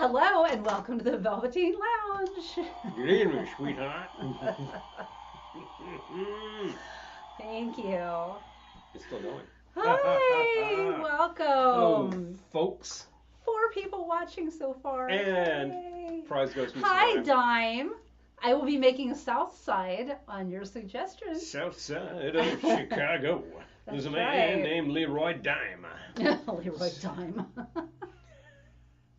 Hello and welcome to the Velveteen Lounge. Good evening, sweetheart. Thank you. It's still going. Hi, Hello, welcome. folks. 4 people watching so far. And Yay. prize goes to Mr. Hi, Dime. Dime. I will be making a South Side on your suggestion. South side of Chicago. There's a man right. named Leroy Dime. Leroy Dime.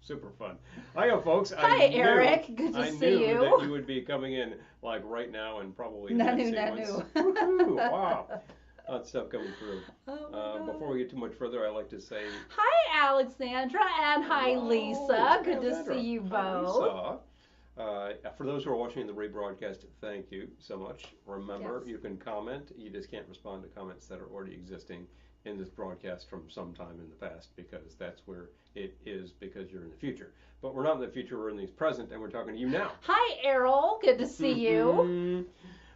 Super fun. Hiya, folks. Hi, Eric. Good to I see knew you. that you would be coming in like right now and probably Nanu, that nanu. sequence. Woohoo, wow. That stuff coming through. Oh my God. Before we get too much further, I'd like to say Hi, Alexandra, and hi, hello, Lisa. Good to Alexandra. see you Hi, both. Lisa. For those who are watching the rebroadcast, thank you so much. Remember, Yes. you can comment. You just can't respond to comments that are already existing in this broadcast from some time in the past, because that's where it is, because you're in the future. But we're not in the future, we're in the present, and we're talking to you now. Hi, Errol. Good to see you. Mhm.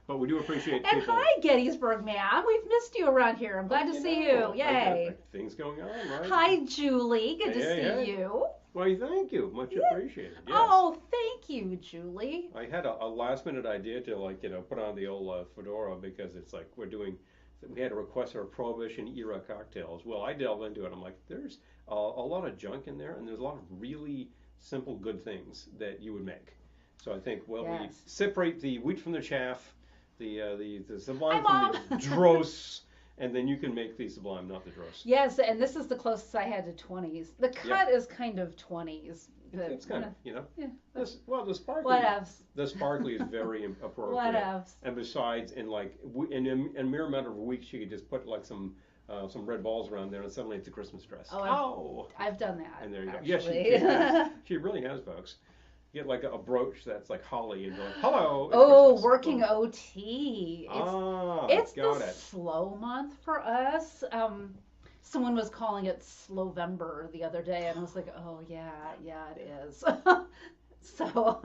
But we do appreciate And people. hi, Gettysburg man. We've missed you around here. I'm glad to see you. Yay. Things going on, right? Hi, Julie. Good to Hey, see hey. you. Why, thank you. Much Yeah. appreciated. Yes. Oh, thank you, Julie. I had a last minute idea to put on the old fedora, because it's like we had a request for Prohibition era cocktails. Well, I delved into it. I'm like, there's a lot of junk in there, and there's a lot of really simple good things that you would make. So I think, well, we Yes. separate the wheat from the chaff, the sublime Hi, from the Mom. dross, and then you can make the sublime, not the dross. Yes, and this is the closest I had to 20s. The cut is kind of 20s. But, It's kind of, yeah. the sparkly. What else? The sparkly is very appropriate. What else? And besides, in a mere matter of weeks, you could just put like some red balls around there, and suddenly it's a Christmas dress. Oh, I've done that. And there you go. Actually. Yes, she has. She really has, folks. You get like a brooch that's like holly, and you're like, hello. It's Oh, Christmas. working Boom. OT. It's got the it. slow month for us. Someone was calling it Slowvember the other day, and I was like, oh yeah, it is. So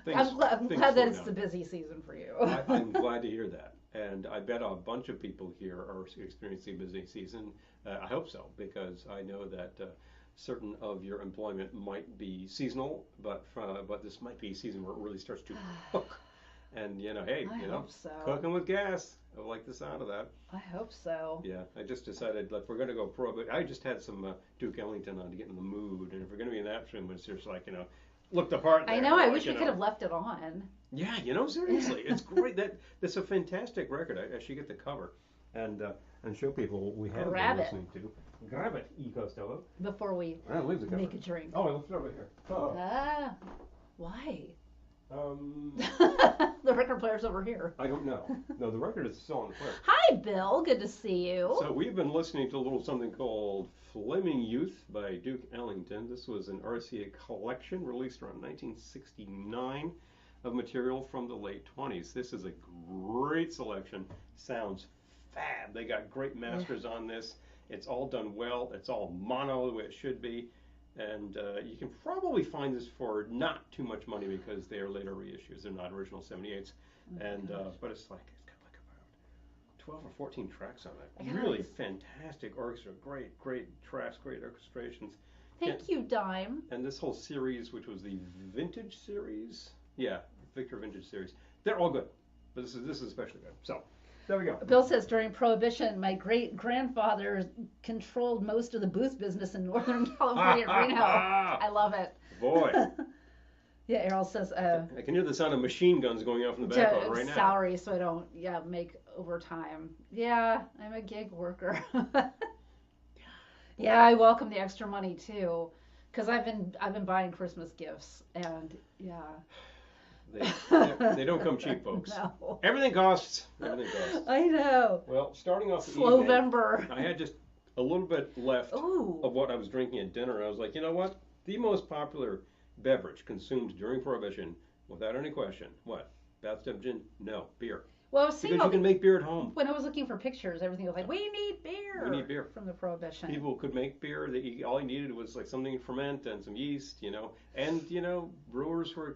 I'm glad things that slow it's down. the busy season for you. I'm glad to hear that. And I bet a bunch of people here are experiencing a busy season. I hope so, because I know that certain of your employment might be seasonal, but this might be a season where it really starts to hook. And hey, I hope so. cooking with gas. I like the sound of that. I hope so. Yeah, I just decided if we're going to go but I just had some Duke Ellington on to get in the mood, and if we're going to be in that room, it's just like look the part. I there, know. I like, wish we could have left it on. Yeah, seriously, it's great. That's a fantastic record. I should get the cover and show people what we have Grab been it. listening to. Grab it, E Costello. Before we Leave the cover. make a drink. Oh, I left it over here. Oh. Why? Um, The record player's over here. I don't know. No, the record is still on the player. Hi, Bill. Good to see you. So we've been listening to a little something called Flaming Youth by Duke Ellington. This was an RCA collection released around 1969 of material from the late 20s. This is a great selection. Sounds fab. They got great masters on this. It's all done well. It's all mono the way it should be. And you can probably find this for not too much money, because they are later reissues. They're not original 78s. But it's got like about 12 or 14 tracks on it. Really fantastic orchestra. Great tracks, great orchestrations. Thank you, Dime. And this whole series, which was the Vintage series, Victor Vintage series, they're all good. But this is especially good. So there we go. Bill says during Prohibition, my great grandfather controlled most of the booze business in Northern California at Reno. I love it. Boy. Yeah, Errol says, I can hear the sound of machine guns going off in the background right now. salary so I don't make overtime. Yeah, I'm a gig worker. Yeah, I welcome the extra money too, because I've been buying Christmas gifts, and yeah. They don't come cheap, folks. No. Everything costs. Everything costs. I know. Well, starting off the evening, Slowvember. I had just a little bit left Ooh. of what I was drinking at dinner. I was like, you know what? The most popular beverage consumed during Prohibition, without any question, what? Bathtub gin? No, beer. Well, I was seeing Because you can make beer at home. when I was looking for pictures, everything was like, we need beer. We need beer. From the Prohibition. People could make beer. All you needed was like something to ferment and some yeast, And some brewers were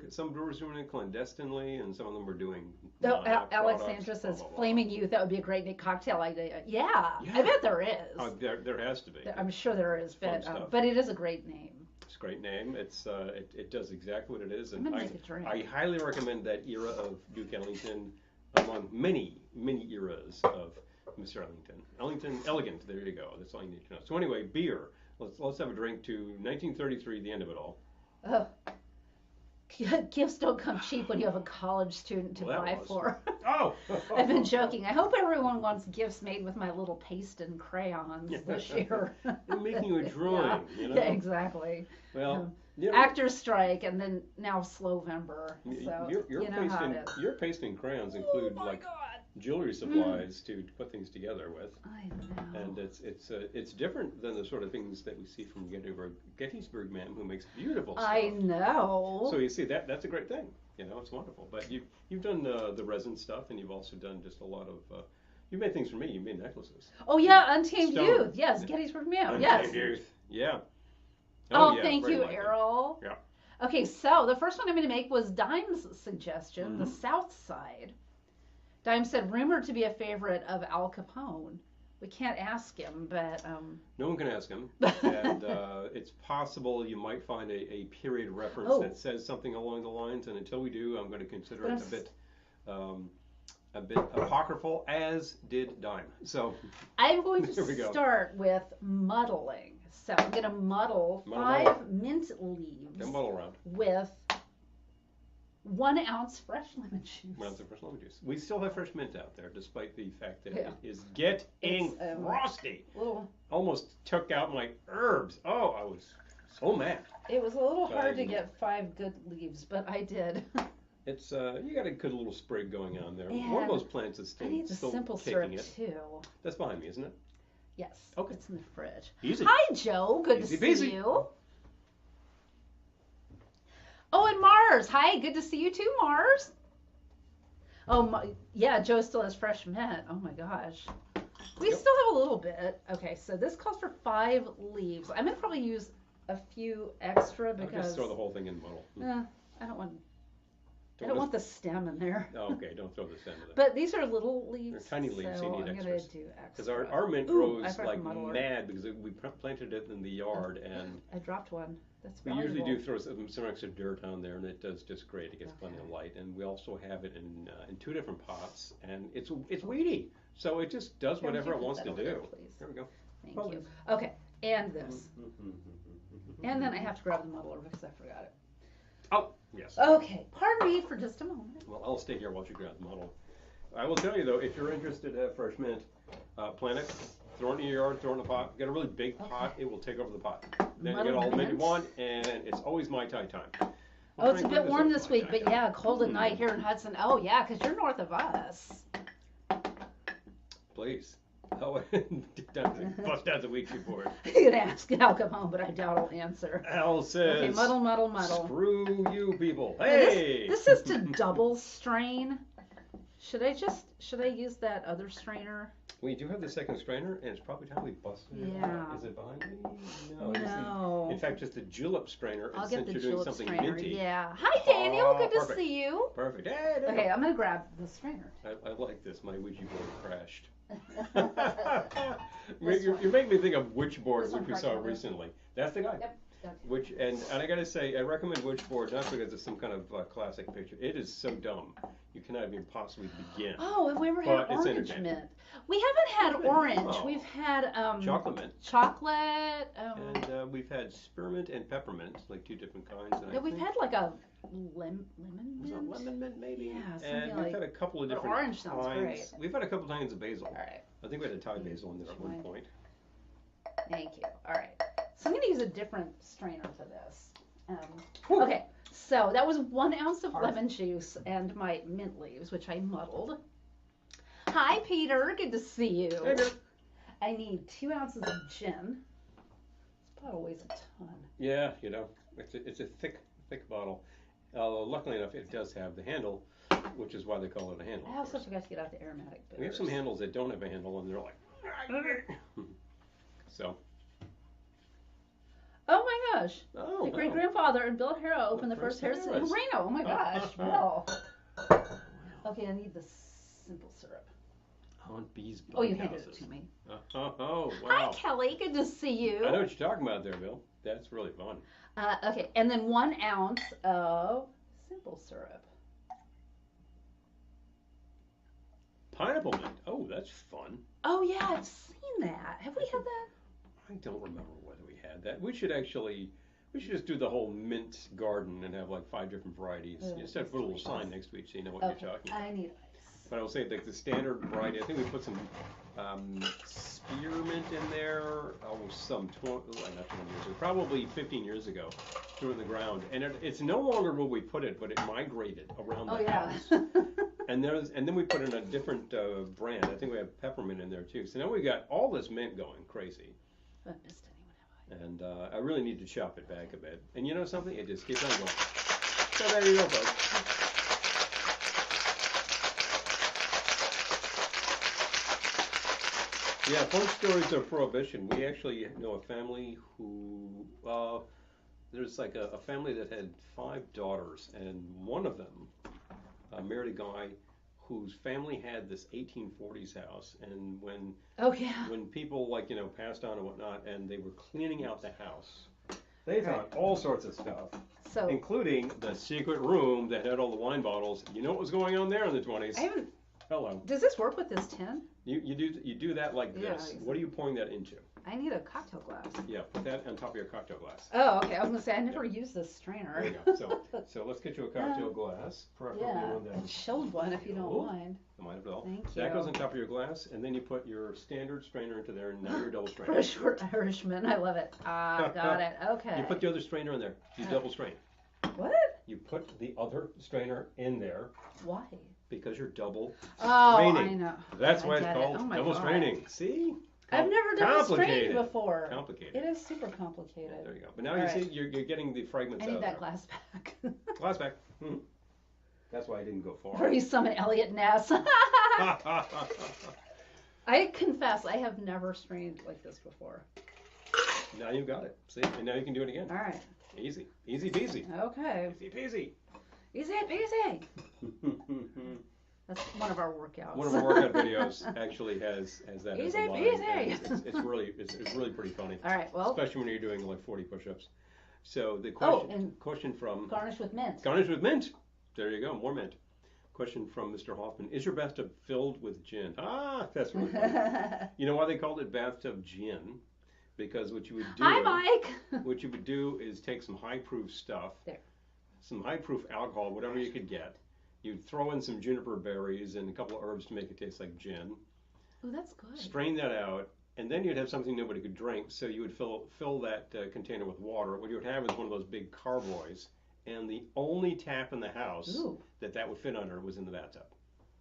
doing it clandestinely, and some of them were doing. Alexandra says, "Flaming Youth." That would be a great cocktail idea. Yeah, I bet there is. There has to be. I'm sure there is, Fun stuff. but it is a great name. It's a great name. It does exactly what it is, I'm and gonna make a drink. I highly recommend that era of Duke Ellington among many eras of Mr. Ellington. Ellington, elegant. There you go. That's all you need to know. So anyway, beer. Let's have a drink to 1933, the end of it all. Oh, gifts don't come cheap when you have a college student to buy for. Oh! I've been joking. I hope everyone wants gifts made with my little paste and crayons this year. They're making you a drawing, yeah. you know? Yeah, exactly. Well, actors strike, and then now Slowvember. So your you know paste how and, it is. your paste and crayons include God. jewelry supplies to put things together with. I know. And it's different than the sort of things that we see from Gettysburg Man, who makes beautiful stuff. I know. So you see that's a great thing. You know, it's wonderful. But you've done the resin stuff, and you've also done just a lot of. You made things for me. You made necklaces. Oh yeah, Untamed Stone. Youth. Yes, Gettysburg Man. Yes. Untamed Youth. Yeah. Oh, yeah, thank very you, likely. Errol. Yeah. Okay, so the first one I'm going to make was Dime's suggestion, the South Side. Dime said, rumored to be a favorite of Al Capone. We can't ask him, but... No one can ask him, and it's possible you might find a period reference that says something along the lines, and until we do, I'm going to consider it a bit apocryphal, as did Dime. So I'm going to start with muddling. So I'm going to muddle 5 mint leaves then muddle around. with 1 ounce fresh lemon juice. 1 ounce of fresh lemon juice. We still have fresh mint out there, despite the fact that it is getting frosty. Almost took out my herbs. Oh, I was so mad. It was a little hard to get 5 good leaves, but I did. It's you got a good little sprig going on there. And one of those plants is still I need the still simple taking syrup it. too. That's behind me, isn't it? Yes. Okay. It's in the fridge. Easy. Hi, Joe. Good Easy to peasy. see you. Oh, and Mars. Hi. Good to see you too, Mars. Oh, yeah. Joe still has fresh mint. Oh my gosh. We still have a little bit. Okay, so this calls for 5 leaves. I'm gonna probably use a few extra because. I'll just throw the whole thing in the muddle. I don't want. I don't want the stem in there. Oh, okay, don't throw the stem in there. But these are little leaves. They're tiny leaves, so you need I'm extras. Gonna do extra. Because our mint grows like mad because we planted it in the yard and. I dropped one. That's we valuable. usually do throw some extra dirt on there, and it does just great. It gets plenty of light, and we also have it in 2 different pots, and it's weedy, so it just does whatever it wants to do. There we go. Thank you. Okay, and this, and then I have to grab the muddler because I forgot it. Oh, yes. Okay, pardon me for just a moment. Well, I'll stay here while you grab the muddle. I will tell you though, if you're interested to have fresh mint, plant it, throw it in your yard, throw it in a pot. Get a really big pot, it will take over the pot. Then you get all the mint you want, and it's always Mai Tai time. Oh, it's a bit warm this week, but yeah, cold at night here in Hudson. Oh yeah, because you're north of us. Please. Oh, bust out the Ouija board. You can ask Al Capone, but I doubt he'll answer. Al says, okay, muddle, muddle, muddle. Screw you people. Hey! This is to double strain. Should I use that other strainer? We do have the second strainer, and it's probably time we busted it out. Is it behind me? No. In fact, just the julep strainer. I'll get the you're doing julep something strainer. minty. Yeah. Hi, Daniel. Good to perfect. see you. Perfect. Hey, okay, I'm going to grab the strainer. I like this. My Ouija board crashed. you make me think of Witchboard, which we saw recently. That's the guy. Yep. Which and I gotta say, I recommend Witchboard not because it's some kind of classic picture. It is so dumb, you cannot even possibly begin. Oh, have we ever had orange mint? We haven't had orange. Oh. We've had chocolate mint. Chocolate. And we've had spearmint and peppermint, like 2 different kinds. And we've had like a lemon was mint. it lemon mint maybe? Yeah, something and we've had a couple of different orange sounds kinds. great. We've had a couple kinds of basil. All right. I think we had a Thai basil in there at one point. Thank you. All right. So I'm going to use a different strainer to this. Okay. So that was 1 ounce of lemon juice and my mint leaves, which I muddled. Hi, Peter. Good to see you. Hey, Peter. I need 2 ounces of gin. This bottle weighs a ton. Yeah, you know, it's a thick bottle. Luckily enough, it does have the handle, which is why they call it a handle. I also forgot to get out the aromatic bitters. We have some handles that don't have a handle, and they're like, so. Oh my gosh. Oh, my great grandfather and Bill Harrow opened the first Harris in Reno. Oh my gosh. Bill. Okay, I need the simple syrup. Hunt bees, Oh, you handed it bunkhouses. to me. Oh, Hi, wow. Kelly. Good to see you. I know what you're talking about there, Bill. That's really fun. Okay, and then 1 ounce of simple syrup. Pineapple mint. Oh, that's fun. Oh yeah, I've seen that. Have we had that? I don't remember whether we had that. We should just do the whole mint garden and have like 5 different varieties. You just have to put a little sign next to each so you know what Okay, you're talking about. I need ice. But I will say like the standard variety, I think we put some spearmint in there, not 20 years ago, probably 15 years ago, threw it in the ground. And it's no longer where we put it, but it migrated around the house. And then we put in a different brand. I think we have peppermint in there too. So now we got all this mint going crazy. I haven't missed anyone, have I? And I really need to chop it back a bit. And you know something? It just keeps on going. So there you go, folks. Yeah, fun stories of Prohibition. We actually know a family who, there's like a family that had 5 daughters, and one of them married a guy whose family had this 1840s house, and when people passed on and whatnot, and they were cleaning out the house, they found all sorts of stuff, including the secret room that had all the wine bottles. You know what was going on there in the 20s? I haven't. Hello. Does this work with this tin? You do that like this. What are you pouring that into? I need a cocktail glass. Yeah, put that on top of your cocktail glass. Oh, okay. I was gonna say I never used this strainer. There you go. So let's get you a cocktail glass, preferably one a that's chilled one if you don't mind. I might as well. Thank you. That goes on top of your glass, and then you put your standard strainer into there, and now your double strainer. For a short Irishman, I love it. Got it. Okay. You put the other strainer in there. You double strain. What? You put the other strainer in there. Why? Because you're double straining. I know. That's why it's called double straining. See? I've never done a strain before. Complicated. It is super complicated. There you go. But now you see you're getting the fragments out. I need that glass back. Glass back. That's why I didn't go far. Or you summon Elliot Ness. I confess, I have never strained like this before. Now you've got it. See? And now you can do it again. All right. Easy. Easy peasy. Okay. Easy peasy. Easy peasy. That's one of our workouts. One of our workout videos actually has that easy as a line. peasy. It's really pretty funny. All right. Well. Especially when you're doing like 40 push-ups. So the question from garnish with mint. Garnish with mint. There you go. More mint. Question from Mr. Hoffman: is your bathtub filled with gin? That's really funny. You know why they called it bathtub gin? Because what you would do. Hi, Mike. What you would do is take some high-proof stuff. Some high-proof alcohol, whatever you could get. You'd throw in some juniper berries and a couple of herbs to make it taste like gin. Oh, that's good. Strain that out, and then you'd have something nobody could drink. So you would fill that container with water. What you would have is one of those big carboys, and the only tap in the house that would fit under was in the bathtub.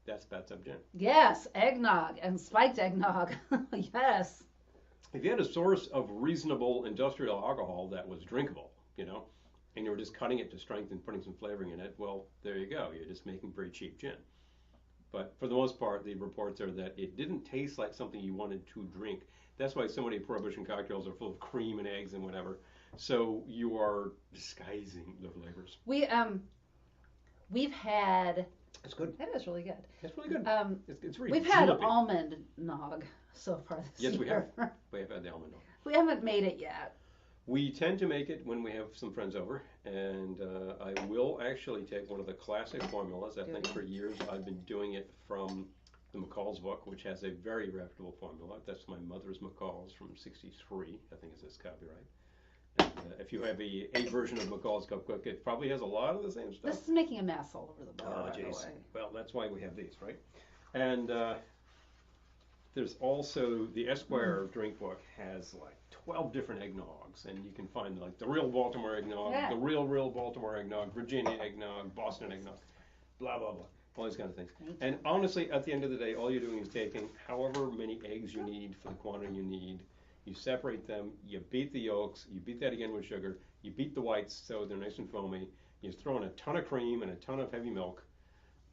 That's bathtub gin. Yes, eggnog and spiked eggnog. Yes. If you had a source of reasonable industrial alcohol that was drinkable, and you were just cutting it to strength and putting some flavoring in it, well, there you go. You're just making very cheap gin. But for the most part, the reports are that it didn't taste like something you wanted to drink. That's why so many Prohibition cocktails are full of cream and eggs and whatever. So you are disguising the flavors. We've had. It's good. That is really good. It's really good. It's really We've had almond nog so far this year. Yes, we have. We have had the almond nog. We haven't made it yet. We tend to make it when we have some friends over, and I will actually take one of the classic formulas. I think for years I've been doing it from the McCall's book, which has a very reputable formula. That's my mother's McCall's from '63, I think is its copyright. And if you have a version of McCall's Cookbook, it probably has a lot of the same stuff. This is making a mess all over the bar, by the way. Well, that's why we have these, right? And there's also the Esquire drink book has like 12 different eggnogs, and you can find like the real Baltimore eggnog, the real Baltimore eggnog, Virginia eggnog, Boston eggnog, blah, blah, blah, all these kind of things. And honestly, at the end of the day, all you're doing is taking however many eggs you need for the quantity you need. You separate them, you beat the yolks, you beat that again with sugar, you beat the whites so they're nice and foamy, you throw in a ton of cream and a ton of heavy milk,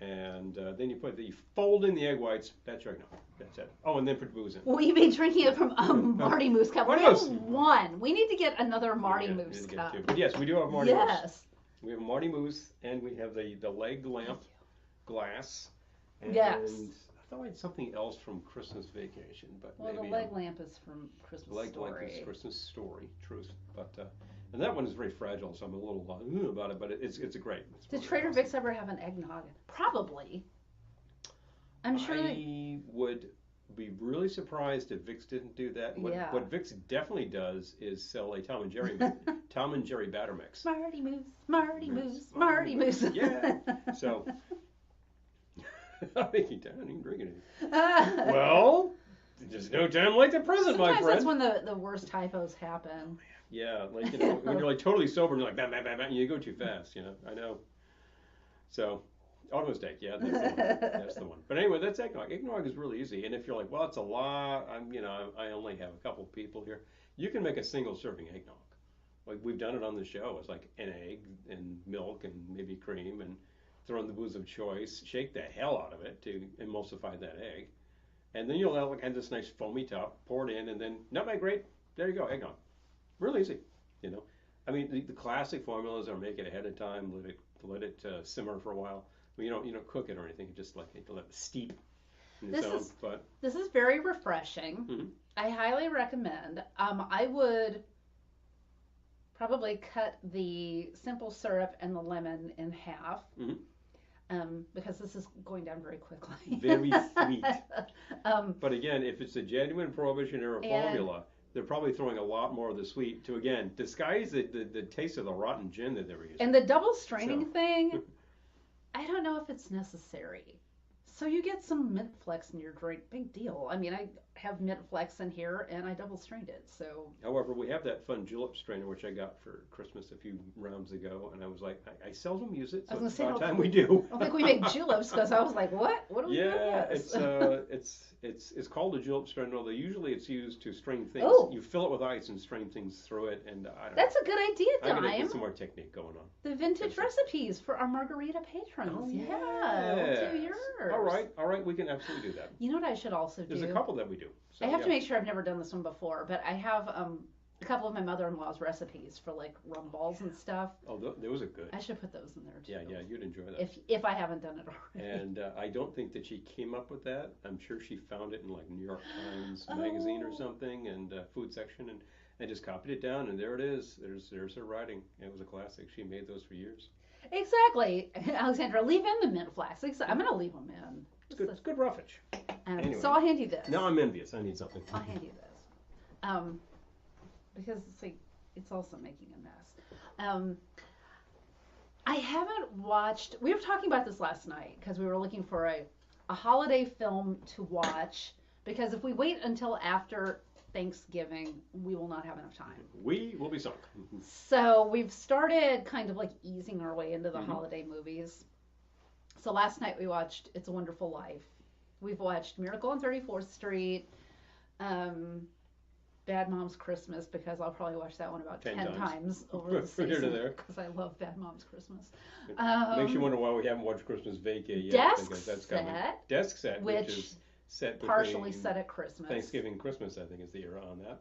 and then you fold in the egg whites. That's your eggnog. That's it. Oh, and then put booze in. Will you be drinking it from a Marty Moose cup? We have one. We need to get another Marty Moose cup. But yes, we do have Marty Moose. Yes. We have Marty Moose, and we have the leg lamp glass. And yes. I thought it's something else from Christmas Vacation, but Well, maybe the leg lamp is from Christmas Story. Leg lamp is Christmas Story, truth. But and that one is very fragile, so I'm a little about it. But it's a great. It's Did really Trader awesome. Vic's ever have an eggnog? Probably. I'm sure. I would be really surprised if Vic's didn't do that. Yeah. What Vic's definitely does is sell a Tom and Jerry batter mix. Marty Moose, Marty Moose, Marty Moose. Yeah. So I think you down, you can drink it. Well, there's no time like the present, my Sometimes friend. that's when the worst typos happen. Yeah, like when you're like totally sober and you're like bam, bam, bam, bam, you go too fast. I know. So. Auto mistake, yeah, that's the one. That's the one. But anyway, that's eggnog. Eggnog is really easy. And if you're like, well, it's a lot. I only have a couple people here. You can make a single serving eggnog. Like we've done it on the show. It's like an egg and milk and maybe cream and throw in the booze of choice. Shake the hell out of it to emulsify that egg, and then you'll have this nice foamy top. Pour it in, and then nutmeg grate. There you go, eggnog. Really easy. I mean, the classic formulas are make it ahead of time, let it simmer for a while. You don't cook it or anything. You just let it steep in its own. But this is very refreshing. Mm-hmm. I highly recommend. I would probably cut the simple syrup and the lemon in half. Mm-hmm. Because this is going down very quickly. Very sweet. But again, if it's a genuine Prohibition era formula, they're probably throwing a lot more of the sweet to again disguise the taste of the rotten gin that they were using. And the double straining thing. I don't know if it's necessary. So you get some mint flex in your drink. Big deal. I mean, I have mint flex in here and I double strained it. So. However, we have that fun julep strainer which I got for Christmas a few rounds ago, and I was like, I seldom use it, so it's about time we do. I don't think we make juleps because I was like, what? What do we do? Yeah, it's called a julep strainer. Although usually it's used to strain things. Oh. You fill it with ice and strain things through it, and I don't That's know. a good idea, I'm gonna Dime. get some more technique going on. The vintage recipes for our margarita patrons. Oh, yeah, we'll do yours. All right, we can absolutely do that. You know what I should also do? There's a couple that we do. So, I have to make sure I've never done this one before, but I have a couple of my mother-in-law's recipes for like rum balls and stuff. Oh, those are good. I should put those in there too. Yeah, you'd enjoy that. If I haven't done it already. And I don't think that she came up with that. I'm sure she found it in like New York Times magazine or something, and food section, and just copied it down, and there it is. There's her writing. It was a classic. She made those for years. Exactly, Alexandra. Leave in the mint flax. I'm gonna leave them in. It's good roughage. Anyway. So I'll hand you this. Now I'm envious. I need something. I'll hand you this. Because it's also making a mess. I haven't watched. We were talking about this last night because we were looking for a holiday film to watch. Because if we wait until after Thanksgiving, we will not have enough time. We will be sunk. So we've started kind of like easing our way into the holiday movies. So last night we watched It's a Wonderful Life. We've watched Miracle on 34th Street, Bad Moms Christmas, because I'll probably watch that one about 10 times over the season. Here to there. Because I love Bad Moms Christmas. Makes you wonder why we haven't watched Christmas Vacay yet. Desk because that's Set, coming. Desk Set, which is set partially set at Christmas. Thanksgiving, Christmas, I think, is the era on that.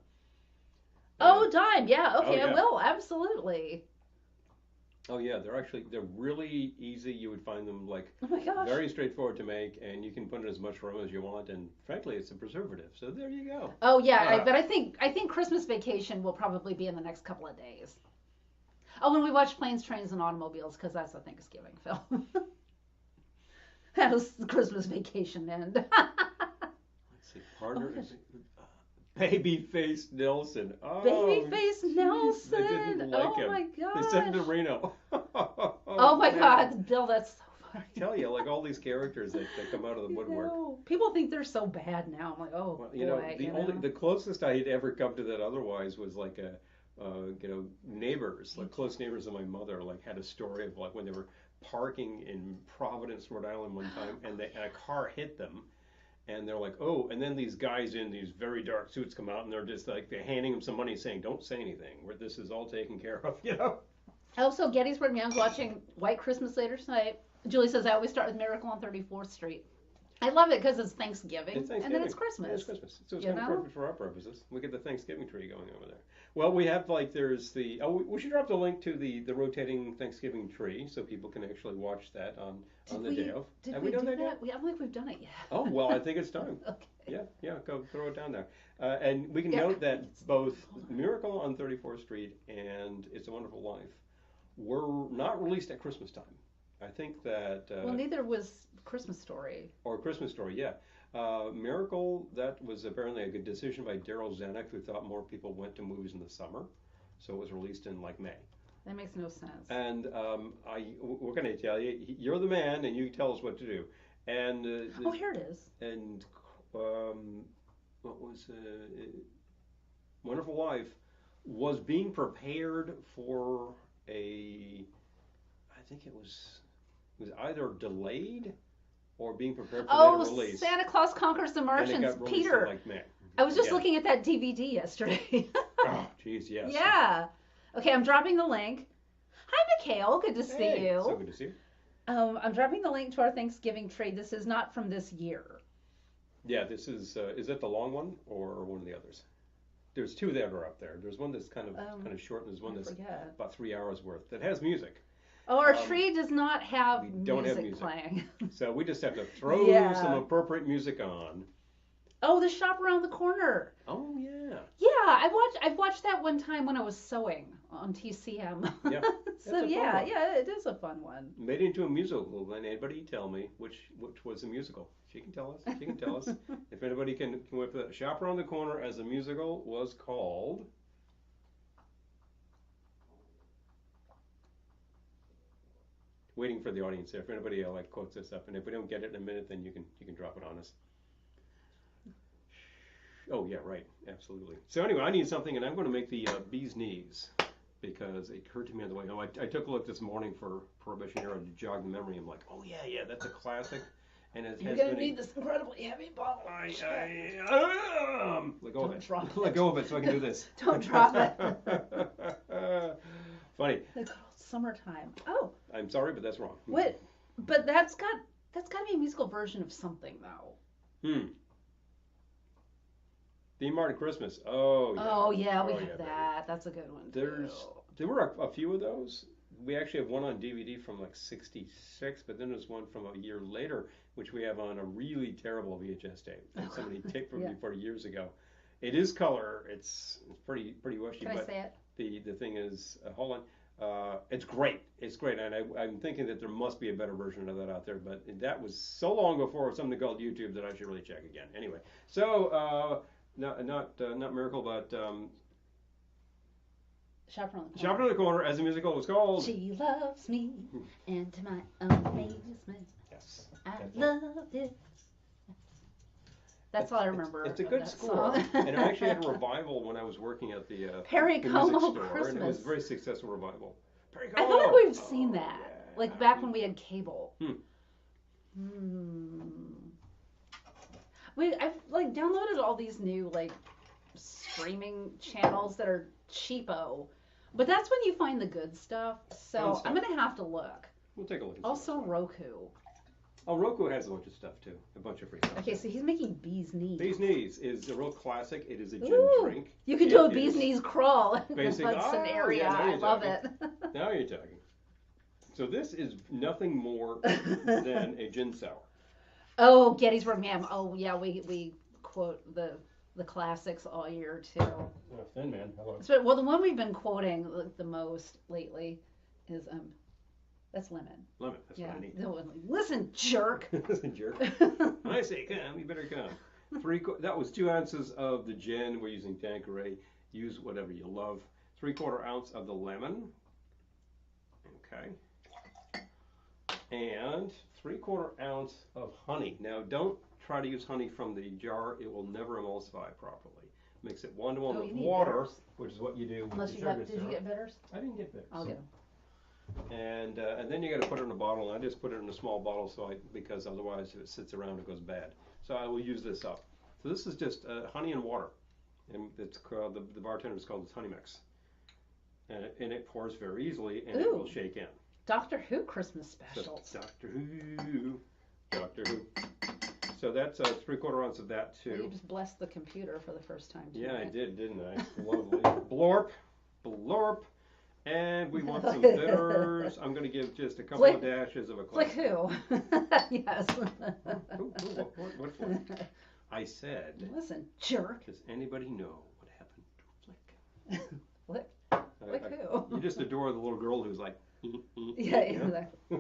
Oh, Dime. Yeah. Okay, yeah. I will. Absolutely. Oh yeah, they're really easy. You would find them like Oh my gosh. very straightforward to make, and you can put in as much rum as you want. And frankly, it's a preservative, so there you go. Oh yeah, but I think Christmas Vacation will probably be in the next couple of days. Oh, when we watch Planes, Trains, and Automobiles, because that's a Thanksgiving film. How does Christmas Vacation end? Let's see, partner. Babyface Nelson. Oh, Babyface Nelson. I didn't like him. My god. They sent him to Reno. Oh my god, Bill, that's so funny. I tell you, like all these characters that come out of the woodwork. People think they're so bad now. I'm like, oh, well, the closest I had ever come to that otherwise was like neighbors, like close neighbors of my mother, like had a story of like when they were parking in Providence, Rhode Island one time, and a car hit them. And they're like, oh, and then these guys in these very dark suits come out, and they're just like, they're handing them some money saying, don't say anything, this is all taken care of, Also, Gettysburg Man's watching White Christmas later tonight. Julie says, I always start with Miracle on 34th Street. I love it because it's Thanksgiving, It's Thanksgiving. and then it's Christmas. Yeah, it's Christmas. So it's You kind of know? perfect for our purposes. We get the Thanksgiving tree going over there. Well, we have there's the, we should drop the link to the rotating Thanksgiving tree so people can actually watch that on the day of. Did Have we done do that yet? that? I don't think we've done it yet. Oh, well, I think it's time. Okay. Yeah, go throw it down there. And we can Yeah. note that both Miracle on 34th Street and It's a Wonderful Life were not released at Christmas time. I think that. Well, neither was Christmas Story. Or Christmas Story, yeah. Miracle, that was apparently a good decision by Daryl Zanuck, who thought more people went to movies in the summer. So it was released in like May. That makes no sense. And we're going to tell you, you're the man, and you tell us what to do. And Oh, here it is. and what was Wonderful Life was being prepared for I think it was either delayed or being prepared for later release. Santa Claus Conquers the And Martians. it got released in, Peter, like May. I was just Yeah. looking at that DVD yesterday. Oh, jeez, yes. Yeah. Okay, I'm dropping the link. Hi, Mikhail. Good to see Hey, you. so good to see you. I'm dropping the link to our Thanksgiving tree. This is not from this year. Yeah, this is it the long one or one of the others? There's two that are up there. There's one that's kind of short, and there's one I that's forget. about 3 hours worth that has music. Oh, our tree does not have we don't have music. playing. So we just have to throw Yeah. some appropriate music on. Oh, the shop around the corner. Oh yeah. Yeah, I watched that one time when I was sewing on TCM. Yeah. So That's a fun yeah, one. yeah, it is a fun one. Made it into a musical. Can anybody tell me which was a musical? She can tell us. She can tell us. If anybody can whip that. Shop Around the Corner as a musical was called. Waiting for the audience there. If anybody quotes this up, and if we don't get it in a minute, then you can drop it on us. Oh yeah, right, absolutely. So anyway, I need something, and I'm going to make the bee's knees because it occurred to me on the way home. I took a look this morning for Prohibition Era to jog the memory. I'm like, oh yeah, that's a classic, and it You're has gonna been. need this incredibly heavy bottle. Let go Don't of it. drop Let it. go of it so I can do this. Don't drop it. Funny. The good old summertime. Oh, I'm sorry, but that's wrong. what? But that's got to be a musical version of something though. Theme Martin Christmas. Oh yeah. Oh yeah, we Oh, have yeah, that. That's a good one There were a few of those. We actually have one on DVD from like '66, but then there's one from a year later, which we have on a really terrible VHS tape that somebody taped for me 40 years ago. It is color. It's pretty wishy. Can I But say it? the thing is, hold on. It's great. It's great, and I'm thinking that there must be a better version of that out there. But that was so long before something called YouTube that I should really check again. Anyway, so not Miracle, but Shop Around the Corner. Shop Around the Corner as a musical was called. She loves me, and to my amazement, Yes. I That's love it. That's all I remember. It's a of good that score, song. and I actually had a revival when I was working at the Perry the Como music store, Christmas. and it was a very successful revival. Perry I Como. feel like we've seen Oh, that, yeah. like back when we had cable. Hmm. I've like downloaded all these new like streaming channels that are cheapo, but that's when you find the good stuff. So Fun stuff. I'm gonna have to look. We'll take a look. And see Also what's Roku. Oh, Roku has a bunch of stuff too. A bunch of free stuff. Okay, so he's making bee's knees. Bee's Knees is a real classic. It is a gin Ooh, drink. you can It do a bee's is- knees crawl in the Basic- Hudson oh, area. yeah, now I you're love talking. it. Now you're talking. So this is nothing more than a gin sour. Oh, Gettysburg Ma'am. Oh yeah, we quote the classics all year too. Oh, Thin Man. Hello. So, well, the one we've been quoting the most lately is that's lemon. Lemon. That's Yeah. what I need. The one, listen, jerk. Listen, jerk. When I say come, you better come. That was 2 ounces of the gin. We're using Tanqueray. Use whatever you love. 3/4 ounce of the lemon. Okay. And 3/4 ounce of honey. Now, don't try to use honey from the jar. It will never emulsify properly. Mix it 1-to-1 Oh, with you need water, bitters. which is what you do with Unless the you sugar got, did you syrup. get bitters? I didn't get bitters. I'll get them. And then you got to put it in a bottle. And I just put it in a small bottle because otherwise if it sits around it goes bad. So I will use this up. So this is just honey and water, and it's called the bartender's called this honey mix, and it pours very easily and it will Ooh. shake in. Doctor Who Christmas So, specials. Doctor Who. So that's 3/4 ounce of that Well, you too. just blessed the computer for the first time Yeah, I tonight. did, didn't I? Lovely. Blorp, blorp. And we want some bitters. I'm going to give just a couple of dashes of a Flick classic. who? Yes. What flick? I said. Listen, jerk. Does anybody know what happened to Flick? Flick? Flick who? You just adore the little girl who's like. Yeah, exactly.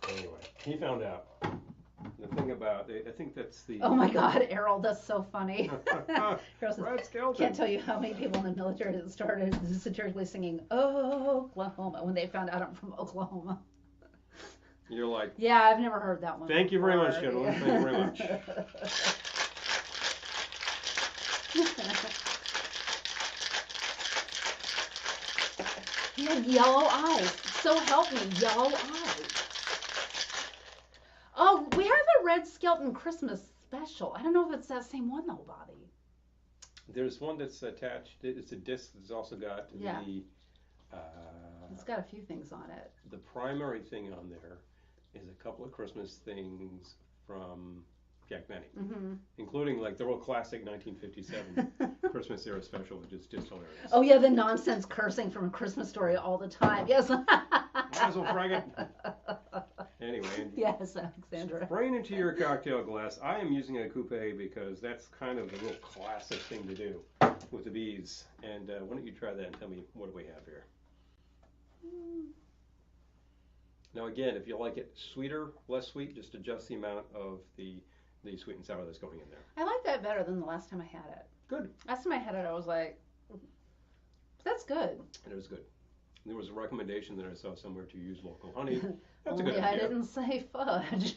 Anyway, he found out. The thing about, I think that's the. Oh my God, Errol, that's so funny. Errol says, Red Skeleton. can't tell you how many people in the military that started satirically singing Oklahoma when they found out I'm from Oklahoma. You're like. Yeah, I've never heard that one. Thank you very much, before. gentlemen. Thank you very much. He had yellow eyes. So help me, yellow eyes. Oh, we have a Red Skeleton Christmas special. I don't know if it's that same one though, Bobby. There's one that's attached. It's a disc that's also got Yeah. the. It's got a few things on it. The primary thing on there is a couple of Christmas things from Jack Benny, including like the real classic 1957 Christmas era special, which is just hilarious. Oh yeah, the nonsense cursing from A Christmas Story all the time. Yes. Might as well frag it. Anyway. Yes, Alexandra. Spraying into your cocktail glass. I am using a coupe because that's kind of the real classic thing to do with the bees. And why don't you try that and tell me what do we have here? Now again, if you like it sweeter, less sweet, just adjust the amount of the sweet and sour that's going in there. I like that better than the last time I had it. Good. Last time I had it, I was like, that's good. And it was good. There was a recommendation that I saw somewhere to use local honey. That's a Only good I idea. didn't say fudge.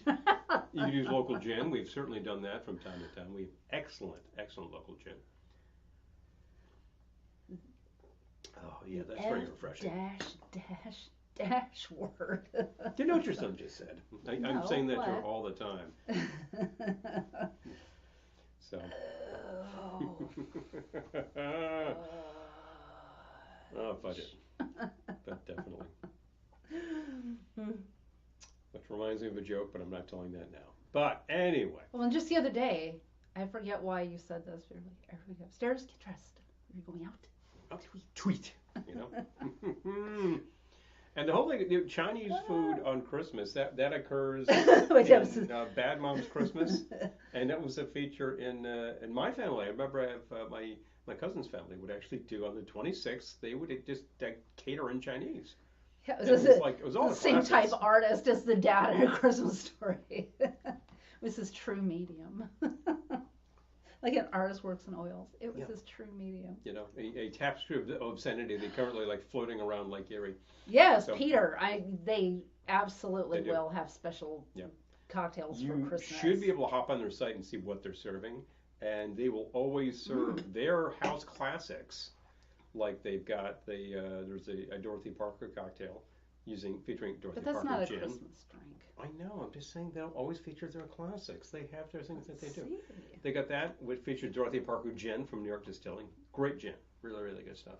You can use local gin. We've certainly done that from time to time. We have excellent, excellent local gin. Oh yeah, that's very refreshing. Dash word. Do you know what your son just said? I'm No, saying that to her what? all the time. So. Oh, fudge it. But definitely. Which reminds me of a joke, but I'm not telling that now. But anyway. Well, and just the other day, I forget why you said this. But you're like, everybody go upstairs, get dressed. You're going out. Tweet, you know. And the whole thing, Chinese food on Christmas, that occurs in Bad Mom's Christmas, and that was a feature in my family. I remember I have my cousin's family would actually do on the 26th. They would just cater in Chinese. Yeah, It was all the the same classics. type artist as the dad in A Christmas Story. This is true medium. Like an artist works in oils. It was his true medium. You know, a tapestry of obscenity. They currently like floating around Lake Erie. Yes, So- Peter. They absolutely They do. will have special cocktails for You Christmas. should be able to hop on their site and see what they're serving, and they will always serve their house classics. Like they've got there's a Dorothy Parker cocktail featuring Dorothy But that's Parker not a gin. Christmas drink. I know. I'm just saying they'll always feature their classics. They have their things that they do. See? They got that, which featured Dorothy Parker gin from New York Distilling. Great gin, really, really good stuff.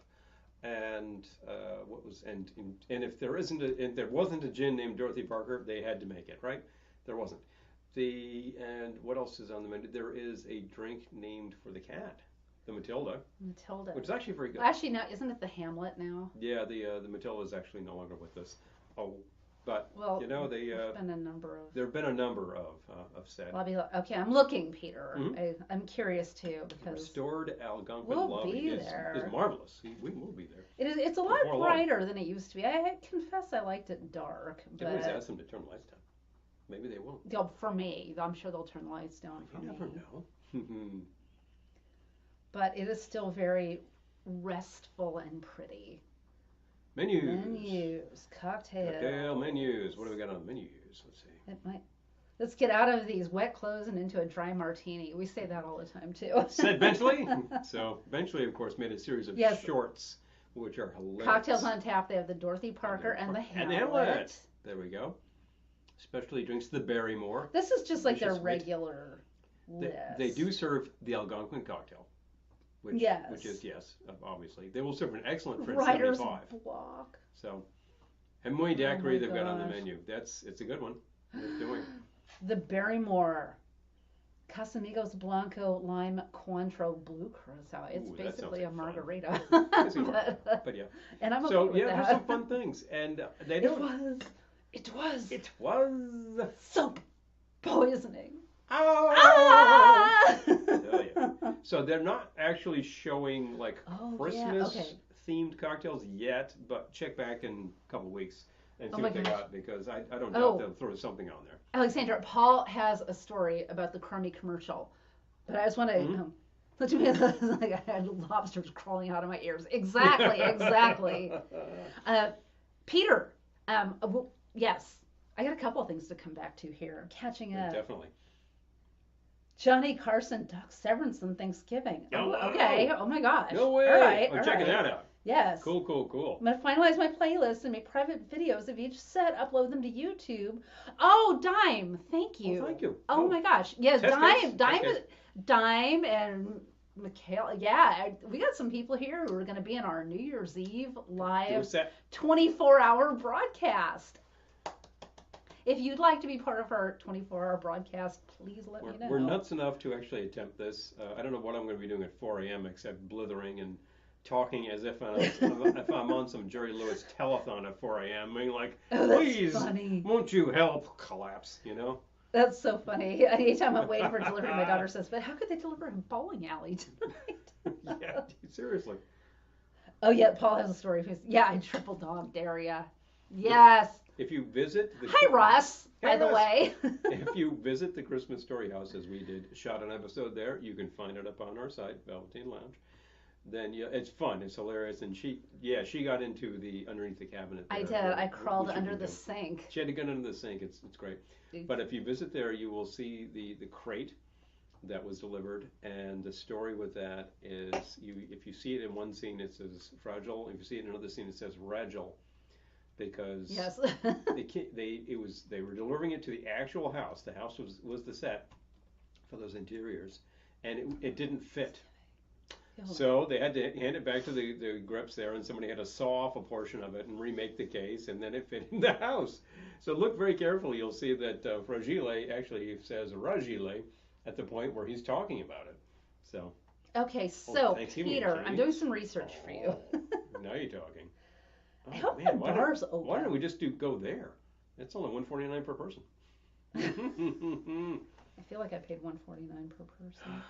And if there wasn't a gin named Dorothy Parker, they had to make it, right? There wasn't. And what else is on the menu? There is a drink named for the cat, the Matilda, which is actually very good. Actually, now isn't it the Hamlet now? Yeah, the Matilda is actually no longer with us. Oh, but Well, you know there's been a number of. there have been a number of sad. Well, okay, I'm looking, Peter. Mhm. I'm curious too because Restored Algonquin We'll love be is there. marvelous. We will be there. it's a lot Before long. brighter than it used to be. I confess I liked it dark, Everyone's but asked them to turn the lights down. Maybe they won't. for me, I'm sure they'll turn the lights down for You me. never know. But it is still very restful and pretty. Menus. Cocktails. Cocktail menus. What do we got on the menus? Let's see. Let's get out of these wet clothes and into a dry martini. We say that all the time too. Said Benchley. So Benchley, of course, made a series of Yes. shorts, which are hilarious. Cocktails on tap. They have the Dorothy Parker and the Hamlet. There we go. Specialty drinks, the Barrymore. This is just like their Delicious wheat. regular list. They do serve the Algonquin cocktail. Which Yes. is, yes, obviously. They will serve an excellent French Writer's 75. block. So, Hemingway daiquiri my they've got on the gosh. menu. It's a good one. Worth doing. The Barrymore Casamigos Blanco Lime Cointreau Blue Curacao. It's Ooh, that sounds basically like a fun. margarita. It's a margarita, but yeah. And I'm okay So with yeah, that. there's some fun things, and they It don't. was. It was. It was. Soap poisoning. Oh. Ah! Tell ya. So they're not actually showing like Oh, yeah, Christmas okay. themed cocktails yet, but check back in a couple weeks and Oh see my what they gosh. got because I don't Oh. doubt they'll throw something on there. Alexandra, Paul has a story about the crummy commercial, but I just want to. Mhm. Let me like I had lobsters crawling out of my ears. Exactly, exactly. Peter, yes, I got a couple of things to come back to here. I'm catching up. Definitely. Johnny Carson duck severance on Thanksgiving. Oh, wow. Okay. Oh my gosh. No way. All right. I'm all checking right. that out. Yes. Cool. I'm gonna finalize my playlist and make private videos of each set, upload them to YouTube. Oh, Dime, thank you. Oh, thank you. Oh my gosh, yes, Test case. Dime and Michaela. Yeah, we got some people here who are gonna be in our New Year's Eve live 24-hour broadcast. If you'd like to be part of our 24-hour broadcast, please let me know. We're nuts enough to actually attempt this. I don't know what I'm going to be doing at 4 a.m. except blithering and talking as if I'm on some Jerry Lewis telethon at 4 a.m. being like, Oh, that's please, funny. won't you help? Collapse, you know? That's so funny. Anytime I'm waiting for delivery, my daughter says, "But how could they deliver a bowling alley tonight?" Yeah, seriously. Oh yeah, Paul has a story. Yeah, I triple dog dare ya. Yes. If you visit Hi, Russ. By Hey, the Russ. way. If you visit the Christmas Story House, as we did, shot an episode there, you can find it up on our site, Velveteen Lounge. Then yeah, it's fun, it's hilarious, and she got into the underneath the cabinet. I there, did. I crawled which you under can the do. sink. She had to get under the sink. It's great. But if you visit there, you will see the crate that was delivered, and the story with that is if you see it in one scene, it says fragile. If you see it in another scene, it says ragile, because Yes. they were delivering it to the actual house. The house was the set for those interiors, and it didn't fit. So they had to hand it back to the grips there, and somebody had to saw off a portion of it and remake the case, and then it fit in the house. So look very carefully. You'll see that fragile actually says ragile at the point where he's talking about it. So. Okay, so Thanksgiving, Peter, Jenny. I'm doing some research for you. Now you're talking. I hope man, the bar's open. Why don't we just go there? It's only $149 per person. I feel like I paid $149 per person.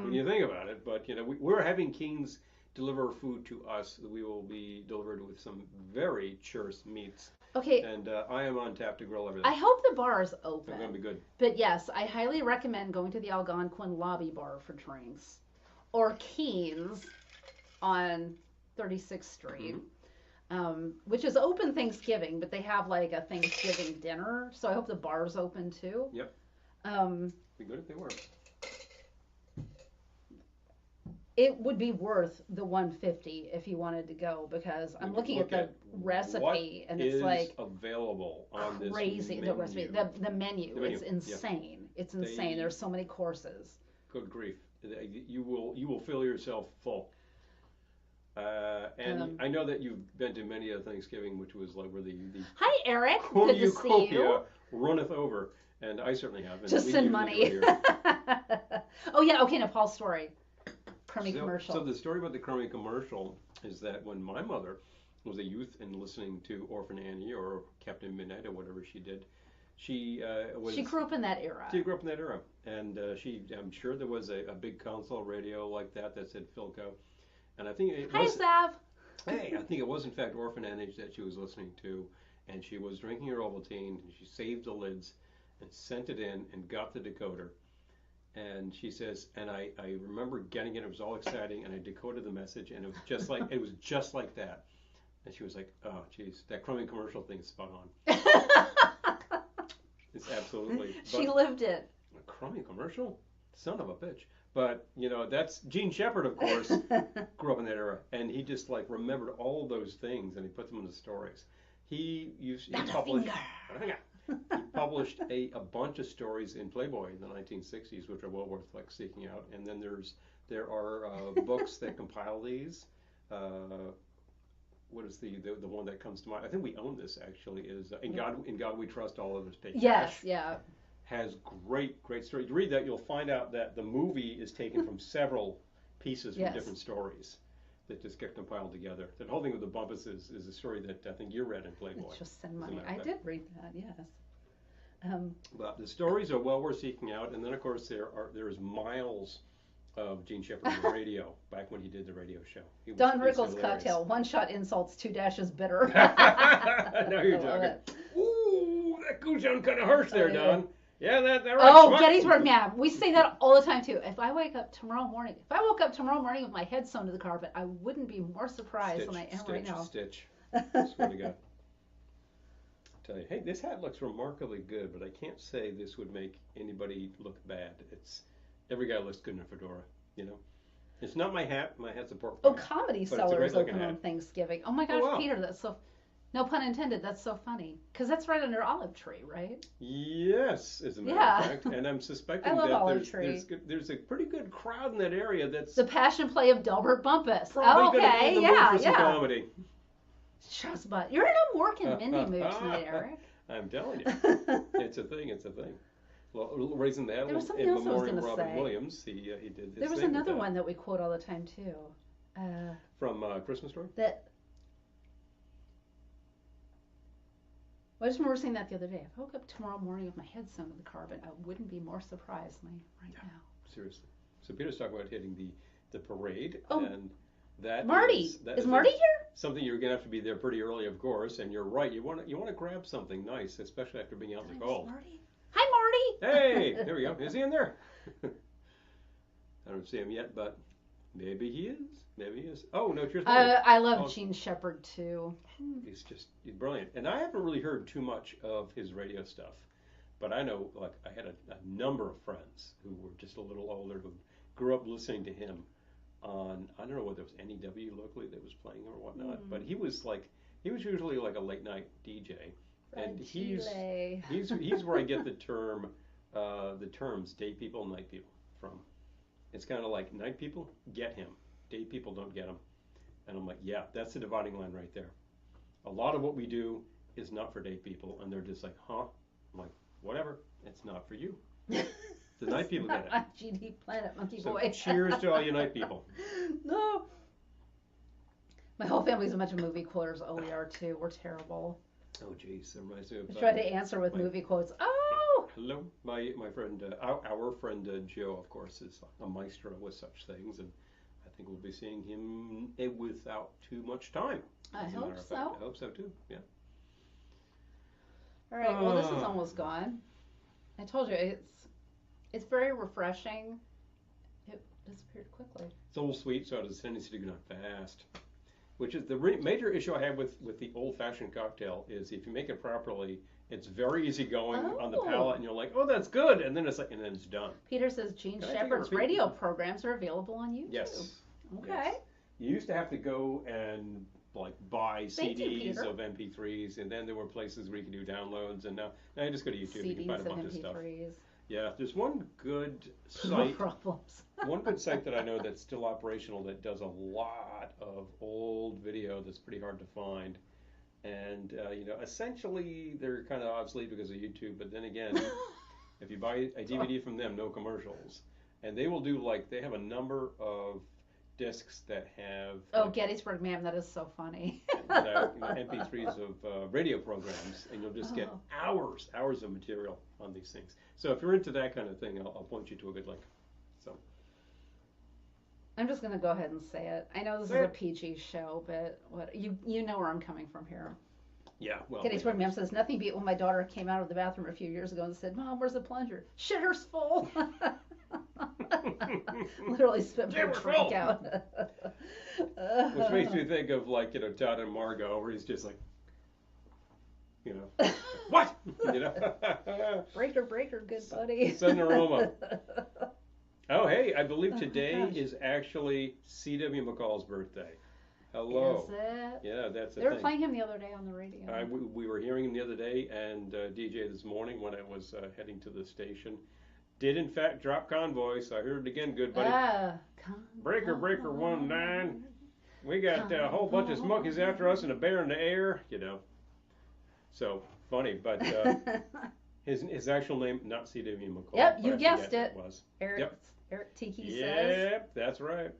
When you think about it, but we're having Kings deliver food to us. We will be delivered with some very choice meats. Okay. And I am on tap to grill everything. I hope the bar is open. It's gonna be good. But yes, I highly recommend going to the Algonquin Lobby Bar for drinks, or Keen's on 36th Street. Which is open Thanksgiving, but they have like a Thanksgiving dinner, so I hope the bar's open too. Yep. Be good if they were. It would be worth the $150 if you wanted to go, because I'm looking at the recipe and it's like available on crazy. this The recipe, the menu, it's insane. Yeah. It's insane. There's so many courses. Good grief! You will fill yourself full. And I know that you've been to many a Thanksgiving, which was like where the Hi, Eric. Good to see you. Runneth over, and I certainly have. Just send money. Oh yeah. Okay. Now Paul's story. Crummy commercial. So the story about the crummy commercial is that when my mother was a youth and listening to Orphan Annie or Captain Midnight or whatever she did, she grew up in that era. She grew up in that era, and I'm sure there was a big console radio like that said Philco. And I think it was. Hi, Sav. Hey, I think it was in fact Orphan Annie that she was listening to, and she was drinking her Ovaltine, and she saved the lids, and sent it in, and got the decoder, and she says, and I remember getting it. It was all exciting, and I decoded the message, and it was just like that, and she was like, oh, geez, that crummy commercial thing is spot on. It's absolutely. She lived it. A crummy commercial, son of a bitch. But, that's Gene Shepard, of course, grew up in that era, and he just, remembered all those things, and he put them into stories. He published a bunch of stories in Playboy in the 1960s, which are well worth, seeking out. And then there are books that compile these. what is the one that comes to mind? I think we own this actually. Is In God We Trust, All Others Pay Cash. Yes, yeah. Has great stories. You read that, you'll find out that the movie is taken from several pieces from different stories that just get compiled together. The whole thing with the Bumpus is a story that I think you read in Playboy. It's just send money. I did read that, yes. But the stories are well worth seeking out, and then of course there's miles of Gene Shepard on the radio back when he did the radio show. Don Rickles cocktail, 1 shot insults, 2 dashes bitter. Now you're talking. Ooh, that goes down kind of harsh there, Don. Yeah, that right. Oh, Gettysburg Man. We say that all the time too. If I woke up tomorrow morning with my head sewn to the carpet, I wouldn't be more surprised than I am right now. Stitch. I swear to God. Tell you, hey, this hat looks remarkably good, but I can't say this would make anybody look bad. Every guy looks good in a fedora, you know. It's not my hat. My hat's a portfolio. Oh, Comedy Cellar's open on Thanksgiving. Oh my gosh, Peter, that's so. No pun intended. That's so funny. Because that's right under Olive Tree, right? Yes, as a matter of fact. And I'm suspecting that there's a pretty good crowd in that area. That's the passion play of Delbert Bumpus. Probably going to be in the mood for some comedy. Just but you're in a Mork and Mindy mood tonight, Eric. I'm telling you, it's a thing. Well, raising the there was something else I was going to Robin say. Williams, he did his There was thing another one that we quote all the time too. From Christmas Story. I just remember saying that the other day. If I woke up tomorrow morning with my head sewn to the carpet, I wouldn't be more surprised than I am right now. Seriously. So Peter's talking about hitting the parade, oh, and that Marty is Marty here? Something you're gonna have to be there pretty early, of course. And you're right. You want to grab something nice, especially after being out in the cold. Marty. Hi, Marty. Hey, there we go. Is he in there? I don't see him yet, but maybe he is. Maybe he is. Oh, no, here's I love Gene Shepard too. He's brilliant. And I haven't really heard too much of his radio stuff, but I know, like, I had a number of friends who were just a little older who grew up listening to him on, I don't know whether it was NEW locally that was playing or whatnot, but he was usually like a late night DJ. And he's where I get the terms day people, night people from. It's kind of like night people get him, day people don't get him. And I'm like, yeah, that's the dividing line right there. A lot of what we do is not for day people, and they're just like, huh? I'm like, whatever, it's not for you. The night people get it. GD Planet Monkey so Boy. Cheers to all you night people. No. My whole family's a bunch of movie quoters. Oh, we are too. We're terrible. Oh, geez. That reminds me of, I tried to answer with movie quotes. Oh! Hello. My friend, our friend Joe, of course, is a maestro with such things, and I think we'll be seeing him without too much time. I hope so. I hope so, too. Yeah. All right. Well, this is almost gone. I told you, it's very refreshing. It disappeared quickly. It's a little sweet, so it has a tendency to go down fast. Which is the major issue I have with the old-fashioned cocktail is if you make it properly, it's very easy going on the palate, and you're like, oh, that's good, and then and then it's done. Peter says Gene Shepard's radio programs are available on YouTube. Yes. Okay. Yes. You used to have to go and like buy CDs of MP3s, and then there were places where you could do downloads, and now you just go to YouTube. CDs you can find a bunch of of stuff. MP3s. Yeah, there's one good No site. problems. One good site that I know that's still operational that does a lot of old video that's pretty hard to find. And, essentially they're kind of obsolete because of YouTube. But then again, if you buy a DVD from them, no commercials. And they will do, they have a number of discs that have... Oh, Gettysburg Man, that is so funny. MP3s of radio programs, and you'll just get hours of material on these things. So if you're into that kind of thing, I'll point you to a good link. So I'm just going to go ahead and say it. I know this is a PG show, but you know where I'm coming from here. Yeah, well. Gettysburg Man says, nothing beat when my daughter came out of the bathroom a few years ago and said, Mom, where's the plunger? Shitter's full. Literally spit my drink out. Which makes me think of Todd and Margot, where he's just like, what? Breaker, good buddy. Sudden aroma. Oh, hey, I believe today is actually C.W. McCall's birthday. Hello. Is it? Yeah, that's the They were thing. playing him the other day on the radio. We were hearing him the other day, and DJ this morning when I was heading to the station did in fact drop Convoy, so I heard it again, good buddy. Convoy. Breaker 19. We got a whole bunch of Smokies after us and a bear in the air, you know. So funny, but his actual name, not C.W. McCall. Yep, you guessed it. Was. Eric Tiki says. Yep, that's right.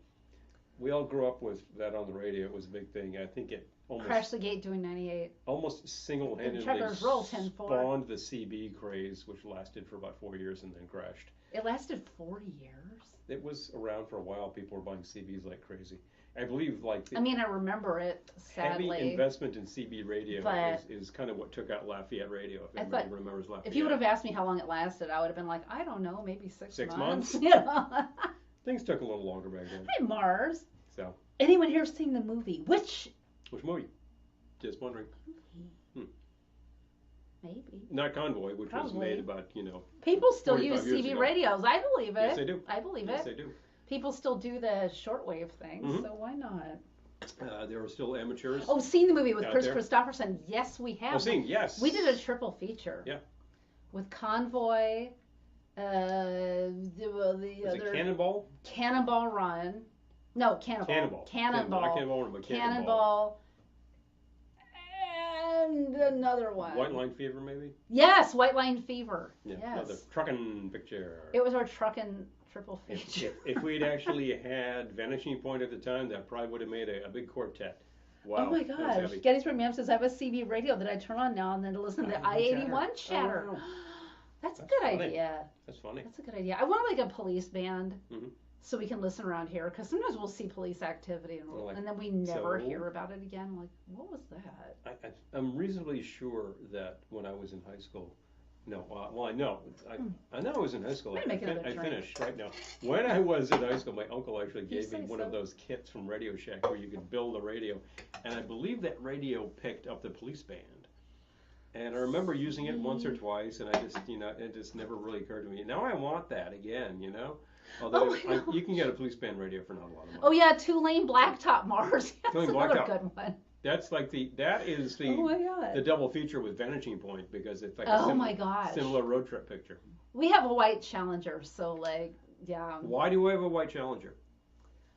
We all grew up with that on the radio. It was a big thing. I think it almost Crash the Gate doing 98. Almost single-handedly spawned the CB craze, which lasted for about 4 years and then crashed. It lasted 4 years? It was around for a while. People were buying CBs like crazy. I believe I remember it, sadly. Heavy investment in CB radio is kind of what took out Lafayette radio, if anybody remembers Lafayette. If you would have asked me how long it lasted, I would have been like, I don't know, maybe 6 months. Things took a little longer back then. Hi, Mars. So. Anyone here seen the movie? Which movie? Just wondering. Maybe. Not Convoy, which was made about, People still use CB radios. I believe it. Yes, they do. I believe yes, it. They do. People still do the shortwave thing, so why not? There are still amateurs. Oh, seen the movie with Chris Christopherson? Yes, we have. Oh, seen, yes. We did a triple feature. Yeah. With Convoy, Was it Cannonball? Cannonball Run. No, Cannonball. Cannonball. And another one. White Line Fever, maybe? Yes, White Line Fever. Yeah, yes. Another trucking picture. It was our trucking triple feature. If we'd actually had Vanishing Point at the time, that probably would have made a big quartet. Wow. Oh my gosh. Gettysburg Ma'am says I have a CB radio that I turn on now and then to listen to I-81 chatter. Oh, That's a good idea. That's funny. That's a good idea. I want like a police band. So we can listen around here, because sometimes we'll see police activity and then we never hear about it again. I'm like, what was that? I'm reasonably sure that when I was in high school, I know I was in high school. I finished right now. When I was in high school, my uncle actually gave me one of those kits from Radio Shack where you could build a radio, and I believe that radio picked up the police band. And I remember using it once or twice, and it just never really occurred to me. Now I want that again, Although you can get a police band radio for not a lot of money. Oh yeah, Tulane Blacktop Mars. That's another good one. That's like the double feature with Vanishing Point, because it's like a similar road trip picture. We have a white Challenger, so yeah. Why do we have a white Challenger?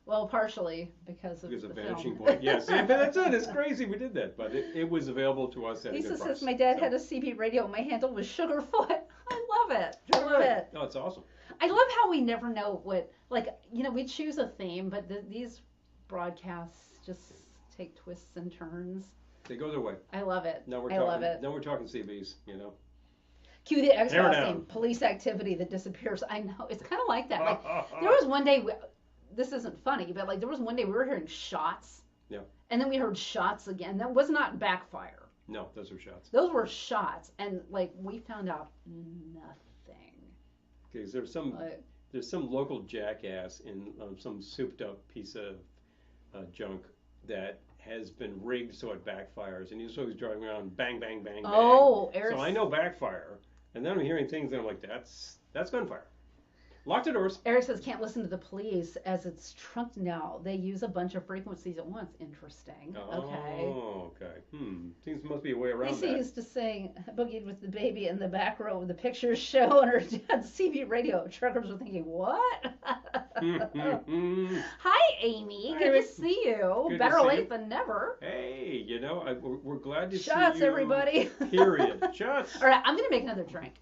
Well, partially because of Vanishing Point. Yes, but that's it. It's crazy we did that, but it was available to us at a good price. Lisa says my dad had a CB radio. My handle was Sugarfoot. I love it. I love it. Oh, it's awesome. I love how we never know what, we choose a theme, but these broadcasts just take twists and turns. They go their way. I love it. I love it. Now we're talking CBs, Cue the X-Files theme, police activity that disappears. I know, it's kind of like that. There was one day, this isn't funny, but there was one day we were hearing shots. Yeah. And then we heard shots again. That was not backfire. No, those were shots. Those were shots, and we found out nothing. Because there's some local jackass in some souped up piece of junk that has been rigged so it backfires, and he's always driving around bang bang bang bang. Oh, so I know backfire, and then I'm hearing things and I'm like, that's gunfire. Lock the doors. Eric says can't listen to the police as it's trunked now. They use a bunch of frequencies at once. Interesting. Oh, okay. Seems must be a way around Lisa used to sing Boogied with the Baby in the back row of the pictures show on her dad's CB radio. Truckers were thinking, what? Hi, Amy. Good to see you. Good Better late than never. Hey, we're glad to see you. Shots, everybody. Period. Shots. All right, I'm going to make another drink.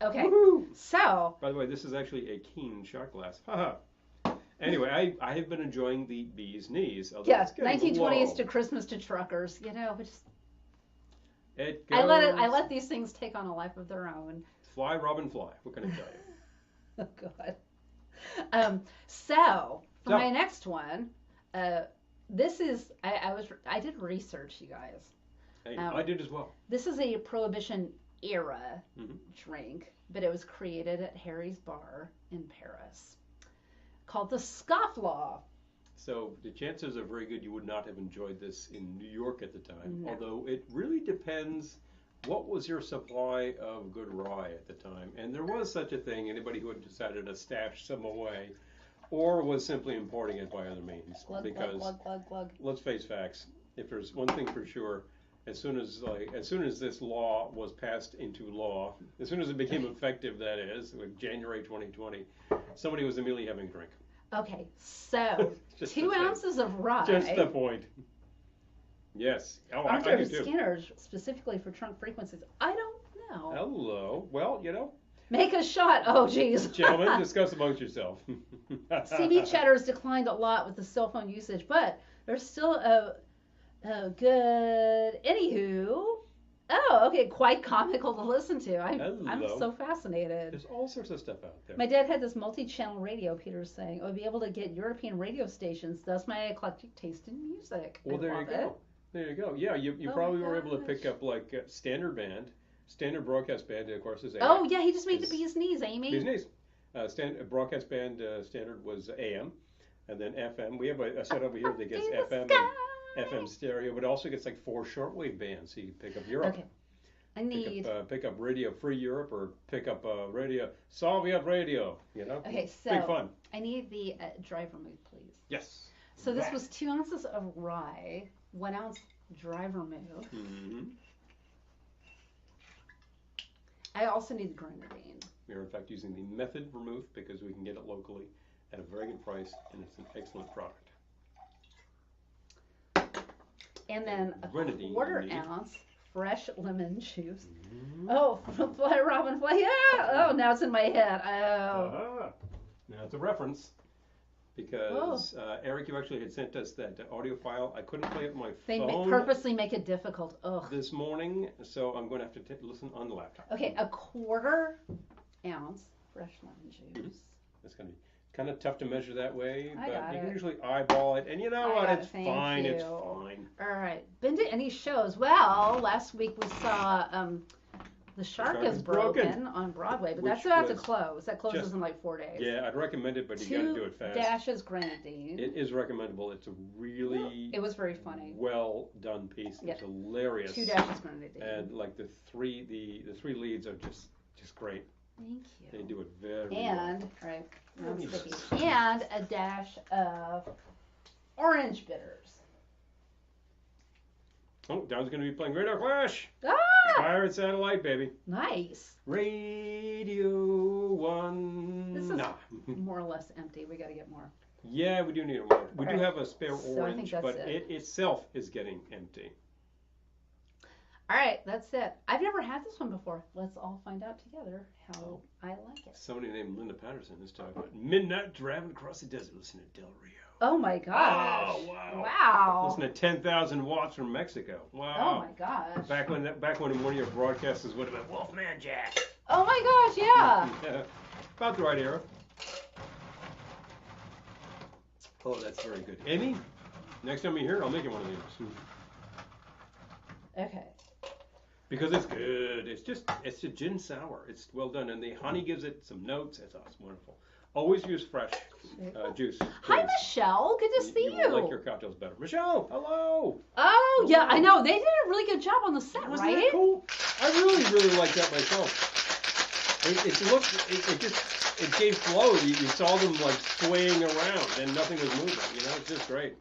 Okay. Woo-hoo. So. By the way, this is actually a Keen shot glass. Haha. Anyway, I have been enjoying the bee's knees. Yeah, 1920s to Christmas to truckers. It goes. I let these things take on a life of their own. Fly, Robin, fly. What can I tell you? Oh God. So for my next one, this is I did research, you guys. Hey, I did as well. This is a Prohibition era drink, but it was created at Harry's Bar in Paris, called the Scofflaw. So the chances are very good you would not have enjoyed this in New York at the time, no. Although it really depends what was your supply of good rye at the time. And there was such a thing, anybody who had decided to stash some away or was simply importing it by other means. Glug. Let's face facts. If there's one thing for sure, as soon as this law was passed into law, as soon as it became effective, that is, January 2020, somebody was immediately having a drink. Okay, so Just 2 the thing. ounces of rye. Just the point. Yes. Oh, I Aren't there do too. scanners specifically for trunk frequencies? I don't know. Hello. Well, Make a shot. Oh, geez. gentlemen, discuss amongst yourself. CB chatter has declined a lot with the cell phone usage, but there's still a good. Anywho. Oh, okay. Quite comical to listen to. I'm so fascinated. There's all sorts of stuff out there. My dad had this multi-channel radio, Peter's saying. I would be able to get European radio stations, thus my eclectic taste in music. Well, there you go. There you go. Yeah, you probably were able to pick up like standard broadcast band, of course, is AM. Oh, yeah, he just made the bee's knees, Amy. Bee's knees. Broadcast band standard was AM, and then FM. We have a set over here that gets FM and FM stereo, but it also gets like 4 shortwave bands, so you can pick up Europe. Okay. I need pick up Radio Free Europe or pick up Radio Soviet Radio. Okay, so big fun. I need the dry vermouth, please. Yes. So this was 2 ounces of rye, 1 ounce dry vermouth. Mm-hmm. I also need the grenadine. We are in fact using the method vermouth because we can get it locally at a very good price, and it's an excellent product. And then a Grenadine, quarter ounce fresh lemon juice. Mm-hmm. Oh, fly, Robin, fly! Yeah. Oh, now it's in my head. Oh. Now it's a reference because Eric, you actually had sent us that audio file. I couldn't play it on my phone. They purposely make it difficult. Ugh. This morning, so I'm going to have to listen on the laptop. Okay, a quarter ounce fresh lemon juice. Mm-hmm. It's going to be kind of tough to measure that way, but you can it. usually eyeball it, and you know what? It's fine. It's fine. All right. Been to any shows? Well, last week we saw The Shark is Broken on Broadway, but that's about to close. That closes in like 4 days. Yeah, I'd recommend it, but you got to do it fast. 2 dashes grenadine. It is recommendable. It's a really it was very funny. Well done piece. It's hilarious. 2 dashes grenadine. And like the three leads are just great. Thank you. They do it very well. Right, and a dash of orange bitters. Oh, Don's going to be playing Radio Clash. Ah! Pirate Satellite, baby. Nice. Radio 1. This is more or less empty. We got to get more. Yeah, we do need more. We do have a spare orange, but it itself is getting empty. All right, that's it. I've never had this one before. Let's all find out together how I like it. Somebody named Linda Patterson is talking about midnight driving across the desert listening to Del Rio. Oh my gosh. Oh, wow. Wow. Listen to 10,000 watts from Mexico. Wow. Oh my gosh. Back when one of your broadcasters would have been Wolfman Jack. Oh my gosh, yeah. Yeah. About the right era. Oh, that's very good. Amy, next time you're here, I'll make you one of these. Okay. Because it's good. It's a gin sour. It's well done. And the honey gives it some notes. It's wonderful. Always use fresh juice. Hi, Michelle. Good to see you. Like your cocktails better. Michelle, hello. Oh, yeah, I know. They did a really good job on the set, Wasn't right? that cool? I really like that myself. It gave flow. You saw them like swaying around and nothing was moving. It's just great.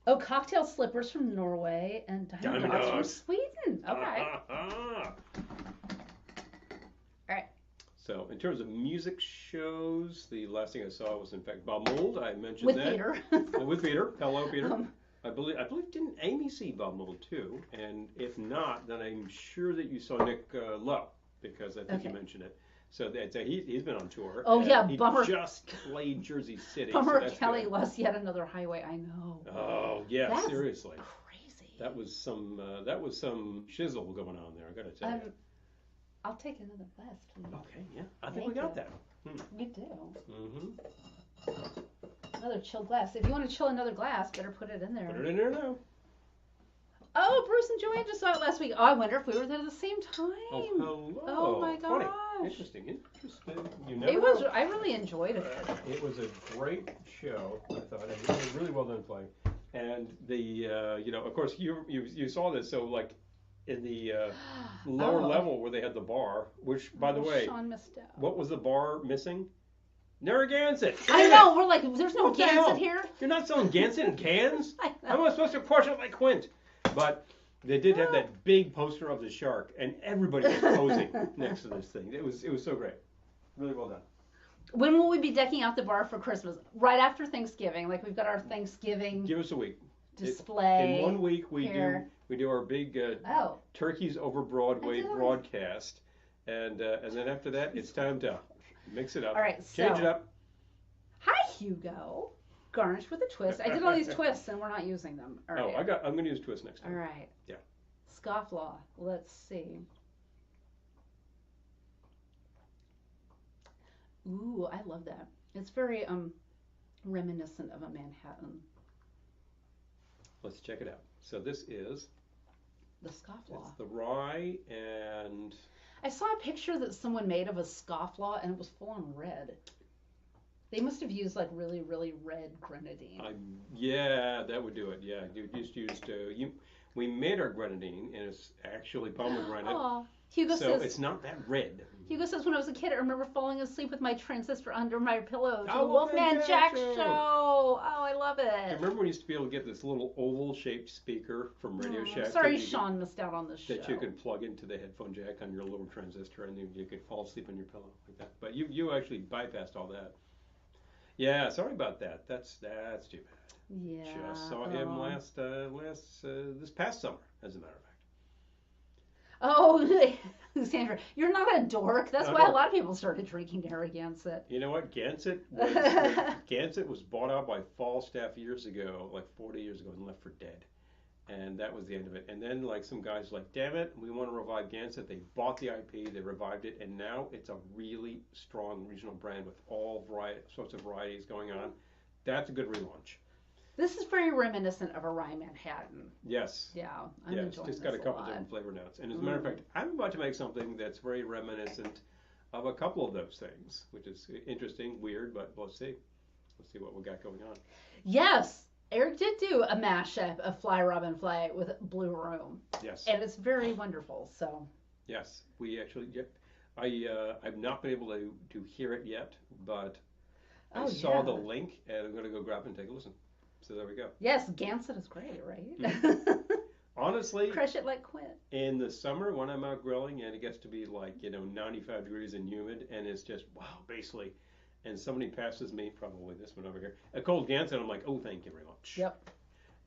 Oh, cocktail slippers from Norway and diamond dogs from Sweden. Okay. All right. So, in terms of music shows, the last thing I saw was, in fact, Bob Mould. I mentioned with that. Peter. With Peter. Hello, Peter. I believe didn't Amy see Bob Mould too? And if not, then I'm sure that you saw Nick Lowe because I think you mentioned it. So he's been on tour. Oh yeah, he bummer. Just played Jersey City. Bummer Kelly lost yet another highway. I know. Oh yeah, that's seriously. Crazy. That was some shizzle going on there. I gotta tell you. I'll take another glass, please. Okay, yeah. I think we got that. We do. Mm-hmm. Another chilled glass. If you want to chill another glass, better put it in there. Put it in there now. Oh, Bruce and Joanne just saw it last week. Oh, I wonder if we were there at the same time. Oh, hello. Oh my gosh. Funny. Interesting. You never know. I really enjoyed it. It was a great show, I thought. It was a really well done play. And the of course you saw this, so like in the lower level where they had the bar, which by the way, Sean missed out. What was the bar missing? Narragansett. I know, we're like, there's no Gansett here. You're not selling Gansett in cans? How am I supposed to portion it like Quint? But they did have that big poster of the shark, and everybody was posing next to this thing. It was so great. Really well done. When will we be decking out the bar for Christmas? Right after Thanksgiving. Like we've got our Thanksgiving Give us a week. display. In 1 week here. we do our big Turkeys Over Broadway broadcast, and then after that it's time to mix it up. All right, Change it up. Hi, Hugo. Garnish with a twist. I did all these twists and we're not using them. All right. I'm going to use twist next time. All right. Yeah. Scofflaw. Let's see. Ooh, I love that. It's very reminiscent of a Manhattan. Let's check it out. So this is the Scofflaw. It's the rye, and I saw a picture that someone made of a Scofflaw and it was full on red. They must have used like really, really red grenadine. Yeah, that would do it. Yeah, you just used we made our grenadine, and it's actually pomegranate. Oh, Hugo so says it's not that red. Hugo says, when I was a kid, I remember falling asleep with my transistor under my pillow to the Oh, Wolfman Jack show. Oh, I love it. I remember we used to be able to get this little oval-shaped speaker from Radio Shack. Sorry, Sean missed out on this show. That you could plug into the headphone jack on your little transistor, and you could fall asleep on your pillow like that. But you actually bypassed all that. Yeah, sorry about that. That's too bad. Yeah. Just saw him this past summer, as a matter of fact. Oh, Sandra, you're not a dork. That's why a lot of people started drinking Narragansett. You know what? Gansett was bought out by Falstaff years ago, like 40 years ago, and left for dead. And that was the end of it. And then like some guys were like, damn it, we want to revive Gansett. They bought the IP, they revived it, and now it's a really strong regional brand with all sorts of varieties going on. That's a good relaunch. This is very reminiscent of a rye Manhattan. Yes. Yeah, I'm enjoying it's got a couple lot. different flavor notes. And as a matter of fact, I'm about to make something that's very reminiscent of a couple of those things, which is interesting, weird, but let's see. Let's see what we got going on. Yes, Eric did do a mashup of Fly Robin Fly with Blue Room. Yes. And it's very wonderful. So. Yes, we actually. Yep. I've not been able to hear it yet, but I saw the link, and I'm going to go grab it and take a listen. So there we go. Yes, Gansett is great, right? Mm-hmm. Honestly, crush it like Quint. In the summer when I'm out grilling and it gets to be like 95 degrees and humid, and it's just basically, and somebody passes me, probably this one over here, a cold Gansett, I'm like, oh, thank you very much. Yep.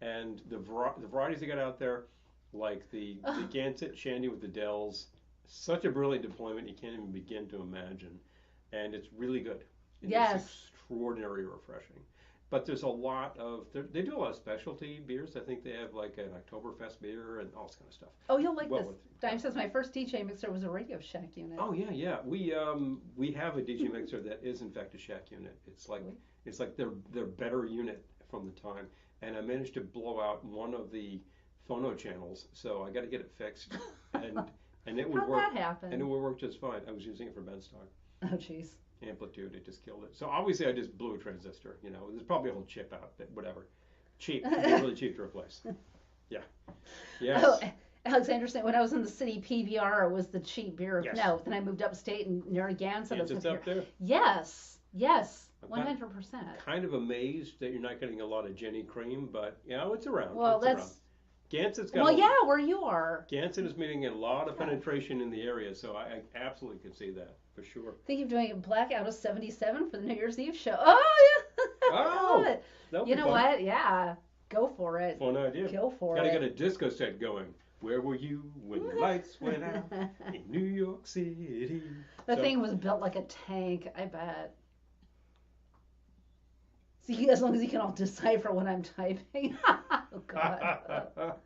And the varieties they got out there, like the Gansett Shandy with the Dells, such a brilliant deployment you can't even begin to imagine, and it's really good. Yes. It's extraordinarily refreshing. But there's a lot of, they do a lot of specialty beers. I think they have like an Oktoberfest beer and all this kind of stuff. Oh, you'll like this. Dime says my first DJ mixer was a Radio Shack unit. Oh yeah. We have a DJ mixer that is in fact a Shack unit. It's like their better unit from the time. And I managed to blow out one of the phono channels, so I got to get it fixed. And it would work. How'd that happen? And it would work just fine. I was using it for Ben stock. Oh jeez. Amplitude, it just killed it. So obviously I just blew a transistor, there's probably a whole chip out, but whatever. Cheap, really cheap to replace. Yeah. Yes. Oh, Alexander saying when I was in the city, PBR was the cheap beer of note. Then I moved upstate and Narragansett. It's up there. Yes, 100%. Kind of amazed that you're not getting a lot of Jenny cream, but it's around. Well, around. Gansett's got where you are. Gansett is meeting a lot of penetration in the area, so I absolutely could see that for sure. Think of doing a blackout of 77 for the New Year's Eve show. Oh yeah. Oh, I love it. You know what? Yeah, go for it. Fun idea. Go for Gotta it. get a disco set going. Where were you when the lights went out in New York City? The thing was built like a tank, I bet. See, as long as you can all decipher what I'm typing. Oh, God.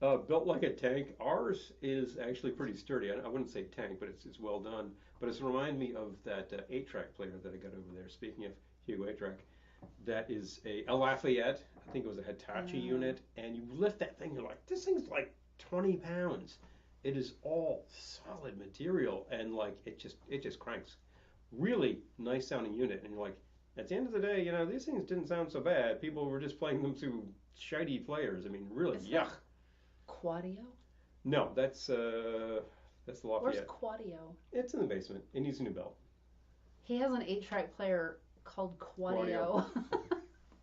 Built like a tank. Ours is actually pretty sturdy. I wouldn't say tank, but it's well done. But it's reminded me of that 8-track player that I got over there. Speaking of Hugo 8-track, that is a Lafayette. I think it was a Hitachi unit. And you lift that thing, you're like, this thing's like 20 pounds. It is all solid material, and like it just cranks. Really nice sounding unit. And you're like, at the end of the day, these things didn't sound so bad. People were just playing them through shiny players. I mean, really, yuck. Quadio? No, that's the Lafayette. Where's Quadio? It's in the basement. It needs a new belt. He has an 8-track player called Quadio.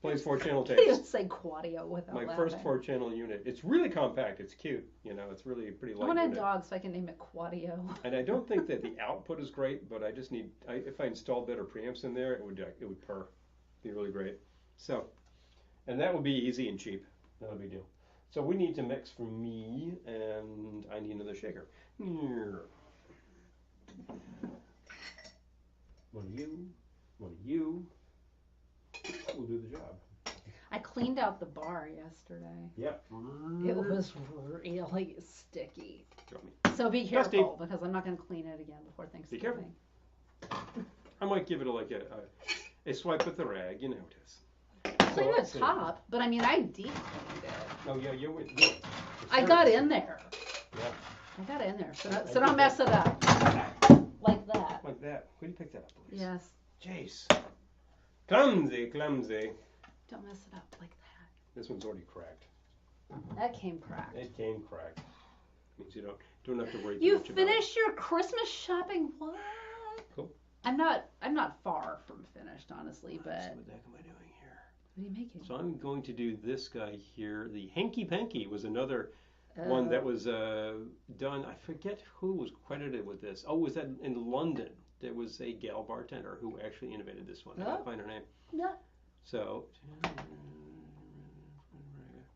Plays 4-channel You can't even tapes. say Quadio without My laughing. first 4-channel unit. It's really compact. It's cute. You know, it's really a pretty I light want a unit. dog so I can name it Quadio. And I don't think that the output is great, but I just need, if I installed better preamps in there, it would purr. Be really great. So, and that would be easy and cheap. Not a big deal. So we need to mix for me, and I need another shaker. One of you, one of you. That will do the job. I cleaned out the bar yesterday. Yep. It was really sticky. Got me. So be Dusty. careful because I'm not going to clean it again before Thanksgiving. careful. I might give it a swipe with the rag. You know it is. Clean let's the see. top, but I mean I deep cleaned it. Oh yeah, you went. I got in there. Yeah. I got in there. So I don't did mess it up like that. Like that. Where do you pick that up, please? Yes. Jeez. Clumsy, clumsy. Don't mess it up like that. This one's already cracked. That came cracked. It came cracked. Means you don't have to worry too You much about it. finished your Christmas shopping? What? Cool. I'm not far from finished, honestly, but So what the heck am I doing here? what are you making? So I'm going to do this guy here. The Hanky Panky was another one that was done. I forget who was credited with this. Oh, was that in London? There was a gal bartender who actually innovated this one. I can't find her name. No. So,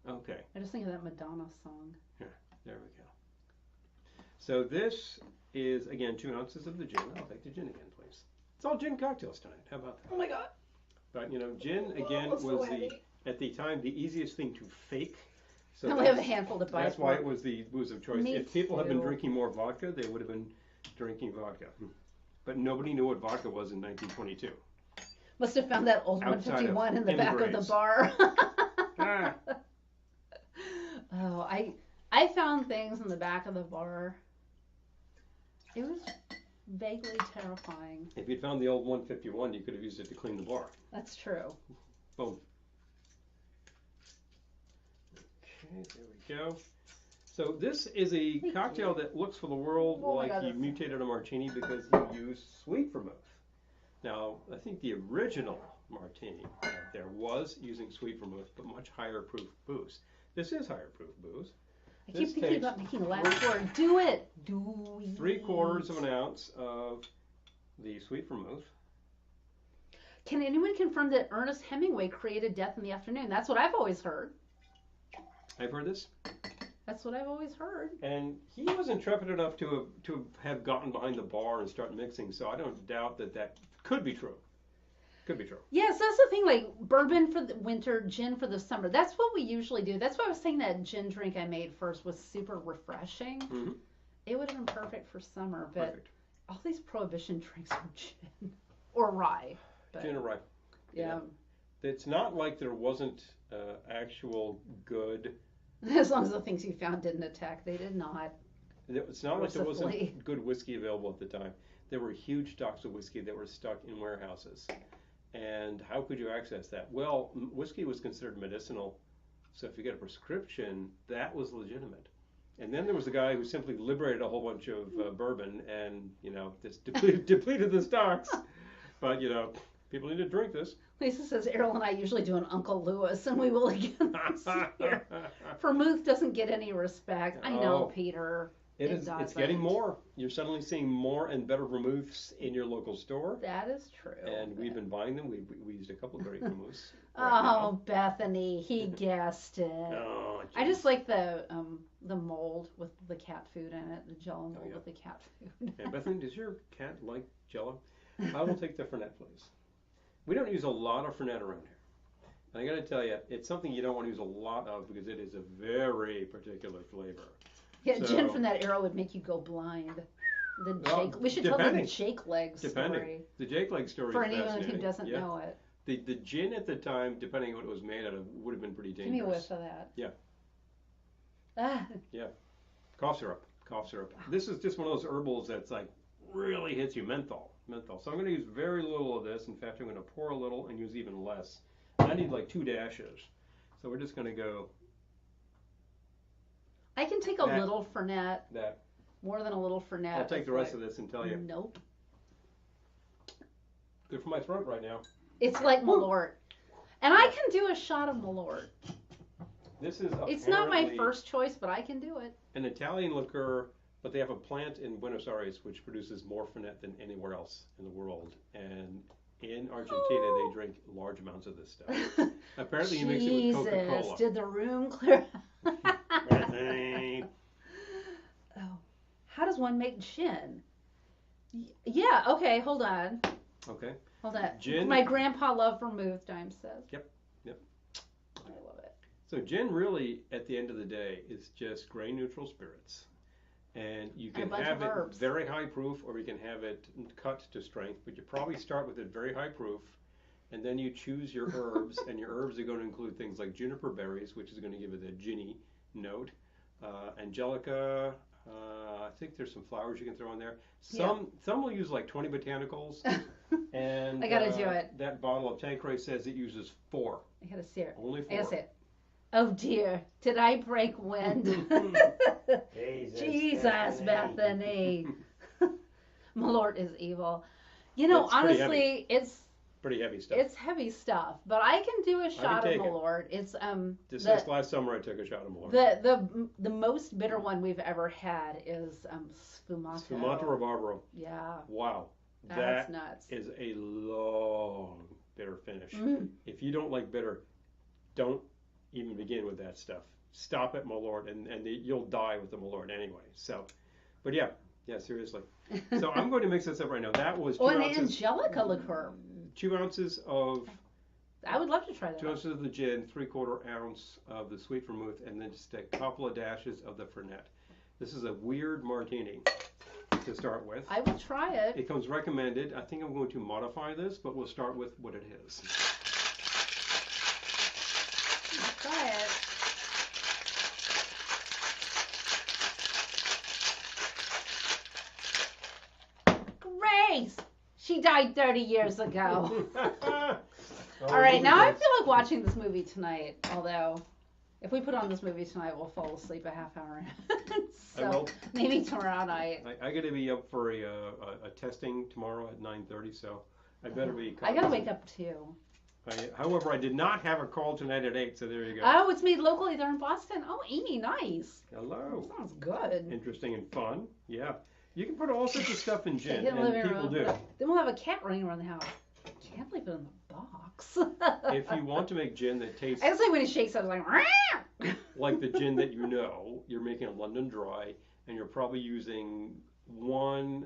okay, I just think of that Madonna song. there we go. So this is, again, 2 ounces of the gin. I'll take the gin again, please. It's all gin cocktails tonight. How about that? Oh my God. But, you know, gin, again, Oh, so was heavy. at the time, the easiest thing to fake. So I only have a handful to buy. that's why it was the booze of choice. Me If people had been too. drinking more vodka, they would have been drinking vodka. But nobody knew what vodka was in 1922. Must have found that old Outside of 151 in the back of the immigrants. bar. Ah. Oh, I found things in the back of the bar. It was vaguely terrifying. If you'd found the old 151, you could have used it to clean the bar. That's true. Boom. Okay, there we go. So this is a cocktail that looks for the world Oh my like God, he that's- mutated a martini because he used sweet vermouth. Now, I think the original martini out there was using sweet vermouth, but much higher proof booze. This is higher proof booze. I This keep thinking takes about making the last word. Do it. Do it. 3/4 of an ounce of the sweet vermouth. Can anyone confirm that Ernest Hemingway created Death in the Afternoon? That's what I've always heard. I've heard this. That's what I've always heard. And he was intrepid enough to have gotten behind the bar and start mixing, so I don't doubt that could be true. Could be true. Yes, that's the thing. Like bourbon for the winter, gin for the summer. That's what we usually do. That's why I was saying that gin drink I made first was super refreshing. Mhm. It would have been perfect for summer, but Perfect. all these prohibition drinks are gin or rye. But, Gin or rye. yeah. It's not like there wasn't actual good. As long as the things you found didn't attack, they did not. It's not like there Mercifully. wasn't good whiskey available at the time. There were huge stocks of whiskey that were stuck in warehouses. And how could you access that? Well, whiskey was considered medicinal, so if you get a prescription, that was legitimate. And then there was a guy who simply liberated a whole bunch of bourbon and, just depleted the stocks. But, people need to drink this. Lisa says Errol and I usually do an Uncle Lewis, and we will again this year. Vermouth doesn't get any respect. I know, Oh. Peter. It's doesn't. getting more. You're suddenly seeing more and better vermouths in your local store. That is true. And we've been buying them. We used a couple of great vermouths. Oh, Bethany, he guessed it. Oh, I just geez. like the mold with the cat food in it, the Jello mold yeah. with the cat food. Hey, Bethany, does your cat like Jell-O? I will take the Fernet, please. We don't use a lot of Fernet around here. And I got to tell you, it's something you don't want to use a lot of because it is a very particular flavor. Yeah, So- gin from that era would make you go blind. The Well, Jake, we should tell them the depending. Jake leg Depending. story The Jake Leg story for is anyone who fascinating. doesn't Yeah. know it. The gin at the time, depending on what it was made out of, would have been pretty Give me a dangerous. whiff of that. Yeah. Ah, Cough syrup. Cough syrup. This is just one of those herbals that's like really hits you. Menthol. So I'm going to use very little of this. In fact, I'm going to pour a little and use even less. I need like 2 dashes. So we're just going to go I can take a That- little Fernet, that. more than a little Fernet. I'll take the rest of this and tell you. Nope. Good for my throat right now. It's like Malort. And I can do a shot of Malort. This is It's not my apparently first choice, but I can do it. an Italian liqueur, but they have a plant in Buenos Aires which produces more Fernet than anywhere else in the world. And in Argentina, they drink large amounts of this stuff. Apparently, you mix it with Coca-Cola. Did the room clear? Oh, how does one make gin? Yeah. Okay. Hold on. Okay. Hold on. Gin. My grandpa loved vermouth. Dime says. Yep. I love it. So gin really, at the end of the day, is just grain neutral spirits. And you can have it very high proof, or you can have it cut to strength, but you probably start with it very high proof, and then you choose your herbs, and your herbs are going to include things like juniper berries, which is going to give it a ginny note, angelica, I think there's some flowers you can throw in there. Some will use like 20 botanicals, and I gotta do it. That bottle of Tanqueray says it uses 4. I gotta see it. Only 4. I gotta see it. Oh dear, did I break wind? Jesus, Bethany. Malort is evil. You know, It's pretty honestly, it's pretty heavy stuff. It's heavy stuff, but I can do a shot of Malort. It's This last summer I took a shot of Malort. The most bitter one we've ever had is Sfumato. Sfumato Rabarbaro. Yeah. Wow. That's nuts. Is a long bitter finish. Mm. If you don't like bitter, don't even begin with that stuff. Stop at Malort, and you'll die with the Malort anyway. So, but yeah, seriously. So I'm going to mix this up right now. That was 2 an ounces. angelica liqueur. 2 ounces of. I would love to try that. 2 ounces of the gin, 3/4 ounce of the sweet vermouth, and then just a couple of dashes of the Fernet. This is a weird martini to start with. I will try it. It comes recommended. I think I'm going to modify this, but we'll start with what it is. Try it. Grace! She died 30 years ago. All right, now I feel like watching this movie tonight, although if we put on this movie tonight, we'll fall asleep a half hour. So maybe tomorrow night. I got to be up for a testing tomorrow at 9:30, so I better be. I got to wake up too. However, I did not have a call tonight at 8, so there you go. Oh, it's made locally there in Boston. Oh, Amy, nice. Hello. Sounds good. Interesting and fun. Yeah. You can put all sorts of stuff in gin, in the and living people room. do. Then we'll have a cat running around the house. Can't leave it in the box. If you want to make gin that tastes I was like when he shakes, I was like, "Rah!" like the gin that you know, you're making a London Dry, and you're probably using one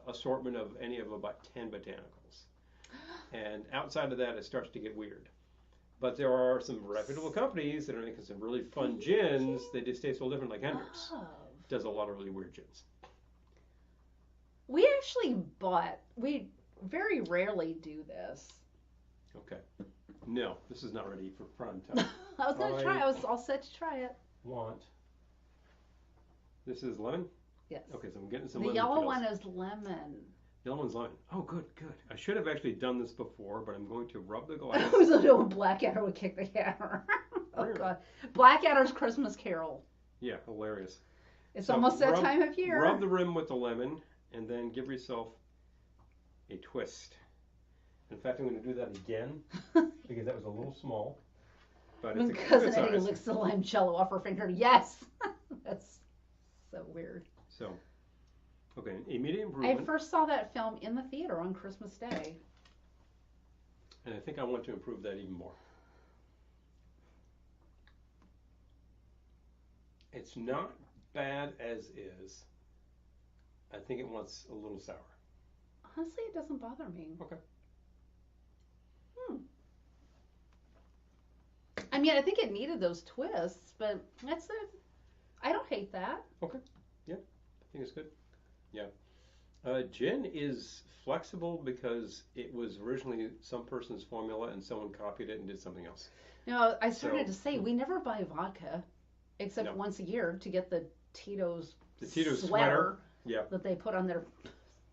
assortment of any of about 10 botanicals. And outside of that, it starts to get weird. But there are some reputable companies that are making some really fun gins. They just taste a little different, like Hendrix does a lot of really weird gins. We actually we very rarely do this. Okay. No, this is not ready for prime time. I was going to try. I was all set to try it. This is lemon? Yes. Okay, so I'm getting some The lemon yellow peels. one is lemon. The other one's lemon. Oh, good. I should have actually done this before, but I'm going to rub the glass. I was doing Blackadder would kick the hammer. Oh, Really? God. Blackadder's Christmas Carol. Yeah, hilarious. It's So almost that rub- time of year. Rub the rim with the lemon, and then give yourself a twist. In fact, I'm going to do that again, because that was a little small. But When it's a Cousin good Eddie size. licks the limoncello off her finger. Yes. That's so weird. So, okay, immediate I improvement. first saw that film in the theater on Christmas Day. And I think I want to improve that even more. It's not bad as is. I think it wants a little sour. Honestly, it doesn't bother me. Okay. I mean, I think it needed those twists, but that's it. I don't hate that. Okay. Yeah, I think it's good. Yeah. Gin is flexible because it was originally some person's formula and someone copied it and did something else. No, I started So- to say we never buy vodka except No. once a year to get the Tito's sweater. Yeah. that they put on their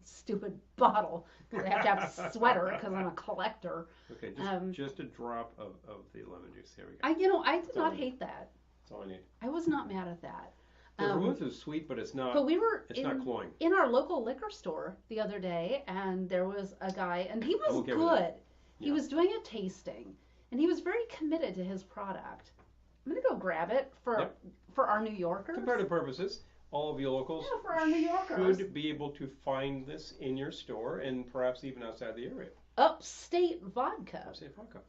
stupid bottle. They have to have a sweater because I'm a collector. Okay, just a drop of the lemon juice. Here we go. I did That's all not I need. hate that. That's all I need. I was not mad at that. The vermouth is sweet, but it's not. But we were It's not cloying. in our local liquor store the other day, and there was a guy, and he was I'm okay with good. that. He Yeah. was doing a tasting, and he was very committed to his product. I'm gonna go grab it for our New Yorkers. Comparative purposes, all of you locals for our New Yorkers. should be able to find this in your store and perhaps even outside the area. Upstate vodka. Upstate vodka.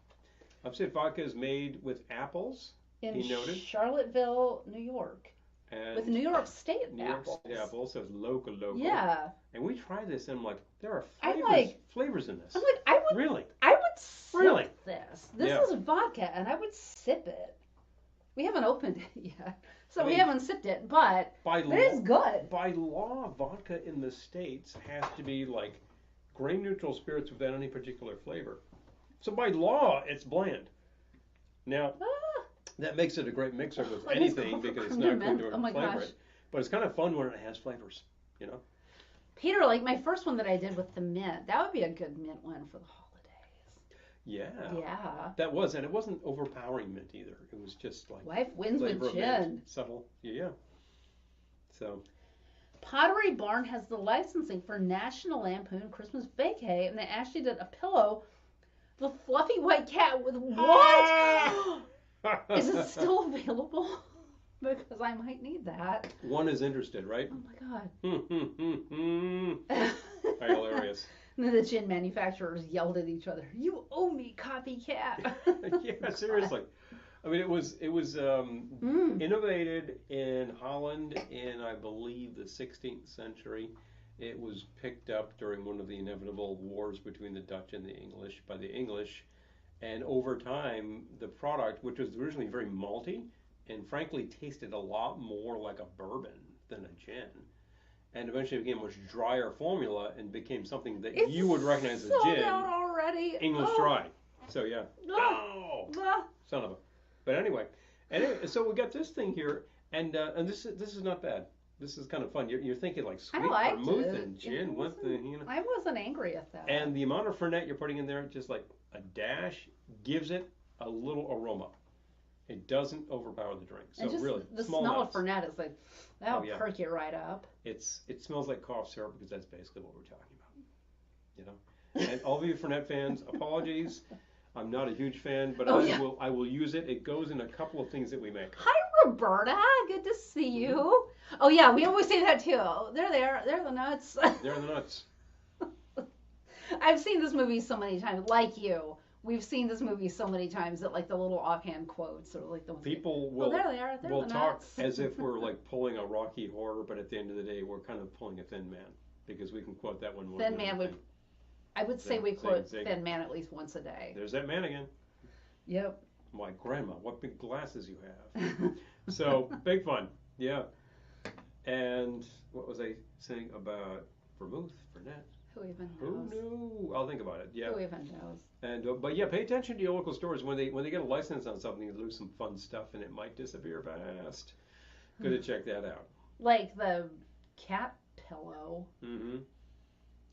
Upstate vodka is made with apples. In he noted. Charlottesville, New York. And with New York State New York apples. State apples, so it's local. Yeah. And we tried this and I'm like, there are flavors in this. I'm like, I would sip this. This is vodka and I would sip it. We haven't opened it yet. So we haven't sipped it, but it is good. By law, vodka in the States has to be like grain neutral spirits without any particular flavor. So by law, it's bland. Now, that makes it a great mixer with anything because it's not going to flavor it. But it's kind of fun when it has flavors, you know? Peter, like my first one that I did with the mint, that would be a good mint one for the holidays. Yeah. Yeah. That was, and it wasn't overpowering mint either. It was just like life wins with gin. Subtle. Yeah. So. Pottery Barn has the licensing for National Lampoon Christmas Vacay, and they actually did a pillow, the fluffy white cat with what? Is it still available? Because I might need that. One is interested, right? Oh my god. Hilarious. And then the gin manufacturers yelled at each other, "You owe me, copycat." Yeah, seriously. I mean, it was innovated in Holland in, I believe, the 16th century. It was picked up during one of the inevitable wars between the Dutch and the English by the English. And over time, the product, which was originally very malty and frankly tasted a lot more like a bourbon than a gin, and eventually became a much drier formula and became something that you would recognize as gin. Out already. English dry. So yeah. Son of a. But anyway, so we got this thing here, and this is not bad. This is kind of fun. You're thinking like sweet vermouth and gin. What the, you know? I wasn't angry at that. And the amount of Fernet you're putting in there, just like a dash, gives it a little aroma. It doesn't overpower the drink. So just really, the small smell amounts. of Fernet is like, that'll perk you right up. It smells like cough syrup because that's basically what we're talking about. You know. And all of you Fernet fans, apologies. I'm not a huge fan, but I will use it. It goes in a couple of things that we make. Hi, Roberta. Good to see you. Oh yeah, we always say that too. They're there. They're the nuts. They're the nuts. I've seen this movie so many times. Like you, we've seen this movie so many times that like the little offhand quotes or like the ones people will there they are. They're will the talk nuts. as if we're like pulling a Rocky Horror, but at the end of the day, we're kind of pulling a Thin Man because we can quote that one more. Thin Man I would say we quote Thin Man at least once a day. There's that man again. Yep. My grandma, what big glasses you have. So, big fun. Yeah. And what was I saying about vermouth, Fernet? Who even knows? Who knew? I'll think about it. Yeah. Who even knows? And but yeah, pay attention to your local stores when they get a license on something. You lose some fun stuff, and it might disappear fast. Good to check that out. Like the cat pillow. Mm-hmm.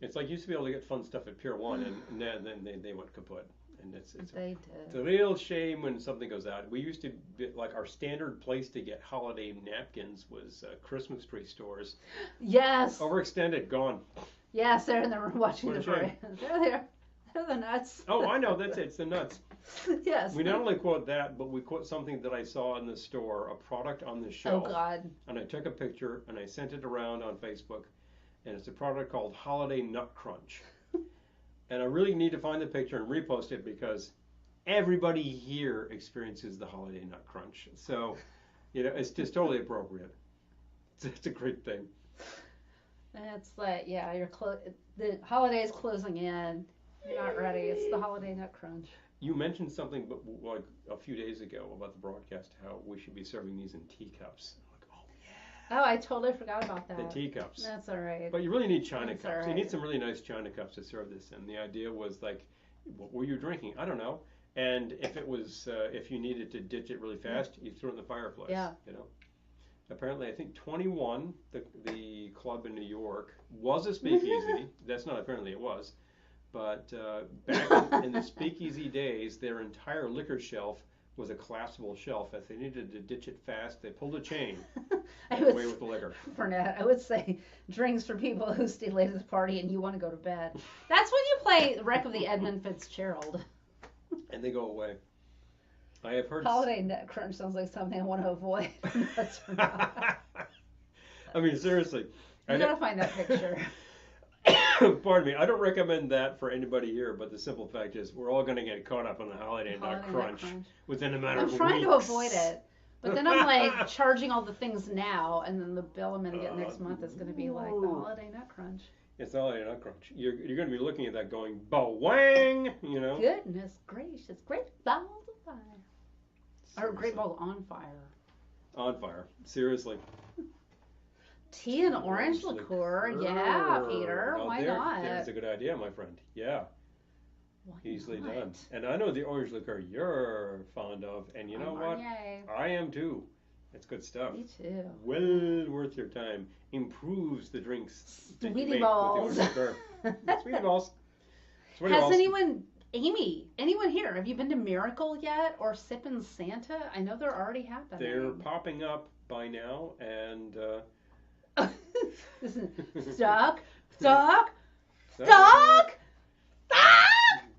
It's like you used to be able to get fun stuff at Pier 1, and then they went kaput. And it's a real shame when something goes out. We used to be, like, our standard place to get holiday napkins was Christmas tree stores. Yes. Overextended, gone. Yes, they're in the room watching the parade. They're there. They're the nuts. Oh, I know. That's it. It's the nuts. Yes. We not only quote that, but we quote something that I saw in the store, a product on the shelf. Oh, God. And I took a picture, and I sent it around on Facebook. And it's a product called Holiday Nut Crunch. And I really need to find the picture and repost it because everybody here experiences the Holiday Nut Crunch. So, it's just totally appropriate. It's a great thing. It's like, yeah, the holiday's closing in. You're not ready. It's the Holiday Nut Crunch. You mentioned something like a few days ago about the broadcast, how we should be serving these in teacups. Oh, I totally forgot about that. The teacups. That's all right. But you really need china cups. Right. You need some really nice china cups to serve this in. The idea was like, what were you drinking? I don't know. And if it was, if you needed to ditch it really fast, you threw it in the fireplace. Yeah. Apparently, I think 21, the club in New York, was a speakeasy. That's not apparently it was. But back in the speakeasy days, their entire liquor shelf was a collapsible shelf. If they needed to ditch it fast, they pulled a chain away with the liquor. Fernet, I would say drinks for people who stay late at the party and you want to go to bed. That's when you play Wreck of the Edmund Fitzgerald. And they go away. I have heard. Holiday neck crunch sounds like something I want to avoid. Nuts or not. I mean, seriously. You gotta find that picture. Pardon me. I don't recommend that for anybody here, but the simple fact is we're all going to get caught up on the holiday nut crunch within a matter of I'm weeks. trying to avoid it. But then I'm like charging all the things now, and then the bill I'm going to get next month is going to be like the holiday nut crunch. It's the holiday nut crunch. You're going to be looking at that going, ba-wang, you know. Goodness gracious. Great balls of fire. Or great balls on fire. On fire. Seriously. Tea and orange liqueur. Yeah, Peter. Now Why not? There's a good idea, my friend. Yeah. Why Easily not? done. And I know the orange liqueur you're fond of, and you know what? I am too. It's good stuff. Me too. Well worth your time. Improves the drinks that you Sweetie make balls. with the orange liqueur. Sweetie balls. Sweetie Has balls. anyone here, have you been to Miracle yet or Sippin' Santa? I know they're already happening. They're popping up by now, and Stuck.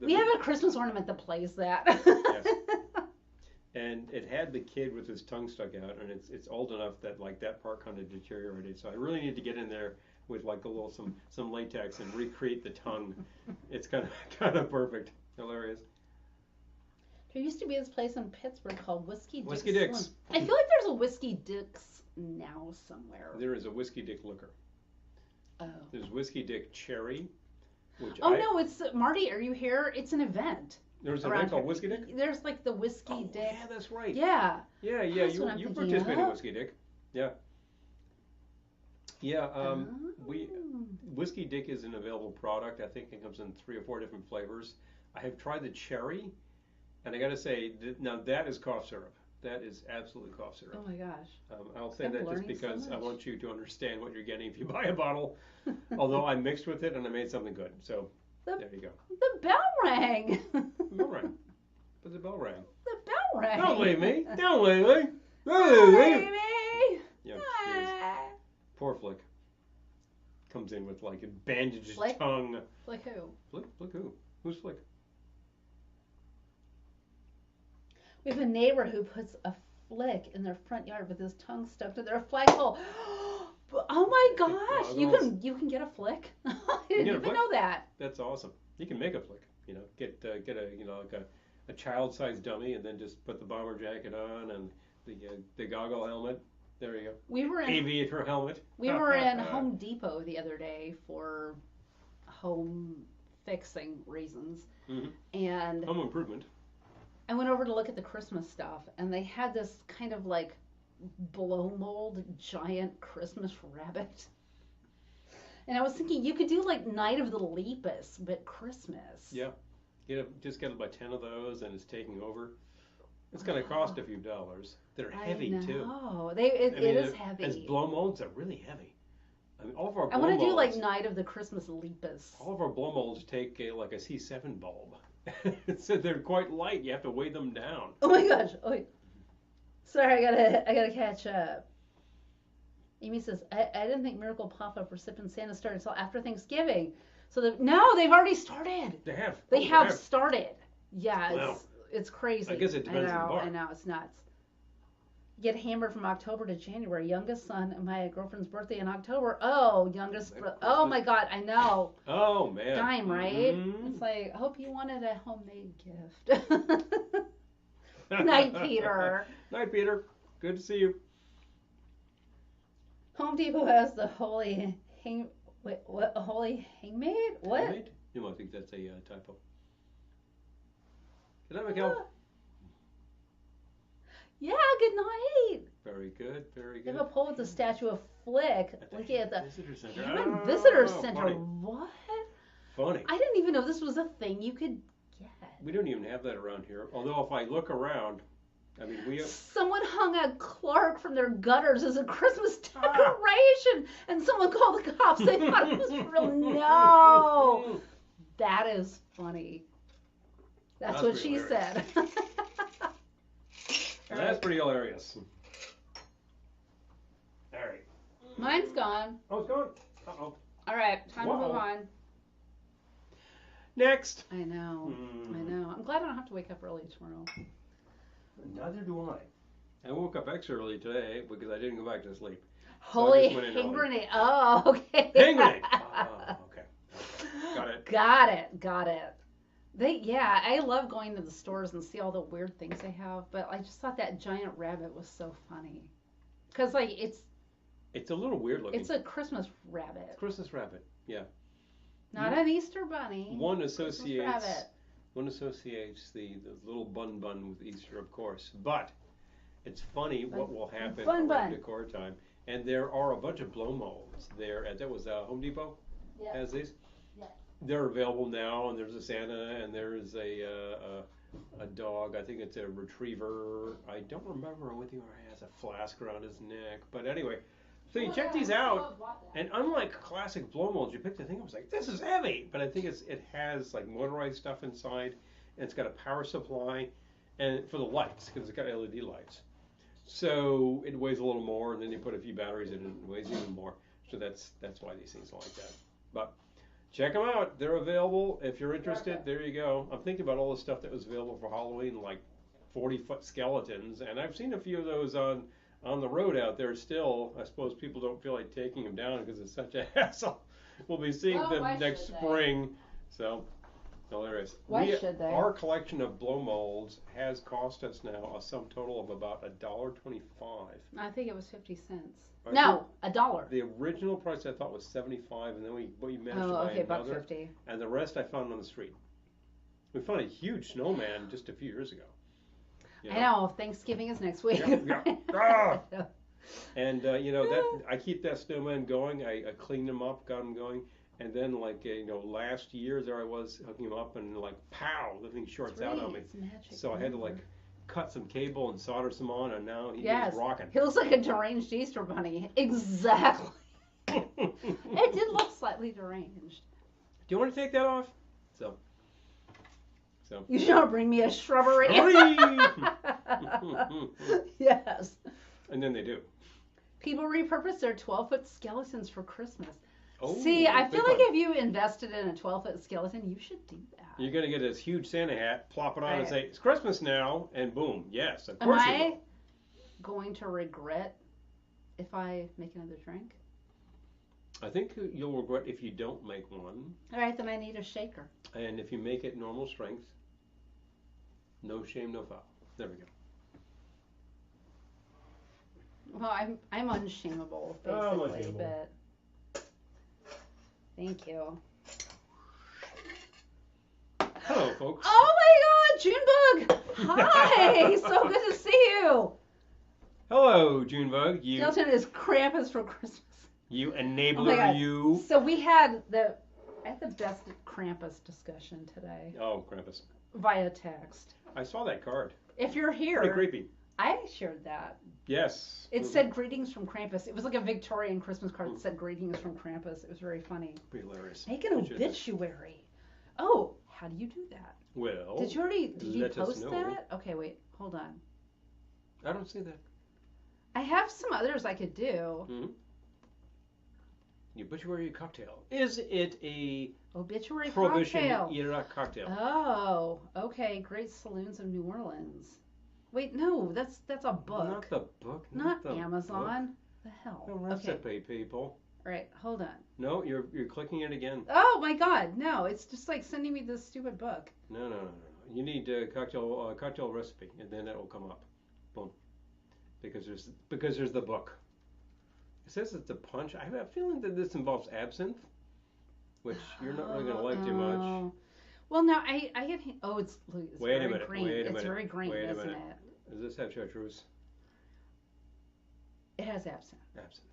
We have a Christmas ornament that plays that. Yes. And it had the kid with his tongue stuck out, and it's old enough that like that part kind of deteriorated. So I really need to get in there with like a little some latex and recreate the tongue. It's kind of perfect, hilarious. There used to be this place in Pittsburgh called Whiskey Dick's. Whiskey Dick's. Slim. I feel like there's a Whiskey Dick's now somewhere. There is a Whiskey Dick liquor. Oh. There's Whiskey Dick Cherry. No, it's Marty. Are you here? It's an event. There's an event called Whiskey Dick? There's like the Whiskey Dick. Yeah, that's right. Yeah. Yeah. You participated in Whiskey Dick. Yeah. Yeah. Whiskey Dick is an available product. I think it comes in 3 or 4 different flavors. I have tried the cherry, and I got to say, now that is cough syrup. That is absolutely cough syrup. Oh my gosh. I'll say that just because I want you to understand what you're getting if you buy a bottle. Although I mixed with it and I made something good. So there you go. The bell rang. The bell rang. But the bell rang. The bell rang. Don't leave me. Don't leave me. Don't leave me. Yeah, poor Flick. Comes in with like a bandaged Flick? tongue. Flick who? Flick who? Who's Flick? We have a neighbor who puts a flick in their front yard with his tongue stuck to their flagpole. Oh my gosh! You can get a flick. I didn't even know that. That's awesome. You can make a flick. You know, get a like a child-sized dummy, and then just put the bomber jacket on and the goggle helmet. There you go. We were in aviator helmet. We were in Home Depot the other day for home fixing reasons, and home improvement. I went over to look at the Christmas stuff, and they had this kind of like blow mold giant Christmas rabbit. And I was thinking you could do like Night of the Lepus, but Christmas. Yeah. Just get about 10 of those, and it's taking over. It's going to cost a few dollars. They're heavy too. Oh, it is heavy. As blow molds, they're really heavy. I mean, all of our blow I want to do molds, like Night of the Christmas Lepus. All of our blow molds take like a C7 bulb. So they're quite light. You have to weigh them down. Oh my gosh! Oh, wait. Sorry, I gotta catch up. Amy says I didn't think Miracle Pop-Up or Sippin' Santa started until after Thanksgiving. So they've already started. They have. They have started. Yeah, Wow. It's crazy. I guess it depends on the bar. I know, it's nuts. Get hammered from October to January. Youngest son and my girlfriend's birthday in October. Oh, oh my God, I know. Oh man. Dime, right? It's like, I hope you wanted a homemade gift. Night, Peter. Night, Peter. Good to see you. Home Depot has the holy holy hangmaid? What? Hangmaid? You might think that's a typo. Good night, Mikhail. Yeah, good night. Very good, very They good. have a pole with the statue of Flick. Look at the Visitor Center. Human Visitor Center. Funny. What? Funny. I didn't even know this was a thing you could get. We don't even have that around here. Although if I look around, I mean, we have... Someone hung a Clark from their gutters as a Christmas decoration, and someone called the cops. They thought it was real. No, that is funny. That's what she said. That's pretty hilarious. All right. Mine's gone. Oh, it's gone. Uh-oh. All right, time to move on. Next. I know. I'm glad I don't have to wake up early tomorrow. Neither do I. I woke up extra early today because I didn't go back to sleep. Holy So hand grenade. Oh, okay. Hand grenade. Oh, okay. Got it. Got it. Got it. Yeah, I love going to the stores and see all the weird things they have, but I just thought that giant rabbit was so funny. Because, like, It's a little weird looking. it's a Christmas rabbit, Christmas rabbit. Yeah. not an Easter bunny. One Christmas associates rabbit. the little bun with Easter, of course. But it's funny what will happen Bun. around decor time. And there are a bunch of blow molds there. That was Home Depot has these. Yeah. They're available now, and there's a Santa, and there's a dog. I think it's a retriever. I don't remember whether he has a flask around his neck. But anyway, so you check these out, and unlike classic blow molds, you pick the thing. I was like, this is heavy, but I think it has like motorized stuff inside, and it's got a power supply, and for the lights because it's got LED lights. So it weighs a little more, and then you put a few batteries in it, and it weighs even more. So that's why these things are like that. But check them out. They're available. If you're interested, there you go. I'm thinking about all the stuff that was available for Halloween, like 40-foot skeletons, and I've seen a few of those on the road out there still. I suppose people don't feel like taking them down because it's such a hassle. We'll be seeing them next spring. So hilarious. Why should they? Our collection of blow molds has cost us now a sum total of about $1.25. I think it was 50 cents. No, $1. The original price I thought was $75, and then we managed to buy another. $1.50. And the rest I found on the street. We found a huge snowman just a few years ago. I know. Thanksgiving is next week. Yeah. And that I keep that snowman going. I cleaned them up, got them going. And then, last year there I was hooking him up, and pow, the thing shorts out on me. So I had to cut some cable and solder some on, and now he's rocking. He looks like a deranged Easter bunny. Exactly. It did look slightly deranged. Do you want to take that off? So. You should not bring me a shrubbery. Yes. And then they do. People repurpose their 12-foot skeletons for Christmas. Oh, see, I feel like if you invested in a 12-foot skeleton, you should do that. You're going to get this huge Santa hat, plop it on and say, it's Christmas now, and boom, yes, of course you will. Am I going to regret if I make another drink? I think you'll regret if you don't make one. All right, then I need a shaker. And if you make it normal strength, no shame, no foul. There we go. Well, I'm unshameable, basically, but thank you. Hello, folks. Oh my God, Junebug! Hi, so good to see you. Hello, Junebug. Skeleton is Krampus for Christmas. You enabler, you. So I had the best Krampus discussion today. Oh, Krampus. Via text. I saw that card. If you're here. Pretty creepy. I shared that. Yes. It said greetings from Krampus. It was like a Victorian Christmas card that said greetings from Krampus. It was very funny. Pretty hilarious. Make an obituary. Oh, how do you do that? Well, did you post that? Okay, wait, hold on. I don't see that. I have some others I could do. Mm-hmm. The obituary cocktail. Is it a obituary Prohibition era cocktail? Oh, okay. Great Saloons of New Orleans. Wait, no, that's a book. Not the book. Not the Amazon. Book. The hell. The recipe, people. All right, hold on. No, you're clicking it again. Oh my God, no! It's just like sending me this stupid book. No. You need a cocktail recipe, and then that will come up. Boom. Because there's the book. It says it's a punch. I have a feeling that this involves absinthe, which you're not really going to like too much. Well, now I get. Oh, it's very green. Wait a minute. It's very green, isn't it? Does this have chartreuse? It has absinthe. Absinthe.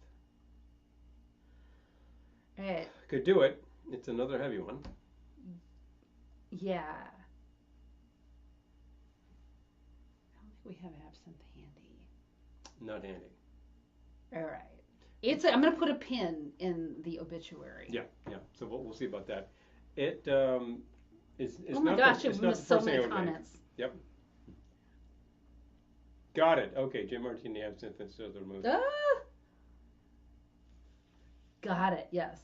Right. Could do it. It's another heavy one. Yeah. I don't think we have absinthe handy. Not handy. All right. I'm going to put a pin in the obituary. Yeah. So we'll see about that. It's oh my gosh, it missed so many comments. Yep. Got it. Okay, Jim Martini absinthe instead of the removed. Got it. Yes.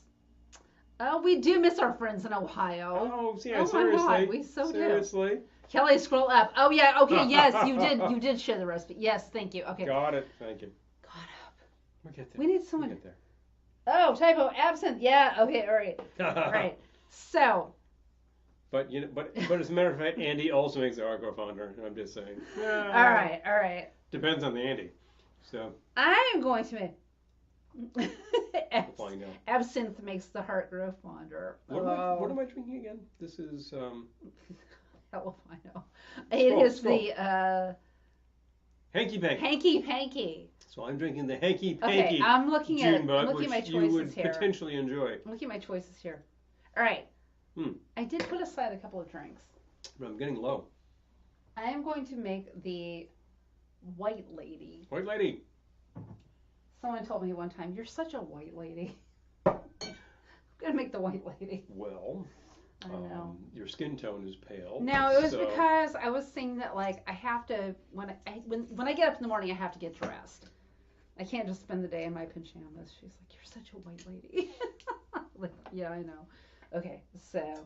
Oh, we do miss our friends in Ohio. Oh, yeah, Oh my seriously. God, we so do. Seriously. Kelly, scroll up. Oh yeah, okay, yes, you did share the recipe. Yes, thank you. Okay. Got it. Thank you. Caught up. We'll get there. We need someone. We'll get there. Oh, typo, absent. Yeah, okay, all right. All right. So. But as a matter of fact, Andy also makes the Arco founder. I'm just saying. All right. Depends on the Andy. So. I am going to make. We'll find out. Absinthe makes the heart grow fonder. What am I drinking again? This is. Hell if I know. It is the Hanky Panky. Hanky Panky. So I'm drinking the Hanky Panky. Okay, I'm looking at my choices you would here. potentially enjoy. I'm looking at my choices here. All right. Hmm. I did put aside a couple of drinks. But I'm getting low. I am going to make the White Lady. White Lady. Someone told me one time, "You're such a white lady." I'm gonna make the White Lady. Well. I know. Your skin tone is pale. No, it was because I was saying that like I have to when I get up in the morning I have to get dressed. I can't just spend the day in my pajamas. She's like, "You're such a white lady." Like, yeah, I know. Okay, so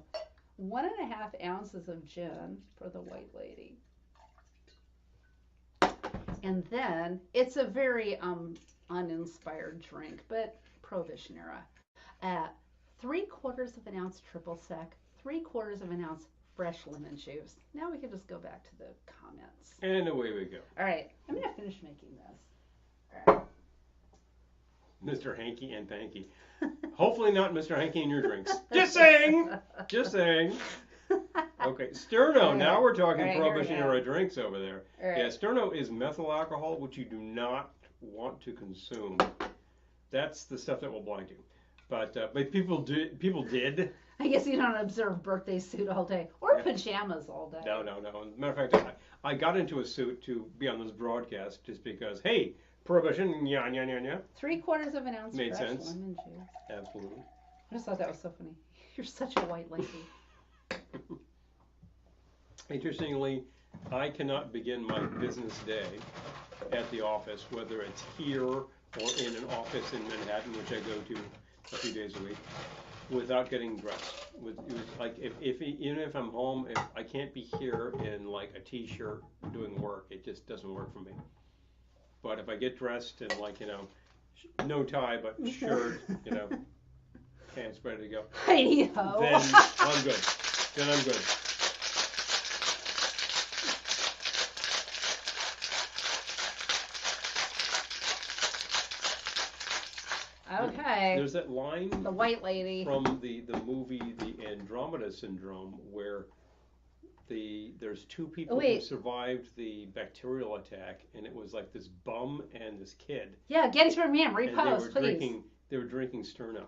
1.5 ounces of gin for the White Lady, and then it's a very uninspired drink, but Prohibition era. 3/4 of an ounce triple sec. 3/4 of an ounce fresh lemon juice. Now we can just go back to the comments. And away we go. All right, I'm gonna finish making this. All right. Mr. Hanky and Panky. Hopefully not Mr. Hanky in your drinks. Just saying. Just saying. Okay, Sterno. Right. Now we're talking Right, Prohibition here we go. era drinks over there. Right. Yeah, Sterno is methyl alcohol, which you do not want to consume. That's the stuff that will blind you. But people did. I guess you don't observe birthday suit all day or Yeah. pajamas all day. No. As a matter of fact, I got into a suit to be on this broadcast just because, hey, Prohibition, yeah. 3/4 of an ounce Made fresh sense. lemon juice. Absolutely. I just thought that was so funny. You're such a white lady. Interestingly, I cannot begin my business day at the office, whether it's here or in an office in Manhattan, which I go to a few days a week, without getting dressed. It was like even if I'm home, if I can't be here in like a t-shirt doing work, it just doesn't work for me. But if I get dressed in like no tie but shirt, pants ready to go, Hey-ho. then I'm good. Then I'm good. Okay. There's that line The White Lady. from the movie The Andromeda Syndrome where there's two people who survived the bacterial attack, and it was like this bum and this kid. Yeah, Gettysburg Man, repost, and please. They were drinking Sterno.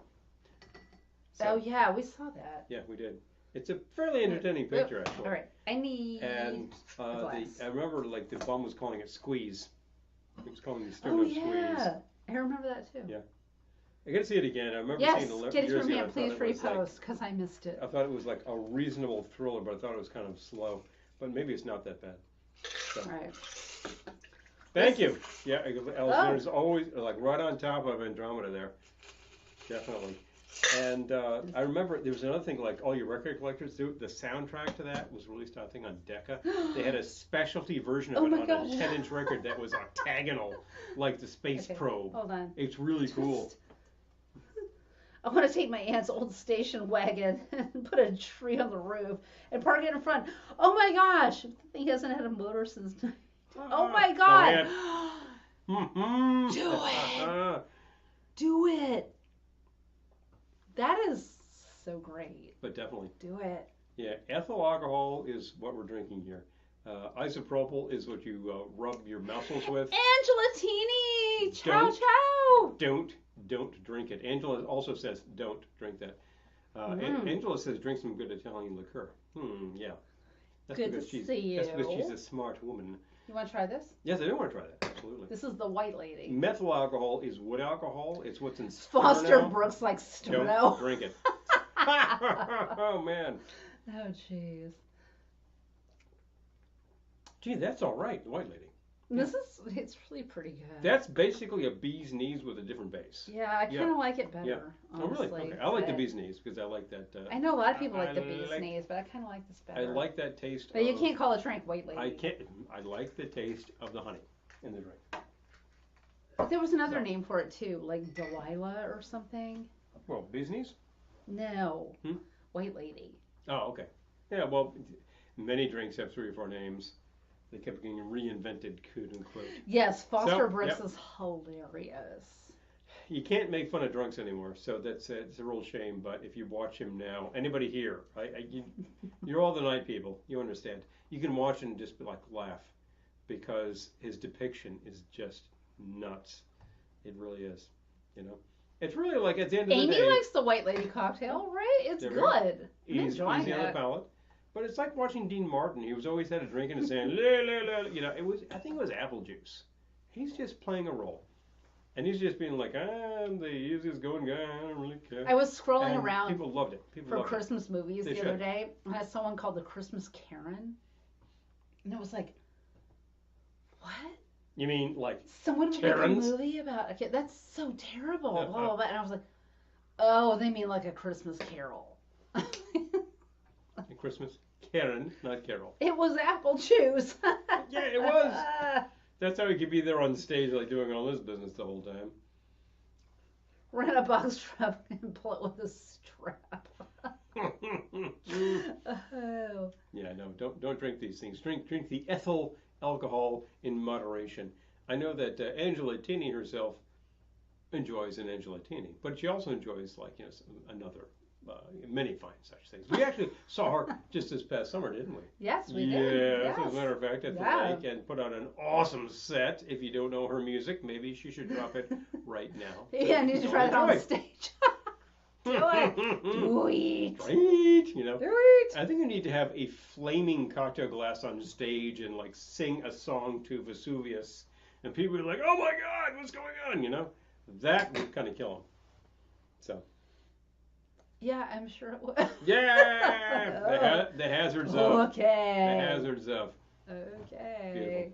Oh yeah, we saw that. Yeah, we did. It's a fairly entertaining picture, actually. All right, I need And a glass. I remember like the bum was calling it squeeze. He was calling the Sterno squeeze. Yeah, I remember that too. Yeah. I gotta see it again. I remember Yes, seeing it years Gettysburg ago. Man, I please thought it was like- repost because I missed it. I thought it was like a reasonable thriller, but I thought it was kind of slow. But maybe it's not that bad. So. All right. Thank you. Yeah, Alexander's always like right on top of Andromeda there. Definitely. And I remember there was another thing like all your record collectors do. The soundtrack to that was released, I think, on Decca. They had a specialty version of it on a 10-inch record that was octagonal, like the space probe. Hold on. It's really cool. I want to take my aunt's old station wagon and put a tree on the roof and park it in front. Oh my gosh! The thing hasn't had a motor since. Oh my god! Do it! Do it! That is so great. But definitely. Do it. Yeah, ethyl alcohol is what we're drinking here. Isopropyl is what you rub your muscles with. Angelatini! Ciao, ciao! Don't drink it. Angela also says don't drink that. Angela says drink some good Italian liqueur. Yeah. That's good to see you. That's because she's a smart woman. You want to try this? Yes, I do want to try that. Absolutely. This is the White Lady. Methyl alcohol is wood alcohol. It's what's in Sterno. Foster Brooks like Sterno. Don't drink it. Oh, man. Oh, jeez. Gee, that's all right, the White Lady. It's really pretty good. That's basically a bee's knees with a different base. Yeah, I kind of like it better, Yeah. honestly. Oh, really? Okay. I like the but- bee's knees because I like that. I know a lot of people I like the bee's like- knees, but I kind of like this better. I like that taste. But you can't call a drink white lady. I can't. I like the taste of the honey in the drink. But there was another So- name for it too, like Delilah or something. Well, bee's knees? No, Hmm? white lady. Oh, okay. Yeah, well, many drinks have 3 or 4 names. They kept getting reinvented, quote unquote. Yes, Foster So, Brooks yep. is hilarious. You can't make fun of drunks anymore, so it's a real shame. But if you watch him now, anybody here, you're all the night people, you understand. You can watch and just be like laugh, because his depiction is just nuts. It really is, you know. It's really like at the end of the Amy day, likes the white lady cocktail, right? It's There we good. I'm easy enjoying on the it. palate. But it's like watching Dean Martin. He was always had a drink in his hand. You know, I think it was apple juice. He's just playing a role. And he's just being like, I'm the easiest going guy, I don't really care. I was scrolling And around people loved it. People for loved Christmas movies They the other should. day, and I saw one called The Christmas Karen. And it was like, what? it. You mean like Someone would Karens? make a movie about a kid? That's so terrible. Yeah, Blah, blah, blah. And I was like, oh, they mean like a Christmas Carol. Christmas? Karen, not Carol. It was apple juice. Yeah, it was. That's how he could be there on stage like doing all this business the whole time. Rent a box truck and pull it with a strap. Oh. Yeah, no, don't drink these things. Drink the ethyl alcohol in moderation. I know that Angela Tini herself enjoys an Angela Tini, but she also enjoys like another many fine such things. We actually saw her just this past summer, didn't we? Yes, we Yes, did. Yes. as a matter of fact, at the Yeah. lake, and put on an awesome set. If you don't know her music, maybe she should drop it right now. Yeah, I need to So try that on enjoy. stage. Do it. Do it. Great, you know. Do it. I think you need to have a flaming cocktail glass on stage and like sing a song to Vesuvius, and people are like, "Oh my God, what's going on?" You know, that would kind of kill him. So Yeah, I'm sure it would. yeah, the hazards of Okay. the hazards of. Okay. Beautiful.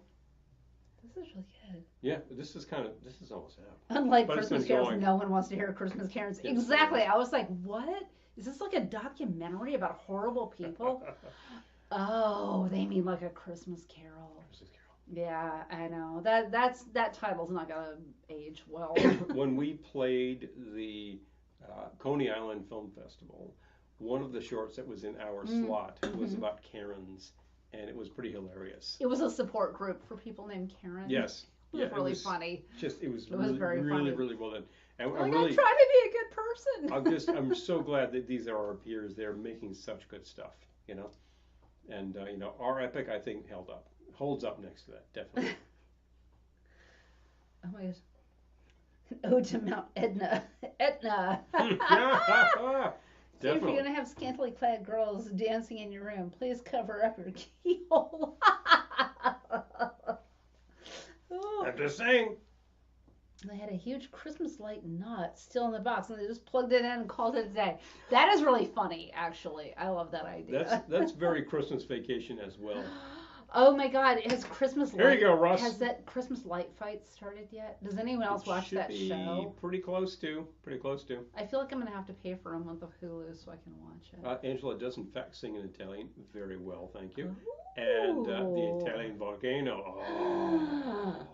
This is really good. Yeah, this is almost out. Unlike But it's Christmas been carols, going. no one wants to hear Christmas carols. Yes, Exactly. it is. I was like, what? Is this like a documentary about horrible people? Oh, they mean like a Christmas carol. Christmas Carol. Yeah, I know. That title's not gonna age well. When we played the Coney Island Film Festival, one of the shorts that was in our slot was about Karens, and it was pretty hilarious. It was a support group for people named Karen. Yes. It was Yeah, really funny. It was It was really, very really, funny. really well done. And Like, I'm really, I'm trying to be a good person. I'm so glad that these are our peers. They're making such good stuff, you know. And our epic, I think, holds up next to that, definitely. Oh my gosh. An ode to Mount Etna. Etna. So if Definitely. you're gonna have scantily clad girls dancing in your room, please cover up your keyhole. Oh. I'm just saying. They had a huge Christmas light knot still in the box, and they just plugged it in and called it a day. That is really funny, actually. I love that idea. That's very Christmas Vacation as well. Oh my God! Has Christmas Here light? you go, Russ. Has that Christmas light fight started yet? Does anyone else watch Should that be show? Pretty close to. I feel like I'm gonna have to pay for a month of Hulu so I can watch it. Angela does in fact sing in Italian very well, thank you. And the Italian volcano. Oh.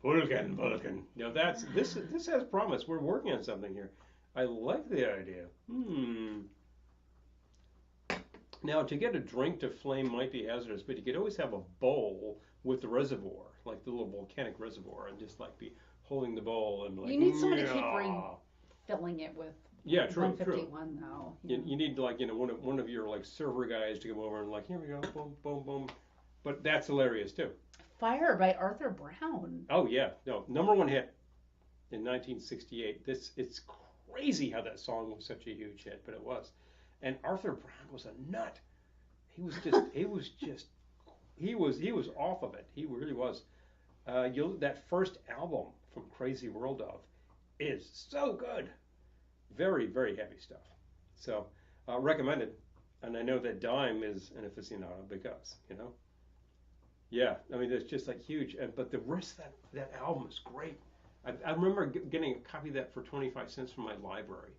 Vulcan. Now this has promise. We're working on something here. I like the idea. Now to get a drink to flame might be hazardous, but you could always have a bowl with the reservoir, like the little volcanic reservoir, and just like be holding the bowl and like. You need someone to keep refilling it with. Yeah, true. 151 though. You need like one of your like server guys to come over and like, here we go, boom, boom, boom. But that's hilarious too. Fire by Arthur Brown. Oh yeah, no, #1 hit in 1968. It's crazy how that song was such a huge hit, but it was. And Arthur Brown was a nut. He was off of it. He really was. That first album from Crazy World of is so good. Very, very heavy stuff. So recommended. And I know that Dime is an aficionado because, Yeah, I mean, it's just like huge. But the rest of that album is great. I remember getting a copy of that for 25 cents from my library.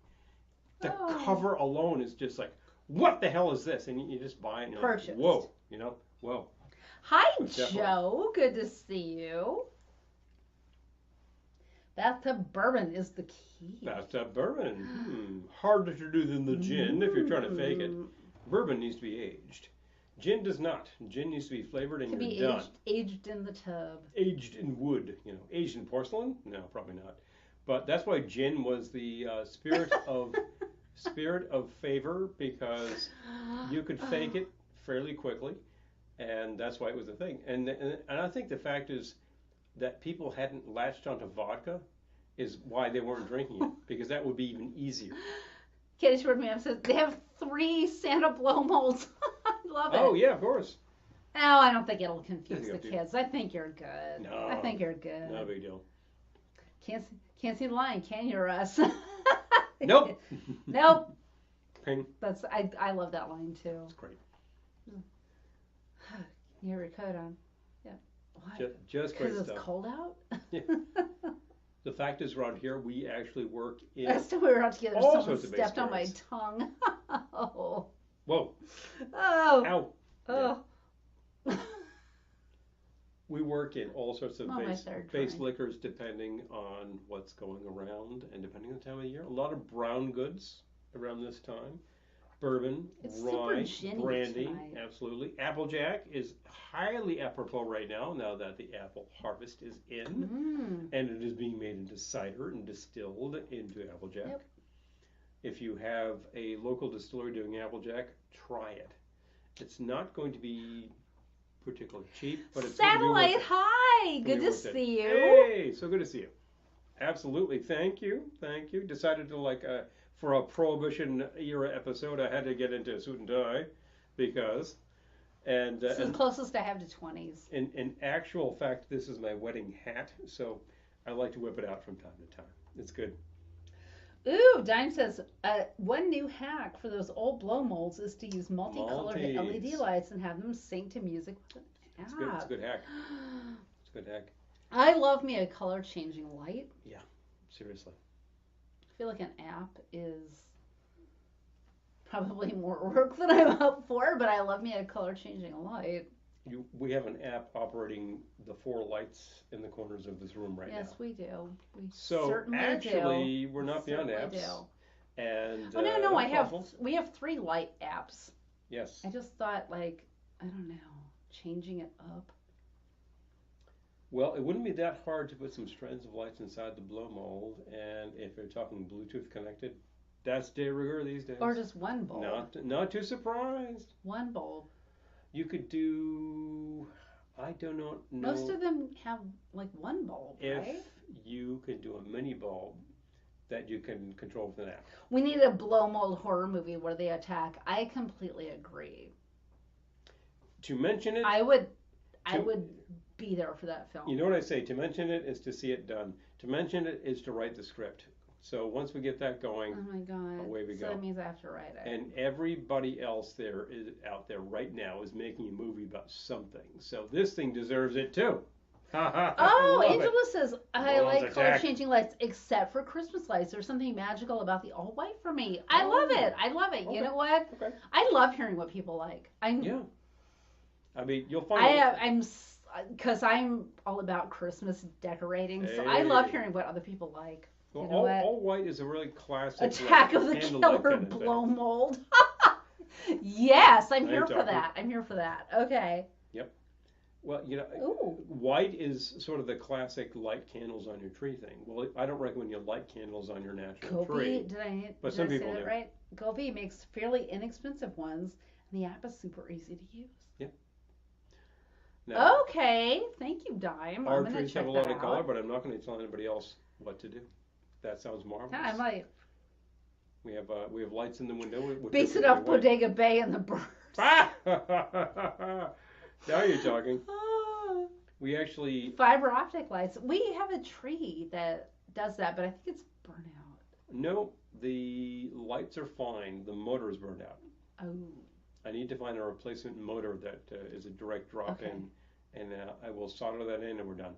The Oh. cover alone is just like, what the hell is this? And you just buy it and you're like, Purchased. whoa, whoa. Hi, Definitely. Joe. Good to see you. Bathtub bourbon is the key. Bathtub bourbon. Harder to do than the gin if you're trying to fake it. Bourbon needs to be aged. Gin does not. Gin needs to be flavored and To be you're done. aged in the tub. Aged in wood, aged in porcelain? No, probably not. But that's why gin was the spirit of favor, because you could fake it fairly quickly, and that's why it was a thing. And I think the fact is that people hadn't latched onto vodka is why they weren't drinking it, because that would be even easier. Katie Shortman says they have 3 Santa blow molds. I love it. Oh yeah, of course. Oh, I don't think it'll confuse It's the up to you. kids. I think you're good. No. I think you're good. No big deal. Can't see the line, can you, Russ? Nope. Nope. Ping. That's I love that line too. It's great. You have your coat on. Yeah. Why? Just great Because stuff. it's cold out? Yeah. The fact is, around here, we actually work in. Last time we were out together, all someone sorts of base stepped on my spirits. tongue. Oh. Whoa. Oh. Ow. Oh. We work in all sorts of Oh, my base third base try. liquors depending on what's going around and depending on the time of year. A lot of brown goods around this time. Bourbon, It's rye, super ginny brandy, tonight. absolutely. Applejack is highly apropos right now that the apple harvest is in. And it is being made into cider and distilled into Applejack. Yep. If you have a local distillery doing Applejack, try it. It's not going to be particularly cheap, but it's going to be worth Satellite, it. hi! It's Good gonna be to worth it. see you. Hey, so good to see you. Absolutely, thank you. Decided to for a Prohibition era episode, I had to get into a suit and tie because. And, This is the closest I have to 20s. in actual fact, this is my wedding hat, so I like to whip it out from time to time. It's good. Ooh, Dime says, one new hack for those old blow molds is to use multicolored Multis. LED lights and have them sync to music with an It's good. It's a app. good hack. It's a good hack. I love me a color changing light. Seriously. I feel like an app is probably more work than I'm up for, but I love me a color changing light. We have an app operating the 4 lights in the corners of this room right now. Yes, we do. We So certainly actually, do. we're not beyond Certainly apps. do. And Oh no, that's possible. we have 3 light apps. Yes. I just thought I don't know, changing it up. Well, it wouldn't be that hard to put some strands of lights inside the blow mold, and if you're talking Bluetooth connected, that's de rigueur these days. Or just one bulb. Not too surprised. One bulb. You could do. I do not know. Most of them have one bulb, if right? you could do a mini bulb that you can control with an app. We need a blow mold horror movie where they attack. I completely agree. To mention it, I would be there for that film. you know what I say? To mention it is to see it done. To mention it is to write the script. So once we get that going, Oh my god. away we So go. that means I have to write it. And everybody else out there right now is making a movie about something. So this thing deserves it too. Oh, Love Angela it. says, I World's like color attack. changing lights except for Christmas lights. There's something magical about the all white for me. I love it. I love it. Okay. You know what? Okay. I love hearing what people like. Yeah. I mean, you'll find. Because I'm all about Christmas decorating, so I love Hey. hearing what other people like. Well, You know what? all white is a really classic. Attack of the candlelight Killer kind of thing. blow mold. Yes, I'm Now here you're for talking. that. I'm here for that. Okay. Well, Ooh. white is sort of the classic light candles on your tree thing. Well, I don't recommend you light candles on your natural tree. Gobi, But did some I say people that do. right? Gobi makes fairly inexpensive ones, and the app is super easy to use. Now, Okay, thank you, Dime. our I'm gonna trees check have a that lot of out. color, but I'm not going to tell anybody else what to do. That sounds marvelous. Yeah, I might We have lights in the window. which base are it off pretty white. Bodega Bay and the birds. Ah! Now you're talking. Ah. We actually Fiber optic lights. We have a tree that does that, but I think it's burnt out. no. The lights are fine. The motor is burned out. Oh. I need to find a replacement motor that is a direct drop-in, Okay. and I will solder that in, and we're done.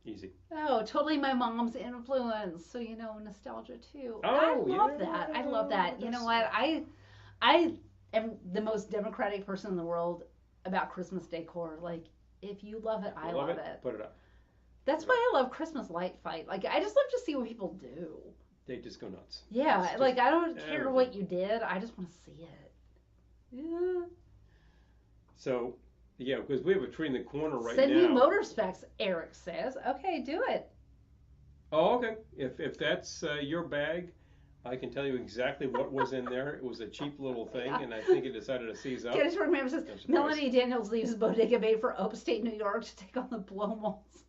Easy. Oh, totally my mom's influence. So, nostalgia too. Oh, I love yeah, that. I love that. You know that's- what? I am the most democratic person in the world about Christmas decor. Like, if you love it, I love it. Put it up. That's why I love Christmas light fight. Like, I just love to see what people do. They just go nuts. Yeah, It's like just I don't care everything. what you did. I just want to see it. Yeah. So, yeah, because we have a tree in the corner right Send now. me motor specs, Eric says. Okay, do it. Oh, okay. If that's your bag, I can tell you exactly what was in there. It was a cheap little thing, and I think it decided to seize up. Gettysburg Member says, No surprise. Melanie Daniels leaves Bodega Bay for upstate New York to take on the blow molds.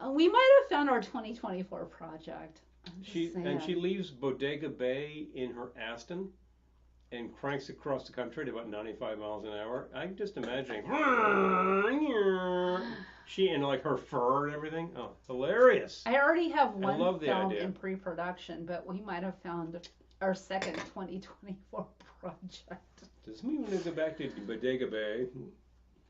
We might have found our 2024 project. I'm just She saying. leaves Bodega Bay in her Aston and cranks across the country at about 95 miles an hour. I'm just imagining she and like her fur and everything. Oh, hilarious! I already have one love the film idea. in pre-production, but we might have found our second 2024 project. Does this mean we're gonna go back to Bodega Bay?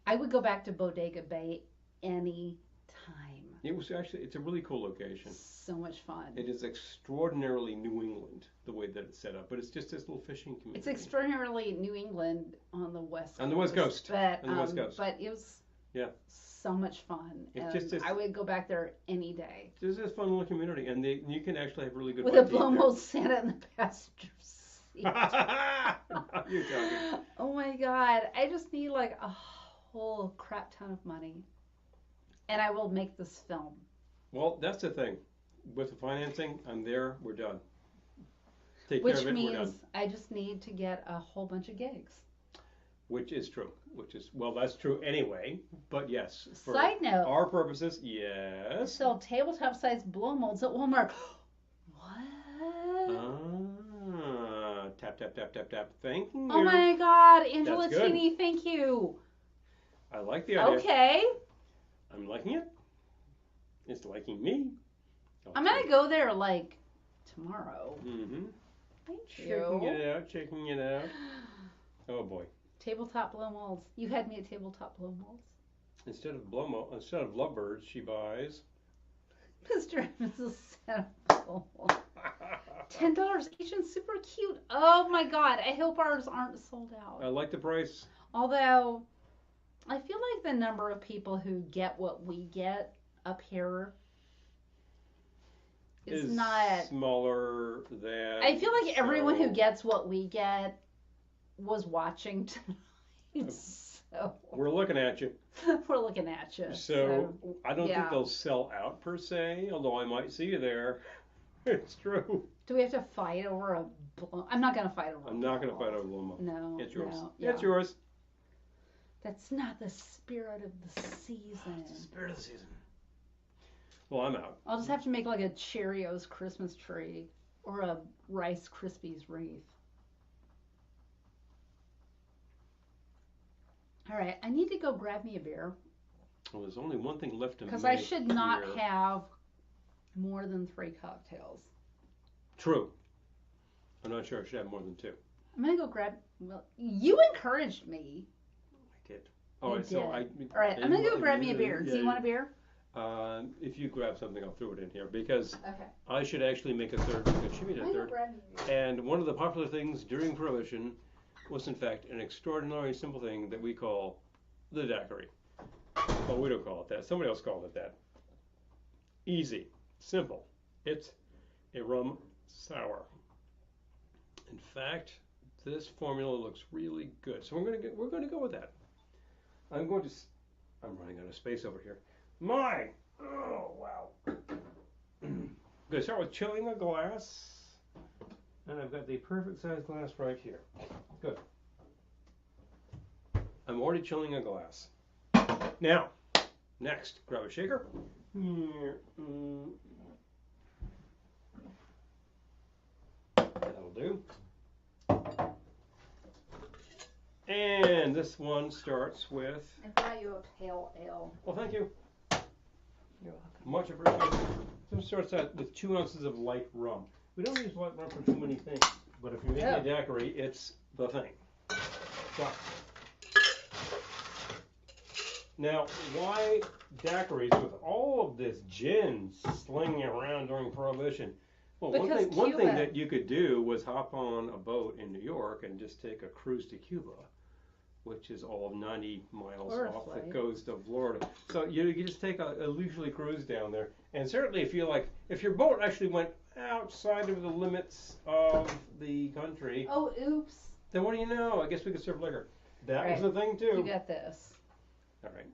I would go back to Bodega Bay any time. It's a really cool location. So much fun. It is extraordinarily New England the way that it's set up, but it's just this little fishing community. It's extraordinarily New England on the west coast. On the West Coast. But, On the West Coast. But it was so much fun. It's And just this- I would go back there any day. This is a fun little community, and you can actually have really good With a bite to eat blow there. mold Santa in the passenger seat. You're talking. Oh my god. I just need like a whole crap ton of money. And I will make this film. Well, that's the thing. With the financing, I'm there. We're done. Take Which care of it. We're done. means I just need to get a whole bunch of gigs. Which is true. That's true anyway. But yes, for Side note. our purposes, yes. Sell tabletop sized blow molds at Walmart. What? Tap, tap, tap, tap, tap. Thank you. Oh my god, Angela That's good. Tini, thank you. I like the idea. Okay. I'm liking it. It's liking me. I'm gonna go there like tomorrow. Mm-hmm. Thank Checking you. it out. Oh boy. Tabletop blow molds. You had me at tabletop blow molds. Instead of lovebirds, she buys. Mr. and Mrs. Sample. $10 each and super cute. Oh my god, I hope ours aren't sold out. I like the price. Although, I feel like the number of people who get what we get up here is not smaller than. I feel like everyone who so- gets what we get was watching tonight. So We're looking at you. we're looking at you. So I don't yeah. think they'll sell out per se, although I might see you there. It's true. Do we have to fight over a blow? I'm not going to fight over I'm not going to fight over Loma. No. It's yours. No, It's yeah. yours. That's not the spirit of the season. It's the spirit of the season. Well, I'm out. I'll just have to make like a Cheerios Christmas tree or a Rice Krispies wreath. All right, I need to go grab me a beer Well, there's only one thing left to make because I should not here. have more than 3 cocktails. True. I'm not sure I should have more than 2. I'm gonna go grab. Well, you encouraged me. I did. Oh, You so did. I. All right, I'm gonna go grab me a beer. Do you want a beer? If you grab something, I'll throw it in here because Okay. I should actually make a third. It should be I'm a gonna go third. grab me a beer. And one of the popular things during Prohibition was, in fact, an extraordinarily simple thing that we call the daiquiri. Well, we don't call it that. Somebody else called it that. Easy, simple. It's a rum sour. In fact, this formula looks really good, so we're going to go with that. I'm running out of space over here. Oh wow. I'm going to start with chilling a glass. And I've got the perfect size glass right here. Good. I'm already chilling a glass. Now, next, grab a shaker. That'll do. And this one starts with. I brought you a pale ale. Well, thank you. You're welcome. Much appreciated. This starts out with 2 ounces of light rum. We don't use light rum for too many things, but if you're making a daiquiri, it's the thing. So, Now, why daiquiris with all of this gin slinging around during Prohibition? Well, Because one thing Cuba- that you could do was hop on a boat in New York and just take a cruise to Cuba, which is all of 90 miles Or a off the flight. coast of Florida. So you just take a leisurely cruise down there. And certainly if your boat actually went outside of the limits of the country, Oh, oops. then what do you know? I guess we could serve liquor. That was Right. the thing You too. got this. All right.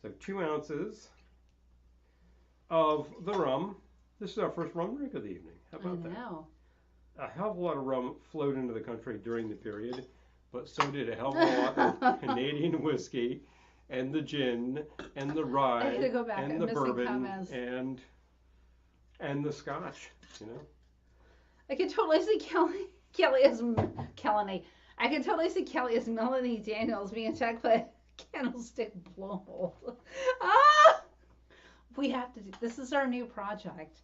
So 2 ounces of the rum. This is our first rum drink of the evening. How I about that? know. A hell of a lot of rum flowed into the country during the period, but so did a hell of a lot of Canadian whiskey, and the gin, and the rye, I gotta go back. and I'm the missing bourbon, comments. and the scotch. You know. I could totally see Kelly as Kelly. I could totally see Kelly as Melanie Daniels being attacked by a candlestick blowhole. Ah! We have to do this. Is our new project.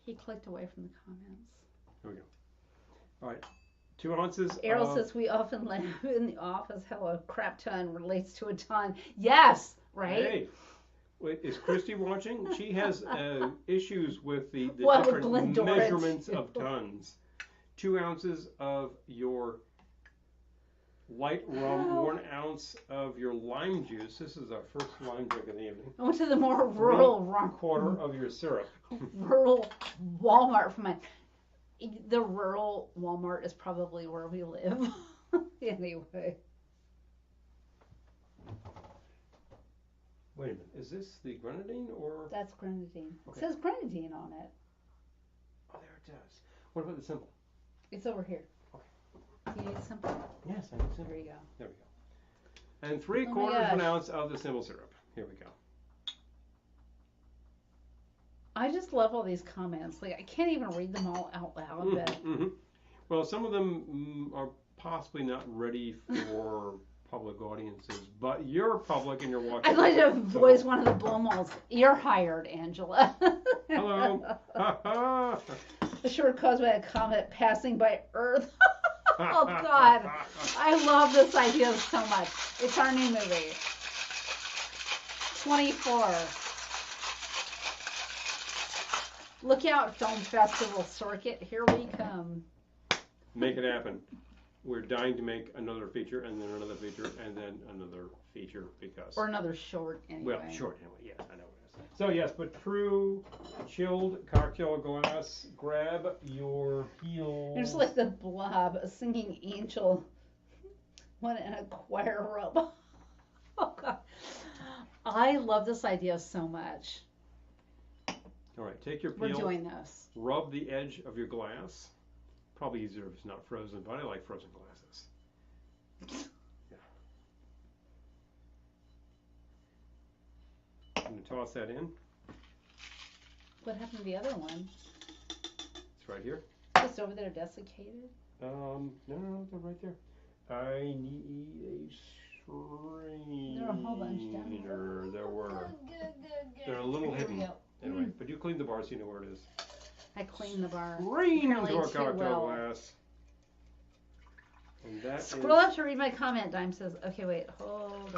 He clicked away from the comments. Here we go. All right. 2 ounces. Errol of, says we often laugh in the office how a crap ton relates to a ton. Yes, right? Hey, wait, is Christy watching? She has issues with the Well, with different Glendora, measurements too. of tons. 2 ounces of your light rum, Wow. 1 ounce of your lime juice. This is our first lime drink of the evening. I went to the more rural, 1/4 of your syrup. rural Walmart for my. The rural Walmart is probably where we live. Anyway. Wait a minute, is this the grenadine or? That's grenadine. It Okay. says grenadine on it. Oh, there it does. What about the symbol? It's over here. Do you need something? Yes, I need symbol. There you go. There we go. And 3/4 of an gosh. ounce of the simple syrup. Here we go. I just love all these comments. Like I can't even read them all out loud, but Mm-hmm. Well, some of them are possibly not ready for public audiences, but you're public and you're watching. I'd like to voice one of the blowmolds. You're hired, Angela. Hello. Ha ha. Assured caused by a comet passing by Earth. Oh God, I love this idea so much. It's our new movie. 24. Look out, film festival circuit. Here we come. Make it happen. We're dying to make another feature, and then another feature, and then another feature because. Or another short, anyway. Well, short anyway. Yes, I know what it is. So yes, but true chilled cocktail glass. Grab your peel. There's like the Blob, a singing angel. What an choir robe. Oh God. I love this idea so much. All right, take your We're peel. doing this. Rub the edge of your glass. Probably easier if it's not frozen, but I like frozen glasses. Yeah. I'm gonna toss that in. What happened to the other one? It's right here. Just over there, desiccated? No, they're right there. I need a strainer. There are a whole bunch down here. There were. They're a little Here we hidden. go. Anyway, but you clean the bar so you know where it is. I cleaned the bar. Strain Apparently into a too cocktail well. glass. And that Scroll is up to read my comment. Dime says, okay, wait, hold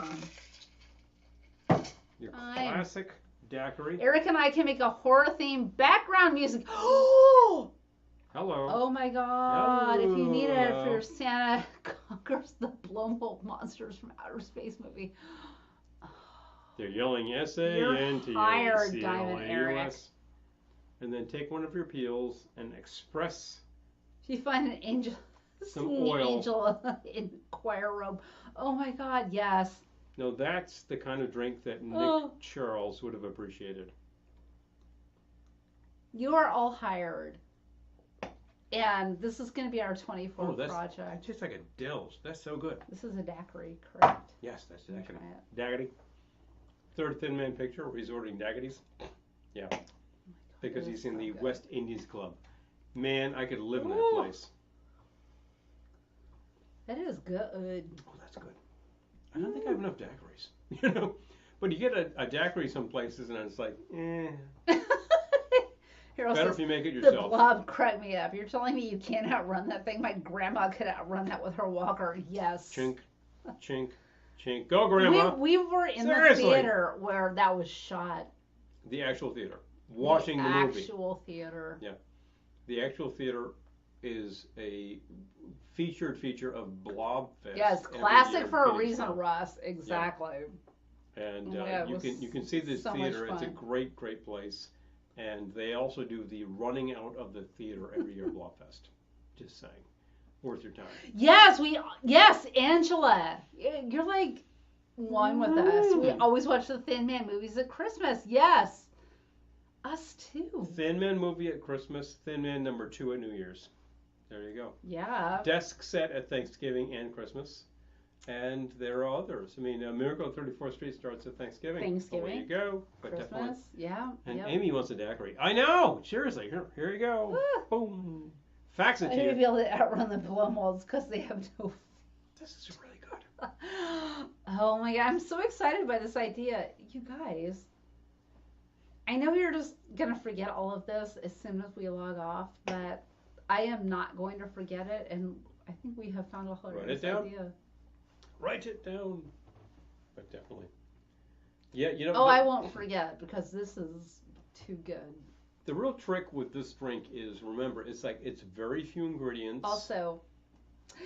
on. your I'm- classic daiquiri. Eric and I can make a horror themed background music. Oh Hello. my God. If you need it Hello. for your Santa Conquers the Blowmold Monsters from Outer Space movie. They're yelling You're S-A-N-T-A-C-L-A-U-S. hired, Diamond Eric. And then take one of your peels and express. If you find an angel, Some singing oil. angel in choir robe. Oh my God, yes. No, that's the kind of drink that Nick Oh. Charles would have appreciated. You are all hired. And this is going to be our 24 Oh, that's project. just like a Dells. That's so good. This is a daiquiri, correct? Yes, that's Let me daiquiri. try it. Daggerty. Third Thin Man picture where he's ordering daggerties. Yeah, Oh my God, because it he's is in so the good. West Indies Club. Man, I could live in that Ooh. place. That is good. Oh, that's good. I don't think I have enough daiquiris. You know, when you get a daiquiri some places and it's like, Harold Better says, if you make it the yourself. blob cracked me up. You're telling me you can't outrun that thing? My grandma could outrun that with her walker. Yes. Chink, chink, chink. Go, Grandma. We were in Seriously. the theater where that was shot. The actual theater. Watching the movie. Actual theater. Yeah. The actual theater is a featured feature of Blobfest. Yes, every classic year in for a Phoenix. reason, Russ. Exactly. And Yeah, it you was can see this so much theater. It's a fun. great, great place. And they also do the running out of the theater every year at Blobfest. Just saying. Worth your time. Yes, Angela. You're like one with us. We always watch the Thin Man movies at Christmas. Yes. Us too. Thin Man movie at Christmas, Thin Man number 2 at New Year's. There you go. Yeah. Desk set at Thanksgiving and Christmas. And there are others. I mean, Miracle on 34th Street starts at Thanksgiving. Thanksgiving. Away you go. But definitely. Christmas. Yeah. And yep. Amy wants a daiquiri. I know! Seriously. Here you go. Ah. Boom. Fax it I to need to you. be able to outrun the blow molds because they have no. This is really good. Oh my god, I'm so excited by this idea. You guys, I know you're just gonna forget all of this as soon as we log off, but I am not going to forget it, and I think we have found a hilarious idea. Write it down. But definitely. Yeah, you know. Oh, I won't forget because this is too good. The real trick with this drink is, remember, it's very few ingredients. Also,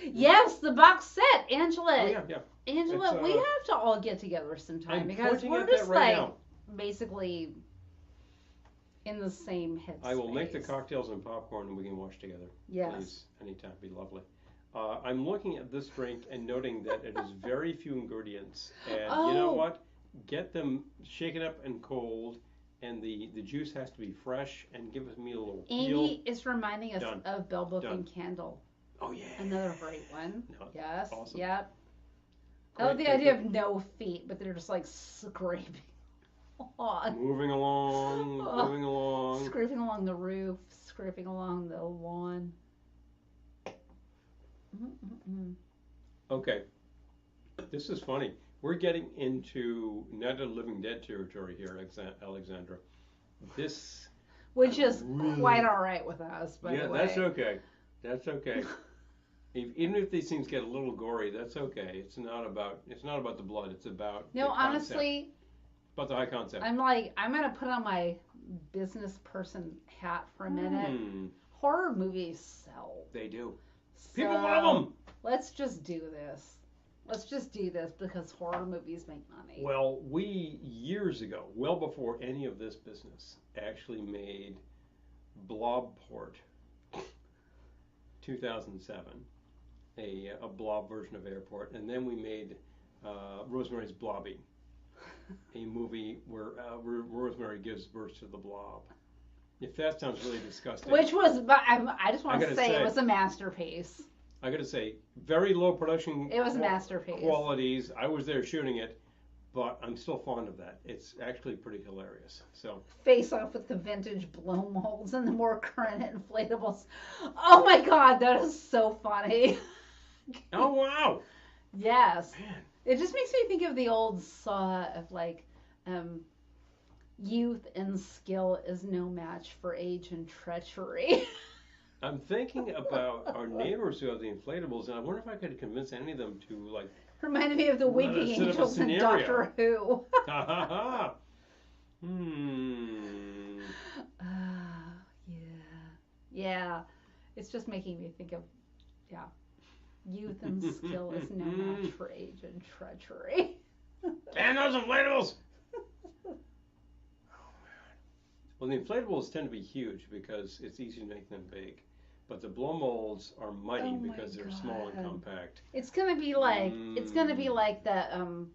yes, the box set, Angela. Oh, yeah. Angela, we have to all get together sometime I'm because pointing we're at that just right like now. basically in the same headspace. I will make the cocktails and popcorn and we can watch together. Yes. Please, anytime. Be lovely. I'm looking at this drink and noting that it is very few ingredients. And you know what? Get them shaken up and cold. And the juice has to be fresh and give me a little feel. Amy is reminding us Done. of Bell Book Done. and Candle. Oh, yeah. Another great one. No, Yes. awesome. Yep. I love the idea of no feet, but they're just like scraping along. Moving along. Scraping along the roof, scraping along the lawn. Mm-mm-mm. Okay. This is funny. We're getting into Night of the Living Dead territory here, Alexandra. This, Which is really, quite all right with us, by the way. Yeah, that's okay. That's okay. Even if these things get a little gory, that's okay. It's not about the blood. It's about No, the concept. honestly, About the high concept. I'm gonna put on my business person hat for a minute. Horror movies sell. They do. So, People love them. Let's just do this. Let's just do this because horror movies make money. Well, we years ago, well before any of this business, actually made Blobport 2007, a blob version of Airport, and then we made Rosemary's Blobby, a movie where Rosemary gives birth to the blob. If that sounds really disgusting. Which was, I just want to say it was a masterpiece. I got to say, very low production. It was a masterpiece. Qualities. I was there shooting it, but I'm still fond of that. It's actually pretty hilarious. So face off with the vintage blow molds and the more current inflatables. Oh my god, that is so funny. Oh wow. Yes. Man. It just makes me think of the old saw of like, youth and skill is no match for age and treachery. I'm thinking about our neighbors who have the inflatables, and I wonder if I could convince any of them to like. Reminded me of the Let us Weeping set up a Angels in scenario. Doctor Who. Ha ha ha. Yeah. It's just making me think of, youth and skill is no match for age and treachery. Damn those inflatables! Well, the inflatables tend to be huge because it's easy to make them big. But the blow molds are mighty because they're small and compact. It's gonna be like the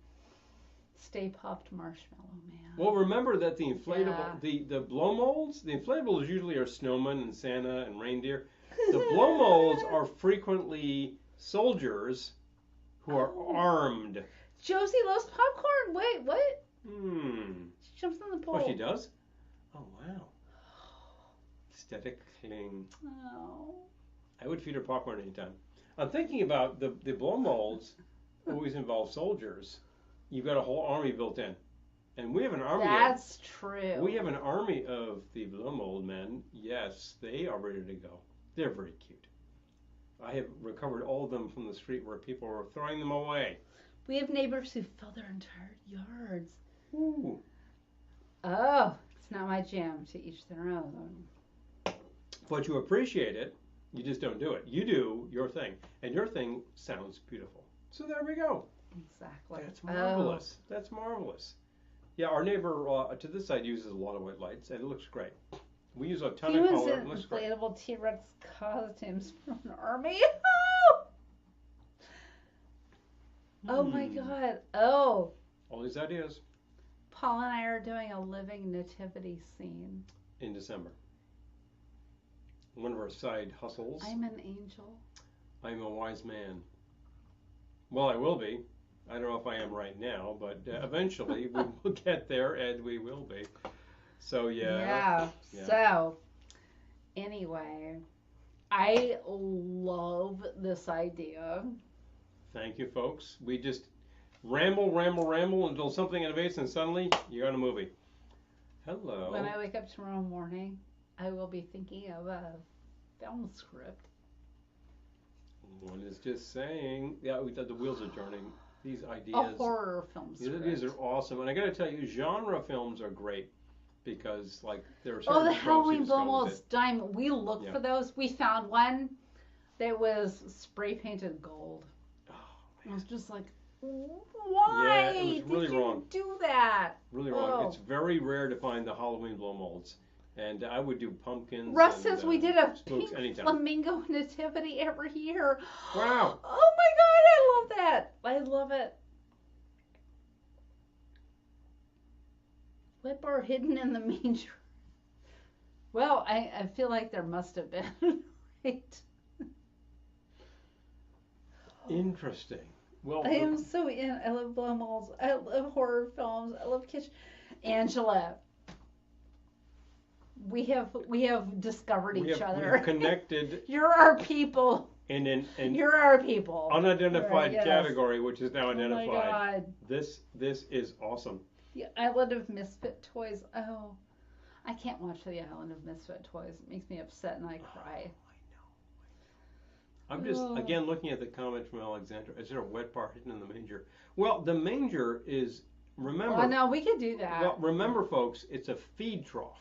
Stay Puft Marshmallow Man. Well, remember that the inflatable, the blow molds, the inflatables usually are snowmen and Santa and reindeer. The blow molds are frequently soldiers who are armed. Josie loves popcorn. Wait, what? She jumps in the pool. Oh, she does? Oh, wow. Aesthetically. Oh. I would feed her popcorn anytime. I'm thinking about the blow molds always involve soldiers. You've got a whole army built in. And we have an army. That's true. We have an army of the Blomold men. Yes, they are ready to go. They're very cute. I have recovered all of them from the street where people were throwing them away. We have neighbors who fill their entire yards. Ooh. Oh, it's not my jam. To each their own. But you appreciate it. You just don't do it. You do your thing. And your thing sounds beautiful. So there we go. Exactly. That's marvelous. That's marvelous. Yeah, our neighbor to this side uses a lot of white lights, and it looks great. We use a ton of color. It looks great. Inflatable T-Rex costumes from an army. Oh my God. Oh. All these ideas. Paul and I are doing a living nativity scene. In December. One of our side hustles. I'm an angel. I'm a wise man. Well, I will be. I don't know if I am right now, but eventually we will get there, and we will be. So, yeah. So, anyway, I love this idea. Thank you, folks. We just ramble until something innovates, and suddenly you got a movie. Hello. When I wake up tomorrow morning, I will be thinking of a film script. One is just saying, yeah, the wheels are turning. These ideas. A horror film script. These are awesome, and I got to tell you, genre films are great because, like, there are certain. Oh, the tropes Halloween you just go with Blumhouse Diamond. We looked for those. We found one that was spray painted gold. Oh, I was just like, why it was really did you wrong. do that? Really wrong. It's very rare to find the Halloween blow molds. And I would do pumpkins. Russ says we did a pink anytime. flamingo nativity every year. Wow. Oh my God, I love that. I love it. Wet bar hidden in the manger. Well, I feel like there must have been. Right? Interesting. Well, I am so in. I love blow molds. I love horror films. I love kitsch. Angela. We have discovered each other. We have connected. You're our people. And You're our people. Unidentified category, which is now identified. Oh my God. This is awesome. The Island of Misfit Toys. Oh, I can't watch The Island of Misfit Toys. It makes me upset and I cry. I'm just again looking at the comment from Alexandra. Is there a wet bar hidden in the manger? Well, the manger is. Remember. Oh no, we could do that. Well, remember, folks, it's a feed trough.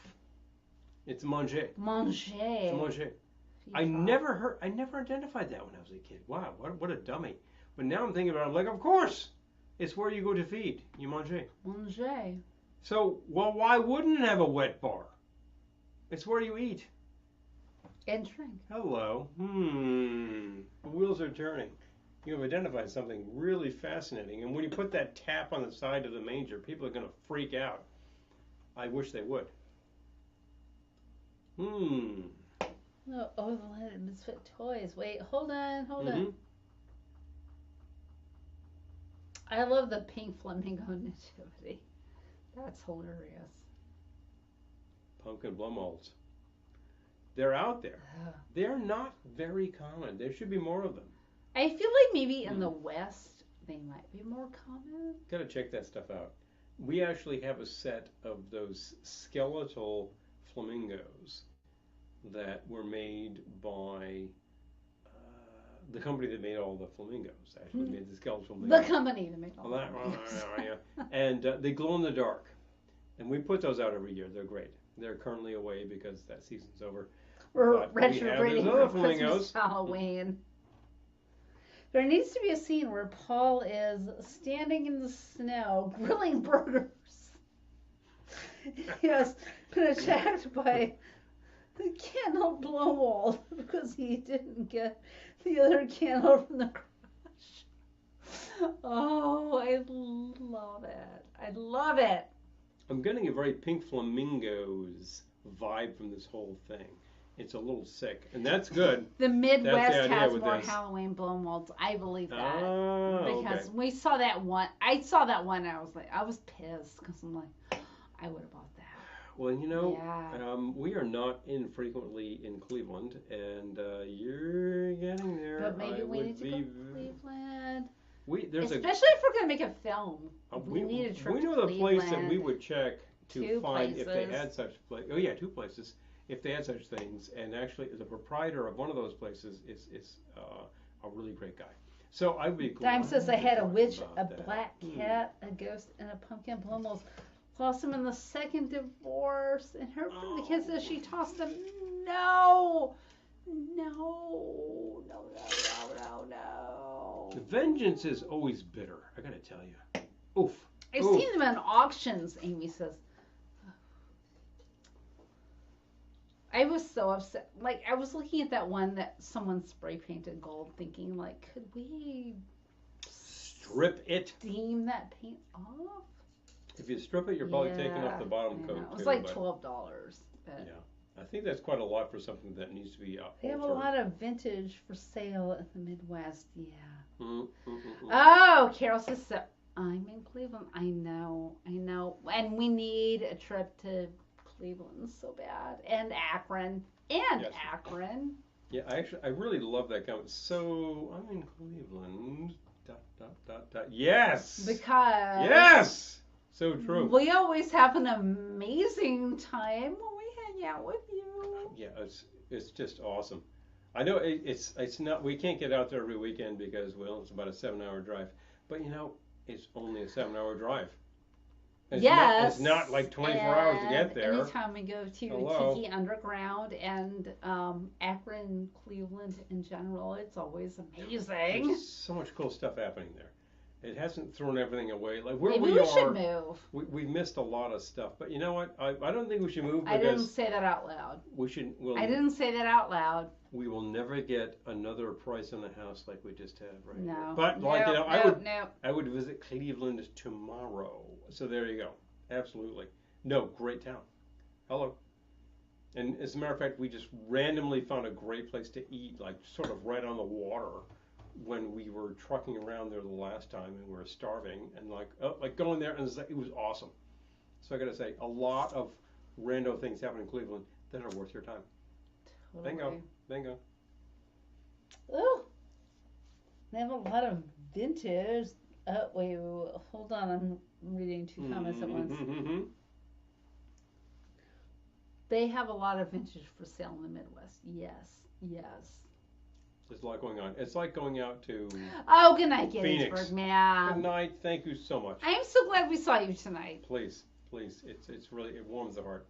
It's manger. Manger. It's manger. I never identified that when I was a kid. Wow, what a dummy. But now I'm thinking about it, I'm like, of course. It's where you go to feed. You manger. Manger. So, well, why wouldn't it have a wet bar? It's where you eat. And drink. Hello. The wheels are turning. You have identified something really fascinating. And when you put that tap on the side of the manger, people are going to freak out. I wish they would. Oh, the Island of Misfit Toys. Wait, hold on. I love the pink flamingo nativity. That's hilarious. Pumpkin blow molds. They're out there. They're not very common. There should be more of them. I feel like maybe in the West they might be more common. Gotta check that stuff out. We actually have a set of those skeletal flamingos that were made by the company that made all the flamingos. Actually made the skeletal flamingos. The company that made all the flamingos. Yeah. And they glow in the dark. And we put those out every year. They're great. They're currently away because that season's over. We're retrograding for Christmas, Halloween. There needs to be a scene where Paul is standing in the snow grilling burgers. He has been attacked by the candle blow mold because he didn't get the other candle from the garage. Oh, I love it. I love it. I'm getting a very Pink Flamingos vibe from this whole thing. It's a little sick, and that's good. The Midwest has more this. Halloween blow molds. I believe that. Oh, because okay. we saw that one. I saw that one and I was pissed because I'm like, I would have bought that. Well, you know, we are not infrequently in Cleveland, and you're getting there. But maybe we need to go to Cleveland. Especially if we're gonna make a film. We need a trip. We know to the place that Cleveland. we would check to Two find if they places. had such place. Oh yeah, 2 places. If they had such things, and actually the proprietor of one of those places is a really great guy. So I would be glad Dime says I to had a talk witch, about a that. black cat, a ghost, and a pumpkin. Blumels lost him in the second divorce, and her because as she tossed him. No. Vengeance is always bitter. I gotta tell you. Oof. I've Oof. seen them in auctions. Amy says. I was so upset. Like, I was looking at that one that someone spray painted gold, thinking, like, could we Strip it. steam that paint off? If you strip it, you're probably taking off the bottom coat It was too. like but $12. But yeah, I think that's quite a lot for something that needs to be they have a altered. lot of vintage for sale in the Midwest. Yeah. Mm. Oh, Carol says so. I'm in Cleveland. I know. And we need a trip to Cleveland so bad. And Akron. Yes. Akron. Yeah, I really love that comment. So I'm in Cleveland. ... Yes. Because. Yes. So true. We always have an amazing time when we hang out with you. Yeah, it's just awesome. I know it's not. We can't get out there every weekend because it's about a 7-hour drive. But it's only a 7-hour drive. It's not like 24 hours to get there. Anytime we go to Tiki Underground and Akron, Cleveland in general, it's always amazing. There's so much cool stuff happening there. It hasn't thrown everything away. Like where Maybe we we should are, move. we've missed a lot of stuff. But you know what? I don't think we should move I didn't because say that out loud. I didn't say that out loud. We will never get another price on a house like we just had right No. here. But I would visit Cleveland tomorrow. So there you go. Absolutely. No, great town. Hello. And as a matter of fact, we just randomly found a great place to eat, like sort of right on the water when we were trucking around there the last time and we were starving and like going there and it was awesome. So I got to say, a lot of rando things happen in Cleveland that are worth your time. Totally. Bingo. Oh, they have a lot of vintage. Oh, wait, hold on. I'm reading 2 comments at once. They have a lot of vintage for sale in the Midwest. Yes. There's a lot going on. It's like going out to Oh, good night, Phoenix. Gettysburg, man. Good night. Thank you so much. I'm so glad we saw you tonight. Please. It's really, it warms the heart.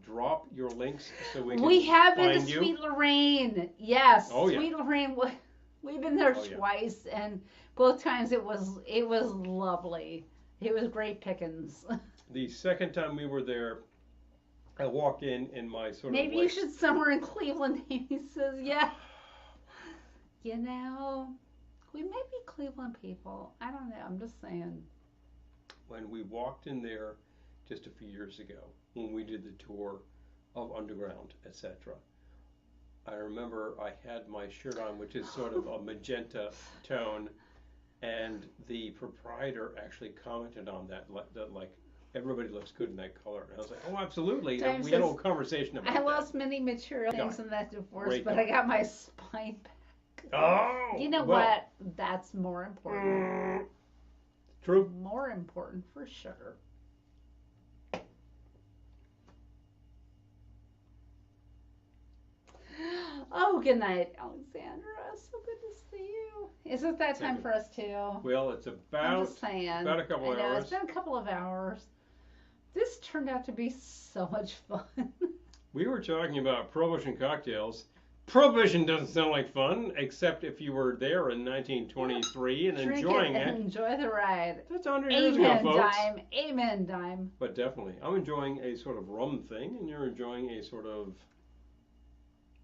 Drop your links so we can We have been find to you. Sweet Lorraine. Yes. Oh, yeah. Sweet Lorraine. We've been there Oh, yeah. twice, and both times it was lovely. It was great pickings. The second time we were there, I walked in my sort Maybe of you should somewhere in Cleveland. He says, yeah. We may be Cleveland people. I don't know. I'm just saying. When we walked in there just a few years ago, when we did the tour of Underground, etc., I remember I had my shirt on, which is sort of a magenta tone, and the proprietor actually commented on that like everybody looks good in that color. And I was like, oh, absolutely. And we had a whole conversation about that. I lost many material things in that divorce, Great but guy. I got my spine back. Oh! You know what? That's more important. True. More important for sure. Oh, good night, Alexandra. So good to see you. Is it that time for us too? Well, it's I'm about just saying. a couple I know, hours. It's been a couple of hours. This turned out to be so much fun. We were talking about Prohibition cocktails. Prohibition doesn't sound like fun, except if you were there in 1923 and Drink enjoying it. it. Enjoy the ride. That's 100 years ago, Amen, folks. dime. Amen, dime. But definitely, I'm enjoying a sort of rum thing, and you're enjoying a sort of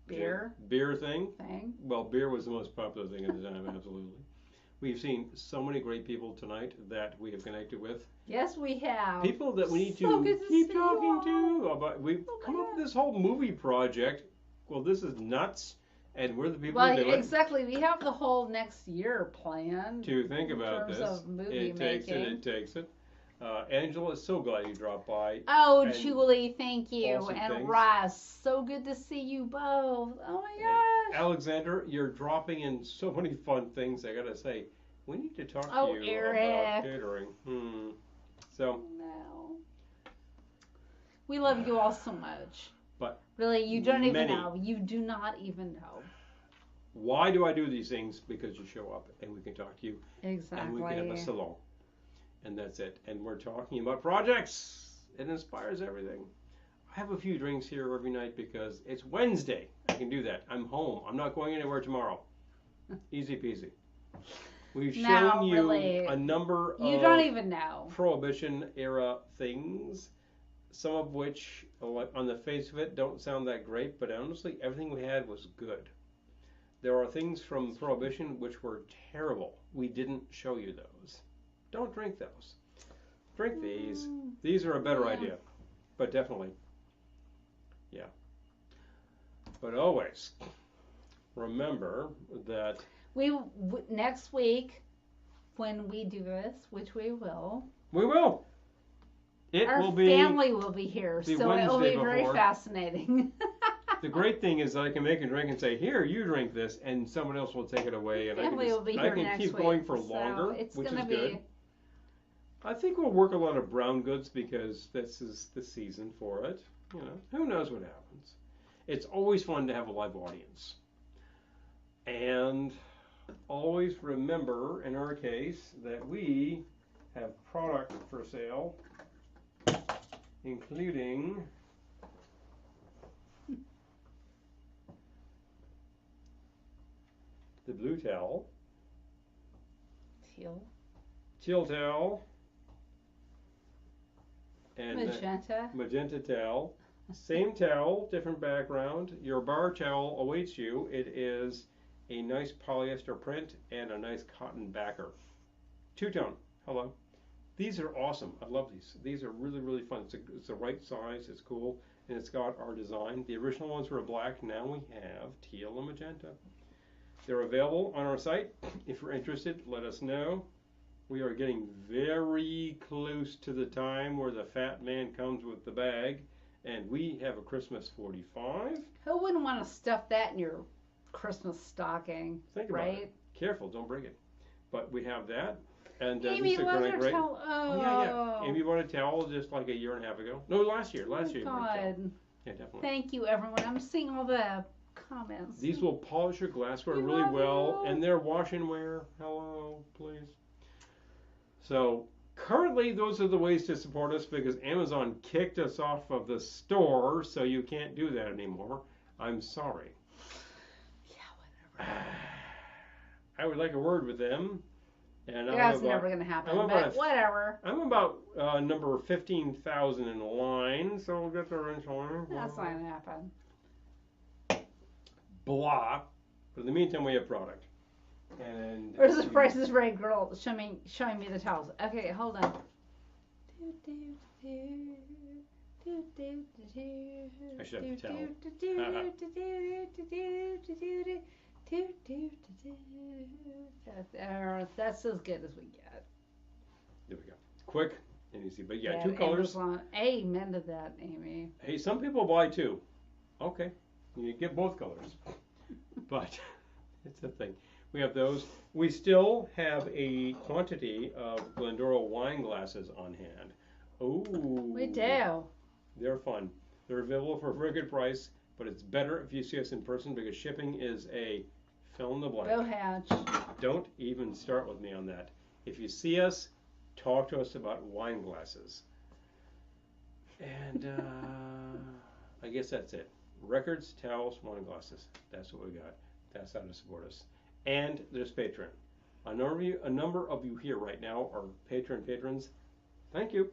Beer thing. Well, beer was the most popular thing at the time, absolutely. We've seen so many great people tonight that we have connected with. Yes, we have. People that we need So to good to keep see talking you to. About, we've Oh my come up with God. this whole movie project. Well, this is nuts, and we're the people Well, who do it. exactly. We have the whole next year planned. To think about in terms this. of movie It takes it. Angela, so glad you dropped by. Oh, and Julie, thank you. awesome And things. Ross, so good to see you both. Oh my gosh. Alexander, you're dropping in so many fun things. I gotta say, We need to talk Oh, to you Eric. about catering. So, No. We love you all so much. but really, you don't even many. know. You do not even know. Why do I do these things? Because you show up and we can talk to you. Exactly. And we can have a salon. And that's it. And we're talking about projects. It inspires everything. I have a few drinks here every night because it's Wednesday. I can do that. I'm home. I'm not going anywhere tomorrow. Easy peasy. We've shown you really, a number you of don't even know. Prohibition era things, some of which on the face of it don't sound that great, but honestly everything we had was good. There are things from Prohibition which were terrible. We didn't show you those. Don't drink those. Drink these. These are a better idea. But definitely. Yeah. But always remember that next week when we do this, which we will. We will. Our family will be here, so it will be very fascinating. The great thing is that I can make a drink and say, "Here, you drink this," and someone else will take it away, and family will be here I can next keep week, going for longer, which is good. I think we'll work a lot of brown goods because this is the season for it. You know, who knows what happens? It's always fun to have a live audience, and always remember, in our case, that we have product for sale, including the blue towel, teal towel, and magenta towel. Same towel, different background. Your bar towel awaits you. It is a nice polyester print and a nice cotton backer. Two-tone. Hello. These are awesome. I love these. These are really, really fun. It's the right size. It's cool. And it's got our design. The original ones were black. Now we have teal and magenta. They're available on our site. If you're interested, let us know. We are getting very close to the time where the fat man comes with the bag. And we have a Christmas 45. Who wouldn't want to stuff that in your Christmas stocking? Think about it. Careful, don't break it. But we have that. And Amy, these are kind of great. Oh, yeah. Amy bought a towel just like a year and a half ago. No, last year. God. Yeah, definitely. Thank you, everyone. I'm seeing all the comments. These will polish your glassware really well, and they're wash and wear. Hello, please. So currently, those are the ways to support us because Amazon kicked us off of the store, so you can't do that anymore. I'm sorry. Yeah, whatever. I would like a word with them. And that's never going to happen, but whatever. I'm about number 15,000 in line, so we'll get there eventually. That's not going to happen. Blah. But in the meantime, we have product. And where's the Price is Right girl showing me the towels? Okay, hold on. I should have to tell. That's as good as we get. There we go. Quick and easy. But yeah, two colors. Amen to that, Amy. Hey, some people buy two. Okay. You get both colors. But it's the thing. We have those. We still have a quantity of Glendora wine glasses on hand. Oh. We do. They're fun. They're available for a very good price, but it's better if you see us in person because shipping is a fill in the blank. Go hatch. Don't even start with me on that. If you see us, talk to us about wine glasses. And I guess that's it. Records, towels, wine glasses. That's what we got. That's how to support us. And there's Patreon. A number of you here right now are patrons. Thank you.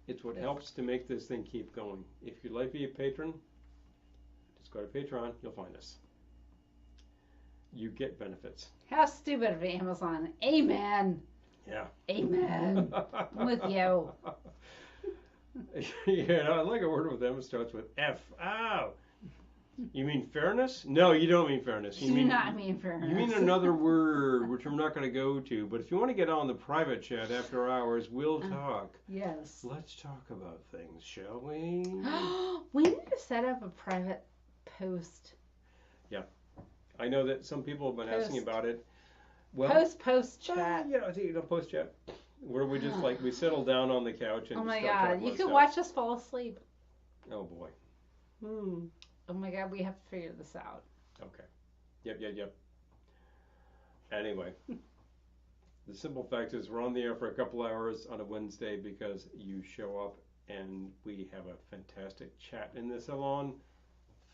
It's what helps to make this thing keep going. If you'd like to be a patron, just go to Patreon. You'll find us. You get benefits. How stupid of Amazon. Amen. Yeah. Amen. I'm with you. Yeah, I like a word with them. It starts with F. Oh. You mean fairness? No, you don't mean fairness. You do not mean fairness. You mean another word, which I'm not going to go to. But if you want to get on the private chat after hours, we'll talk. Yes. Let's talk about things, shall we? We need to set up a private post. Yeah. I know that some people have been asking about it. Well, Post chat. yeah, I think post chat. Where we just we settle down on the couch and Oh my start God, talking you about can stuff. watch us fall asleep. Oh boy. Oh my God, we have to figure this out. Okay. Yep. Anyway, the simple fact is we're on the air for a couple hours on a Wednesday because you show up and we have a fantastic chat in the salon.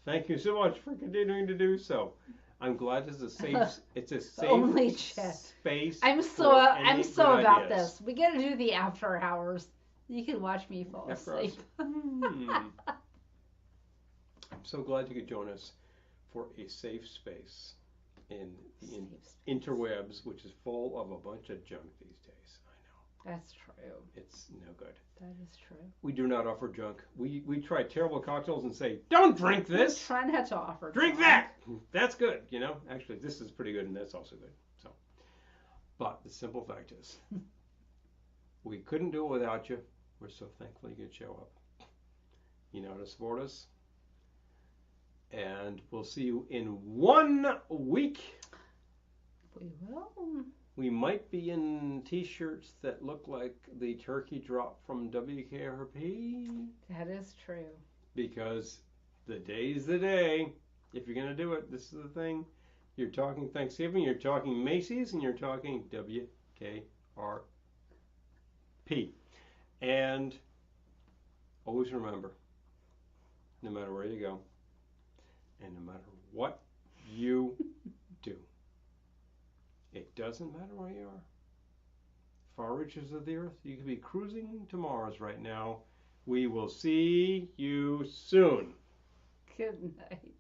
Thank you so much for continuing to do so. I'm glad it's a safe Only chat. space. I'm so about ideas. this. We gotta do the after hours. You can watch me fall asleep. I'm so glad you could join us for a safe space in the interwebs, which is full of a bunch of junk these days. I know. That's true. It's no good. That is true. We do not offer junk. We try terrible cocktails and say, don't drink this. Try not to offer. Drink that. That's good. Actually, this is pretty good and that's also good. So, but the simple fact is, we couldn't do it without you. We're so thankful you could show up. You know how to support us. And we'll see you in 1 week. We will. We might be in t-shirts that look like the turkey drop from WKRP. That is true. Because the day's the day. If you're going to do it, this is the thing. You're talking Thanksgiving, you're talking Macy's, and you're talking WKRP. And always remember, no matter where you go, and no matter what you do, it doesn't matter where you are. Far reaches of the earth, you could be cruising to Mars right now. We will see you soon. Good night.